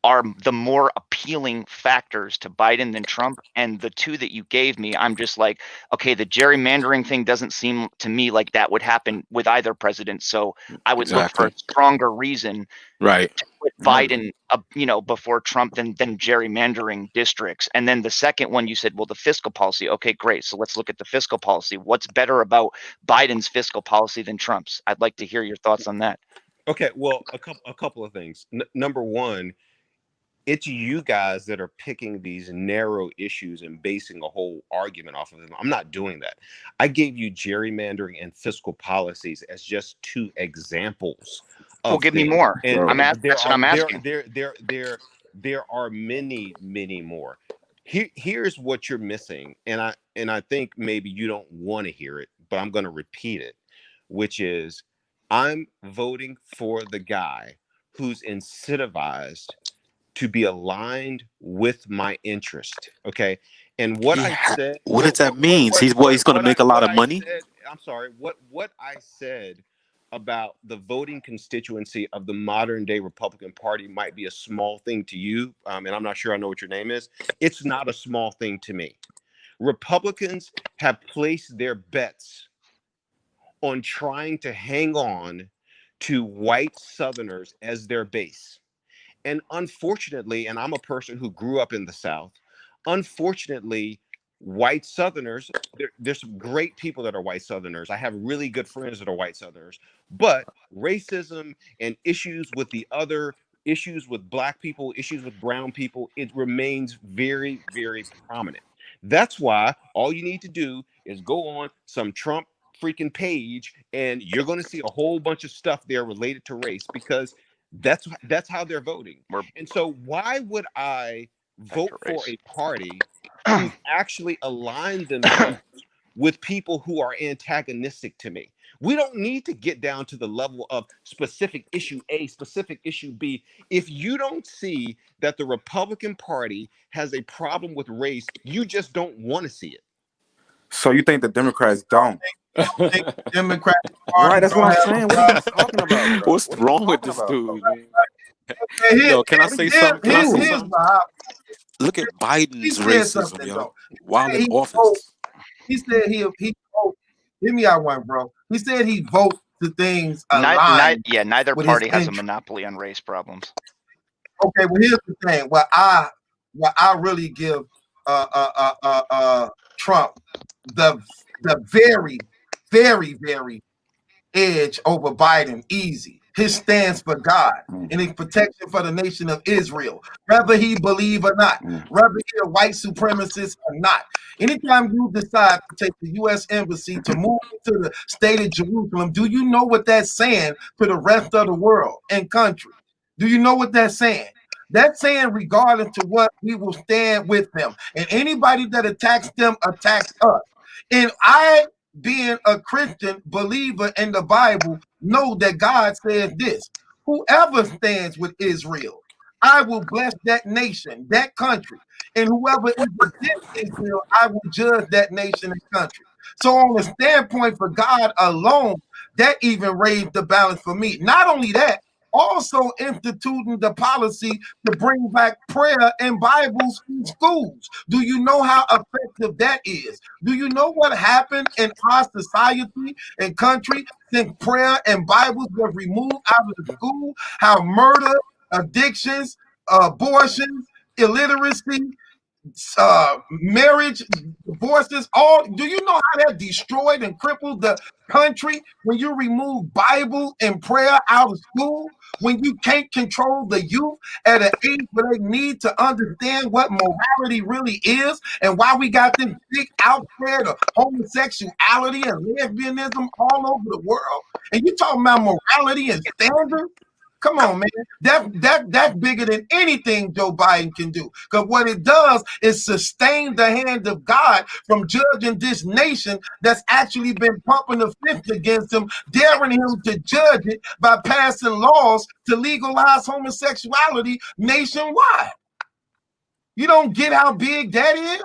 are the more appealing factors to Biden than Trump. And the two that you gave me, I'm just like, okay, the gerrymandering thing doesn't seem to me like that would happen with either president. So I would look for a stronger reason to put Biden, before Trump than gerrymandering districts. And then the second one, you said, well, the fiscal policy. Okay, great. So let's look at the fiscal policy. What's better about Biden's fiscal policy than Trump's? I'd like to hear your thoughts on that. Okay, well, a couple of things. Number one, it's you guys that are picking these narrow issues and basing a whole argument off of them. I'm not doing that. I gave you gerrymandering and fiscal policies as just two examples. Well, give me more. And that's what I'm asking. There are many, many more. Here's what you're missing, and I think maybe you don't want to hear it, but I'm going to repeat it, which is I'm voting for the guy who's incentivized to be aligned with my interest. Okay. And what I said, what does that mean? He's going to make a lot of money. I'm sorry. What I said about the voting constituency of the modern day Republican Party might be a small thing to you. And I'm not sure I know what your name is. It's not a small thing to me. Republicans have placed their bets on trying to hang on to white Southerners as their base. And unfortunately, and I'm a person who grew up in the South, unfortunately, white Southerners, there's some great people that are white Southerners. I have really good friends that are white Southerners, but racism and issues with the other, issues with black people, issues with brown people, it remains very, very prominent. That's why all you need to do is go on some Trump freaking page and you're going to see a whole bunch of stuff there related to race, because that's how they're voting. And so why would I vote for a party who's actually aligned themselves with people who are antagonistic to me? We don't need to get down to the level of specific issue A, specific issue B. If you don't see that the Republican Party has a problem with race, you just don't want to see it. So you think the Democrats don't? Think Democrats Right, that's what I'm don't saying. What are you talking about, bro? What's wrong with this dude, man? Have, Yo, can I say something? Can I say here's something? what I, Look at he Biden's said racism, something yo, though. while in He office. he said he vote. Hear me out one, bro. He said he vote to things Neither aligned with his party has a interest. monopoly on race problems. Okay, well here's the thing. What I really give Trump the very, very, very edge over Biden, easy. His stance for God and his protection for the nation of Israel, whether he believe or not, whether he a white supremacist or not. Anytime you decide to take the U.S. Embassy to move to the state of Jerusalem, do you know what that's saying to the rest of the world and country? Do you know what that's saying? That's saying, regardless to what, we will stand with them. And anybody that attacks them attacks us. And I, being a Christian believer in the Bible, know that God says this: whoever stands with Israel, I will bless that nation, that country. And whoever is against Israel, I will judge that nation and country. So on the standpoint for God alone, that even raised the balance for me. Not only that, also instituting the policy to bring back prayer and Bibles in schools. Do you know how effective that is? Do you know what happened in our society and country since prayer and Bibles were removed out of the school? How murder, addictions, abortion, illiteracy, marriage, divorces, all. Do you know how that destroyed and crippled the country when you remove Bible and prayer out of school? When you can't control the youth at an age where they need to understand what morality really is, and why we got this big outbreak of homosexuality and lesbianism all over the world, and you talking about morality and standards? Come on, man. That's bigger than anything Joe Biden can do. Because what it does is sustain the hand of God from judging this nation that's actually been pumping the fist against him, daring him to judge it by passing laws to legalize homosexuality nationwide. You don't get how big that is?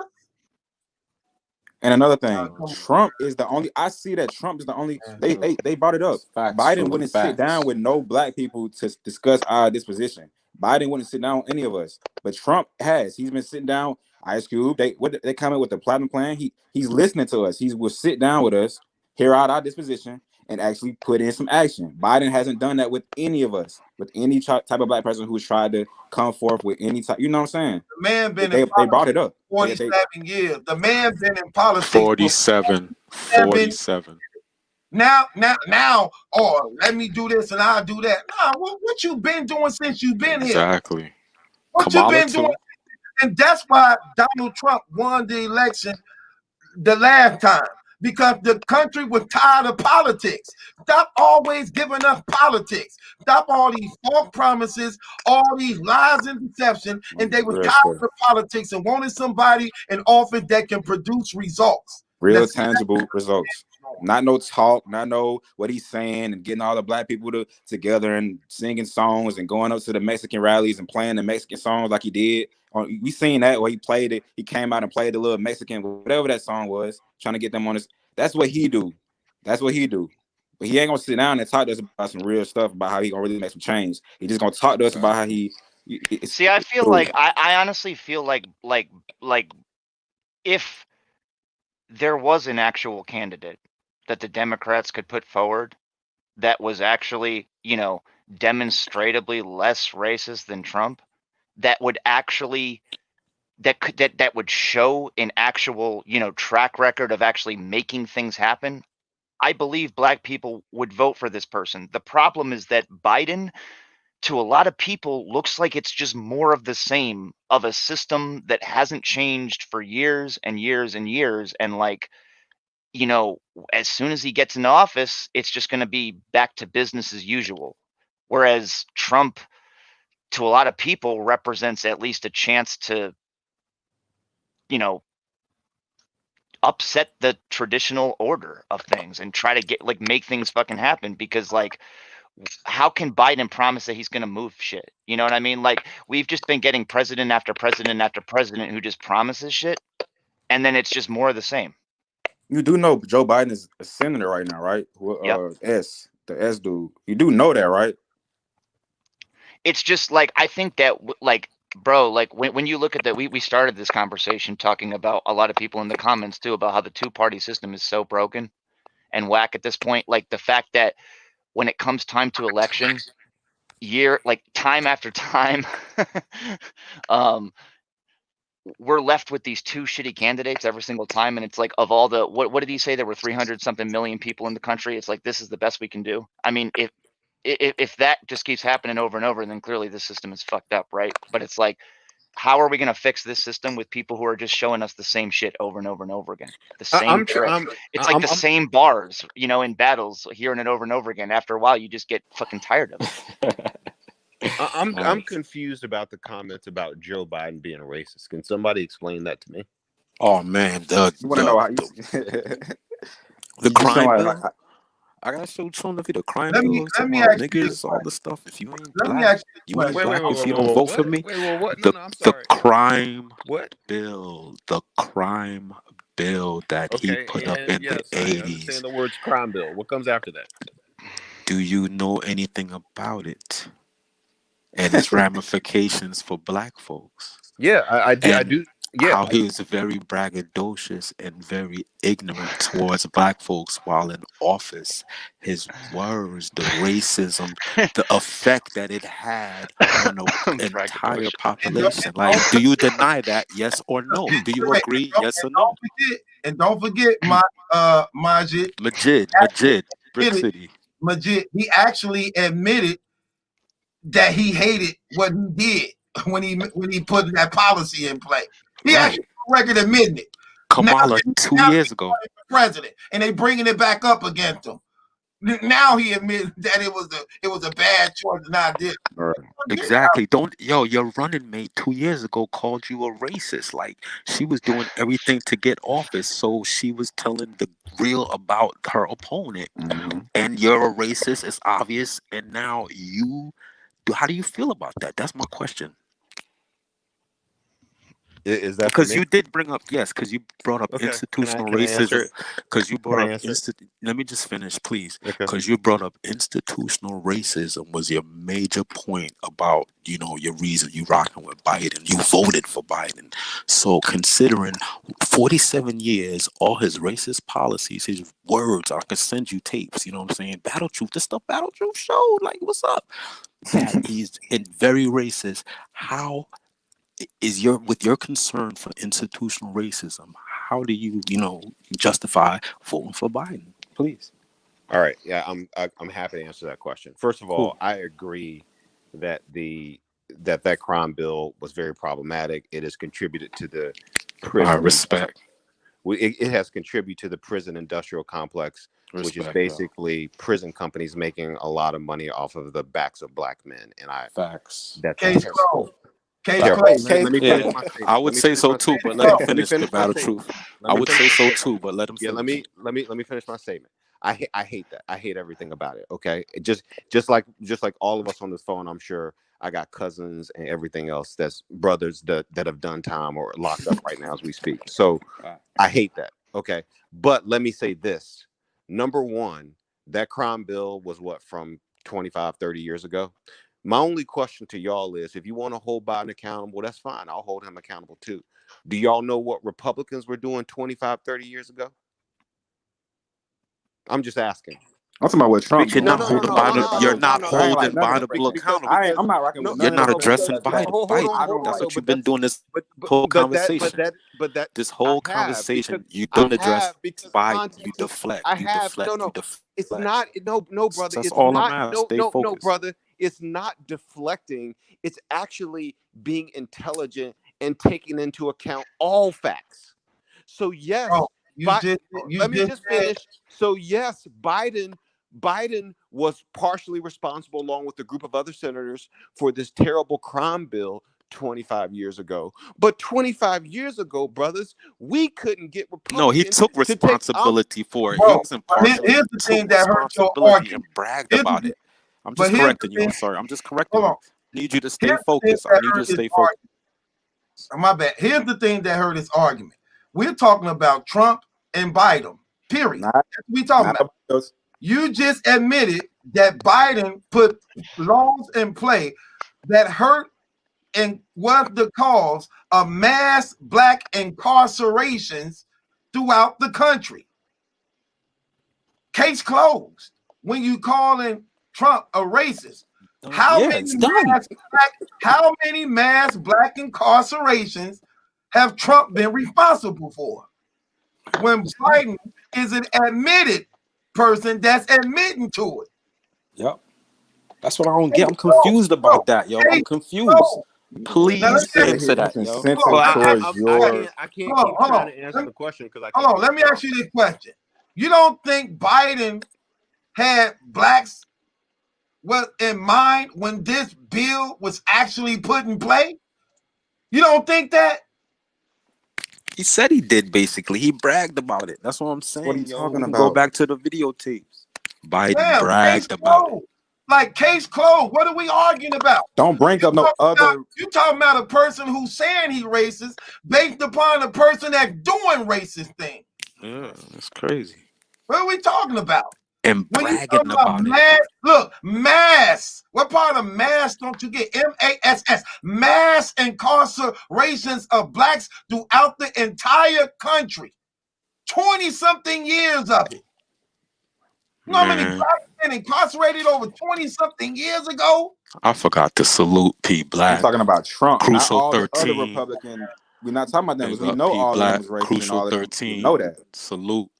And another thing, Trump is the only. I see that Trump is the only. They brought it up. Biden wouldn't sit down with no black people to discuss our disposition. Biden wouldn't sit down with any of us, but Trump has. He's been sitting down. Ice Cube. They come in with the platinum plan. He's listening to us. He will sit down with us, hear out our disposition, and actually put in some action. Biden hasn't done that with any of us, with any type of black person who's tried to come forth with any type. You know what I'm saying? The man been They brought it up. 47 years. The man been in politics 47. Now, oh, let me do this and I'll do that. Nah, what you been doing since you've been here? Exactly. What you been doing? And that's why Donald Trump won the election the last time, because the country was tired of politics. Stop always giving us politics. Stop all these false promises, all these lies and deception, and they were tired of politics and wanted somebody in office that can produce results. Real tangible results. Not no talk, not no what he's saying and getting all the black people together and singing songs and going up to the Mexican rallies and playing the Mexican songs like he did. We seen that where he played it. He came out and played the little Mexican, whatever that song was, trying to get them on his. That's what he do. That's what he do. But he ain't gonna sit down and talk to us about some real stuff about how he gonna really make some change. He just gonna talk to us about how he. See, I feel like I honestly feel like if there was an actual candidate that the Democrats could put forward that was actually, demonstrably less racist than Trump, that would actually that would show an actual, track record of actually making things happen, I believe black people would vote for this person. The problem is that Biden, to a lot of people, looks like it's just more of the same of a system that hasn't changed for years and years and years. And as soon as he gets into office, it's just going to be back to business as usual. Whereas Trump, to a lot of people, represents at least a chance to, upset the traditional order of things and try to make things fucking happen. Because how can Biden promise that he's going to move shit? You know what I mean? We've just been getting president after president after president who just promises shit, and then it's just more of the same. You do know Joe Biden is a senator right now, right? The S dude. You do know that, right? It's just I think that bro, when you look at that, we started this conversation talking about a lot of people in the comments too about how the two-party system is so broken and whack at this point. The fact that when it comes time to election, time after time, we're left with these two shitty candidates every single time. And it's of all the, what did he say? There were 300 something million people in the country. It's this is the best we can do. I mean, if that just keeps happening over and over, then clearly the system is fucked up, right? But it's how are we going to fix this system with people who are just showing us the same shit over and over and over again? The same trick. It's the same bars, in battles, hearing it over and over again. After a while, you just get fucking tired of it. I'm confused about the comments about Joe Biden being a racist. Can somebody explain that to me? Oh man, You want to know how the crime bill. I gotta show Tony the crime bill. Let me about ask niggas, all the stuff. If you ain't Let me black, ask you ain't black. If you don't vote for me, the crime bill, the crime bill that he put up in the 80s. I understand the words crime bill. What comes after that? Do you know anything about it and its ramifications for black folks? Yeah, I do. Yeah. How he is very braggadocious and very ignorant towards black folks while in office. His words, the racism, the effect that it had on the entire population. Do you deny that? Yes or no? Do you agree? Yes or no? Don't forget Majid. Brick City. Majid. He actually admitted that he hated what he did when he put that policy in place. He actually record admitting it. Kamala, 2 years ago, president, and they bringing it back up against him. Now he admits that it was a bad choice, not this. Exactly. Your running mate 2 years ago called you a racist. She was doing everything to get office, so she was telling the real about her opponent. And you're a racist, it's obvious. And now how do you feel about that? That's my question. Is that because you did bring up because you brought up institutional racism. Because you brought up let me just finish, please. Because you brought up institutional racism was your major point about your reason you rocking with Biden. You voted for Biden. So considering 47 years, all his racist policies, his words, I could send you tapes. You know what I'm saying? Battle Truth, the stuff Battle Truth showed. What's up? That he's very racist. How is with your concern for institutional racism, how do you justify voting for Biden? Please. All right. Yeah, I'm happy to answer that question. First of all, I agree that that crime bill was very problematic. It has contributed to the prison. Respect. It has contributed to the prison industrial complex, which is basically prison companies making a lot of money off of the backs of black men. And facts. That's I would say so too, but let him finish the Battle Truth. I would say so too, but let him finish. Let me finish my statement. I hate that. I hate everything about it. Okay, just like all of us on this phone, I'm sure I got cousins and everything else that's brothers that have done time or locked up right now as we speak. So I hate that. Okay, but let me say this. Number one, that crime bill was from 25, 30 years ago. My only question to y'all is, if you want to hold Biden accountable, that's fine. I'll hold him accountable too. Do y'all know what Republicans were doing 25, 30 years ago? I'm just asking. I'm talking about what Trump You're doing. not holding Biden. You're not holding Biden accountable. I'm not rocking with You're none of not this bullshit addressing that y'all. Biden. hold on. That's So, what you've been doing this whole conversation. This I whole have because conversation, you I don't address have because Biden. You context is deflect. I You have deflect. You no. deflect. It's not no brother. That's It's all I'm not asking. Stay no focused. brother. It's not deflecting. It's actually being intelligent and taking into account all facts. So yes, Bro, let me just finish. So yes, Biden was partially responsible, along with a group of other senators, for this terrible crime bill 25 years ago. But 25 years ago, brothers, we couldn't get No, he Republicans took to take responsibility for it. He Bro, wasn't but partial. here's He the took thing that hurt your responsibility and argument. bragged Here's about the, it. I'm but just here's the correcting you. thing. I'm sorry. I'm just correcting Hold you. on. I need you to stay Here's the thing focused. I that need you hurt to his stay focused. argument. My bad. Here's the thing that hurt his argument. We're talking about Trump and Biden. Period. That's what we talking about. You just admitted that Biden put laws in play that hurt and was the cause of mass black incarcerations throughout the country. Case closed. When you calling Trump a racist, how many mass black incarcerations have Trump been responsible for? When Biden is an admitted person that's admitting to it. Yep. That's what I don't get. I'm confused about that, yo. I'm confused. Please answer that, yo. I can't keep trying to answer the question because I can't. Hold on, let me ask you this question. You don't think Biden had blacks in mind when this bill was actually put in play? You don't think that? He said he did, basically. He bragged about it. That's what I'm saying. What are you yo. talking We can go about? back to the videotapes. Biden Damn, bragged about it. Like case closed. What are we arguing about? Don't bring up no other. You talking about a person who's saying he racist based upon a person that's doing racist things. Yeah, that's crazy. What are we talking about? And when you bragging about it. Mass, look, mass. What part of mass don't you get? MASS. Mass incarcerations of blacks throughout the entire country. 20-something years of it. You know how many blacks been incarcerated over 20-something years ago? I forgot to salute P. Black. I'm talking about Trump, Crucial not all 13. the other Republican. We're not talking about them because we Big know up P. all Black, of them is racist Crucial and all of them. 13. We know that. Salute.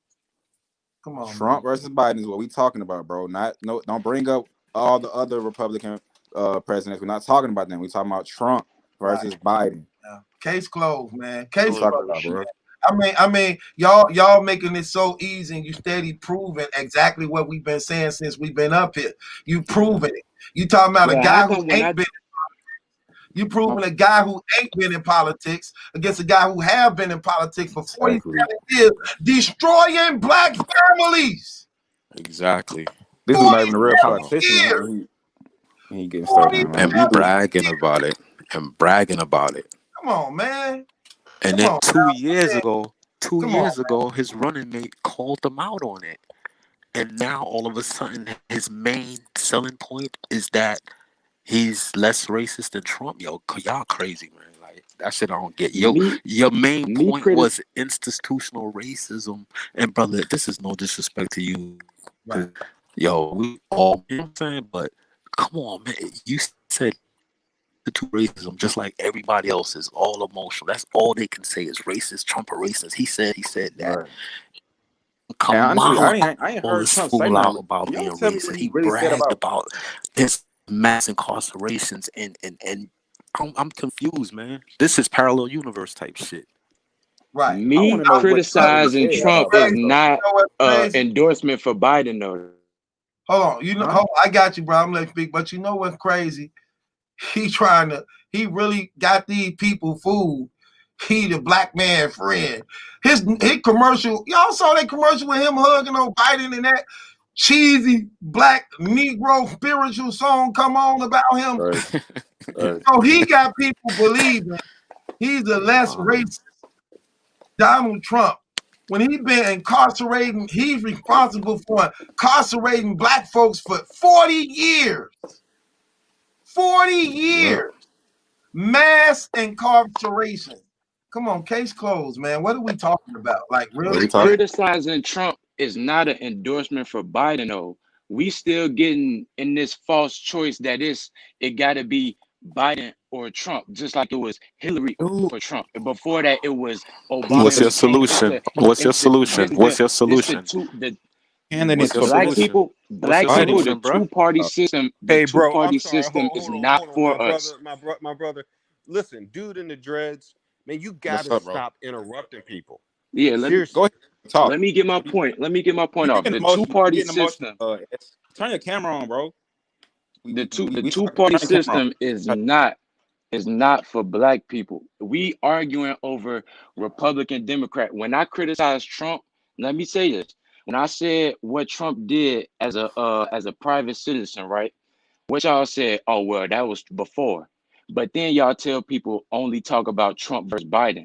Come on, Trump versus Biden is what we talking about, bro. Don't bring up all the other Republican presidents. We're not talking about them. We're talking about Trump versus Biden. Yeah. Case closed, man. Case closed, closed, bro. I mean, y'all making it so easy, and you steady proving exactly what we've been saying since we've been up here. You proving it. You talking about a guy who ain't been. You proving a guy who ain't been in politics against a guy who have been in politics for 47 years, destroying black families. Exactly. This is not even a real politician. He getting started, man. And bragging about it. Come on, man. And then 2 years ago, his running mate called him out on it. And now all of a sudden, his main selling point is that he's less racist than Trump. Yo, y'all crazy, man. Like, that shit I don't get. Yo, your main point was institutional racism. And brother, this is no disrespect to you. Right. Yo, we all, you know what I'm saying? But come on, man. You said to racism just like everybody else is all emotional. That's all they can say is racist. Trump a racist. He said that. Right. Come on, I ain't heard Trump say out nothing. about being Tell me racist. what He really said bragged about his mass incarcerations and I'm confused, man. This is parallel universe type shit. Right. Me criticizing Trump is not endorsement for Biden, though. Hold on. I got you, bro. I'm gonna speak, but you know what's crazy? He really got these people fooled. He the black man friend. His commercial, y'all saw that commercial with him hugging on Biden and that cheesy black Negro spiritual song come on about him. Right. So he got people believing he's a less racist Donald Trump. When he been incarcerating, he's responsible for incarcerating black folks for 40 years. 40 years. Mass incarceration. Come on, case closed, man. What are we talking about? Like, really? Criticizing Trump is not an endorsement for Biden, though. we still getting in this false choice that it got to be Biden or Trump, just like it was Hillary Ooh. for Trump. Before that, it was Obama What's your versus Clinton. solution? What's your solution? What's your solution? With What's your black solution? people, What's your the solution, bro? two-party system, Hey, bro, I'm sorry. Hold on, for us. my brother. Listen, dude in the dreads, man, you got What's to up, bro? stop interrupting people. Yeah, Seriously. Go ahead. Talk. let me get my point. Let me get my point You off. getting The emotional? You two-party getting emotional? system, Turn your camera on, bro. the We talking. two-party Turn the camera system is not for black people. We arguing over Republican, Democrat. When I criticize Trump, let me say this. When I said what Trump did as a private citizen, right? What y'all said, oh well, that was before. But then y'all tell people only talk about Trump versus Biden.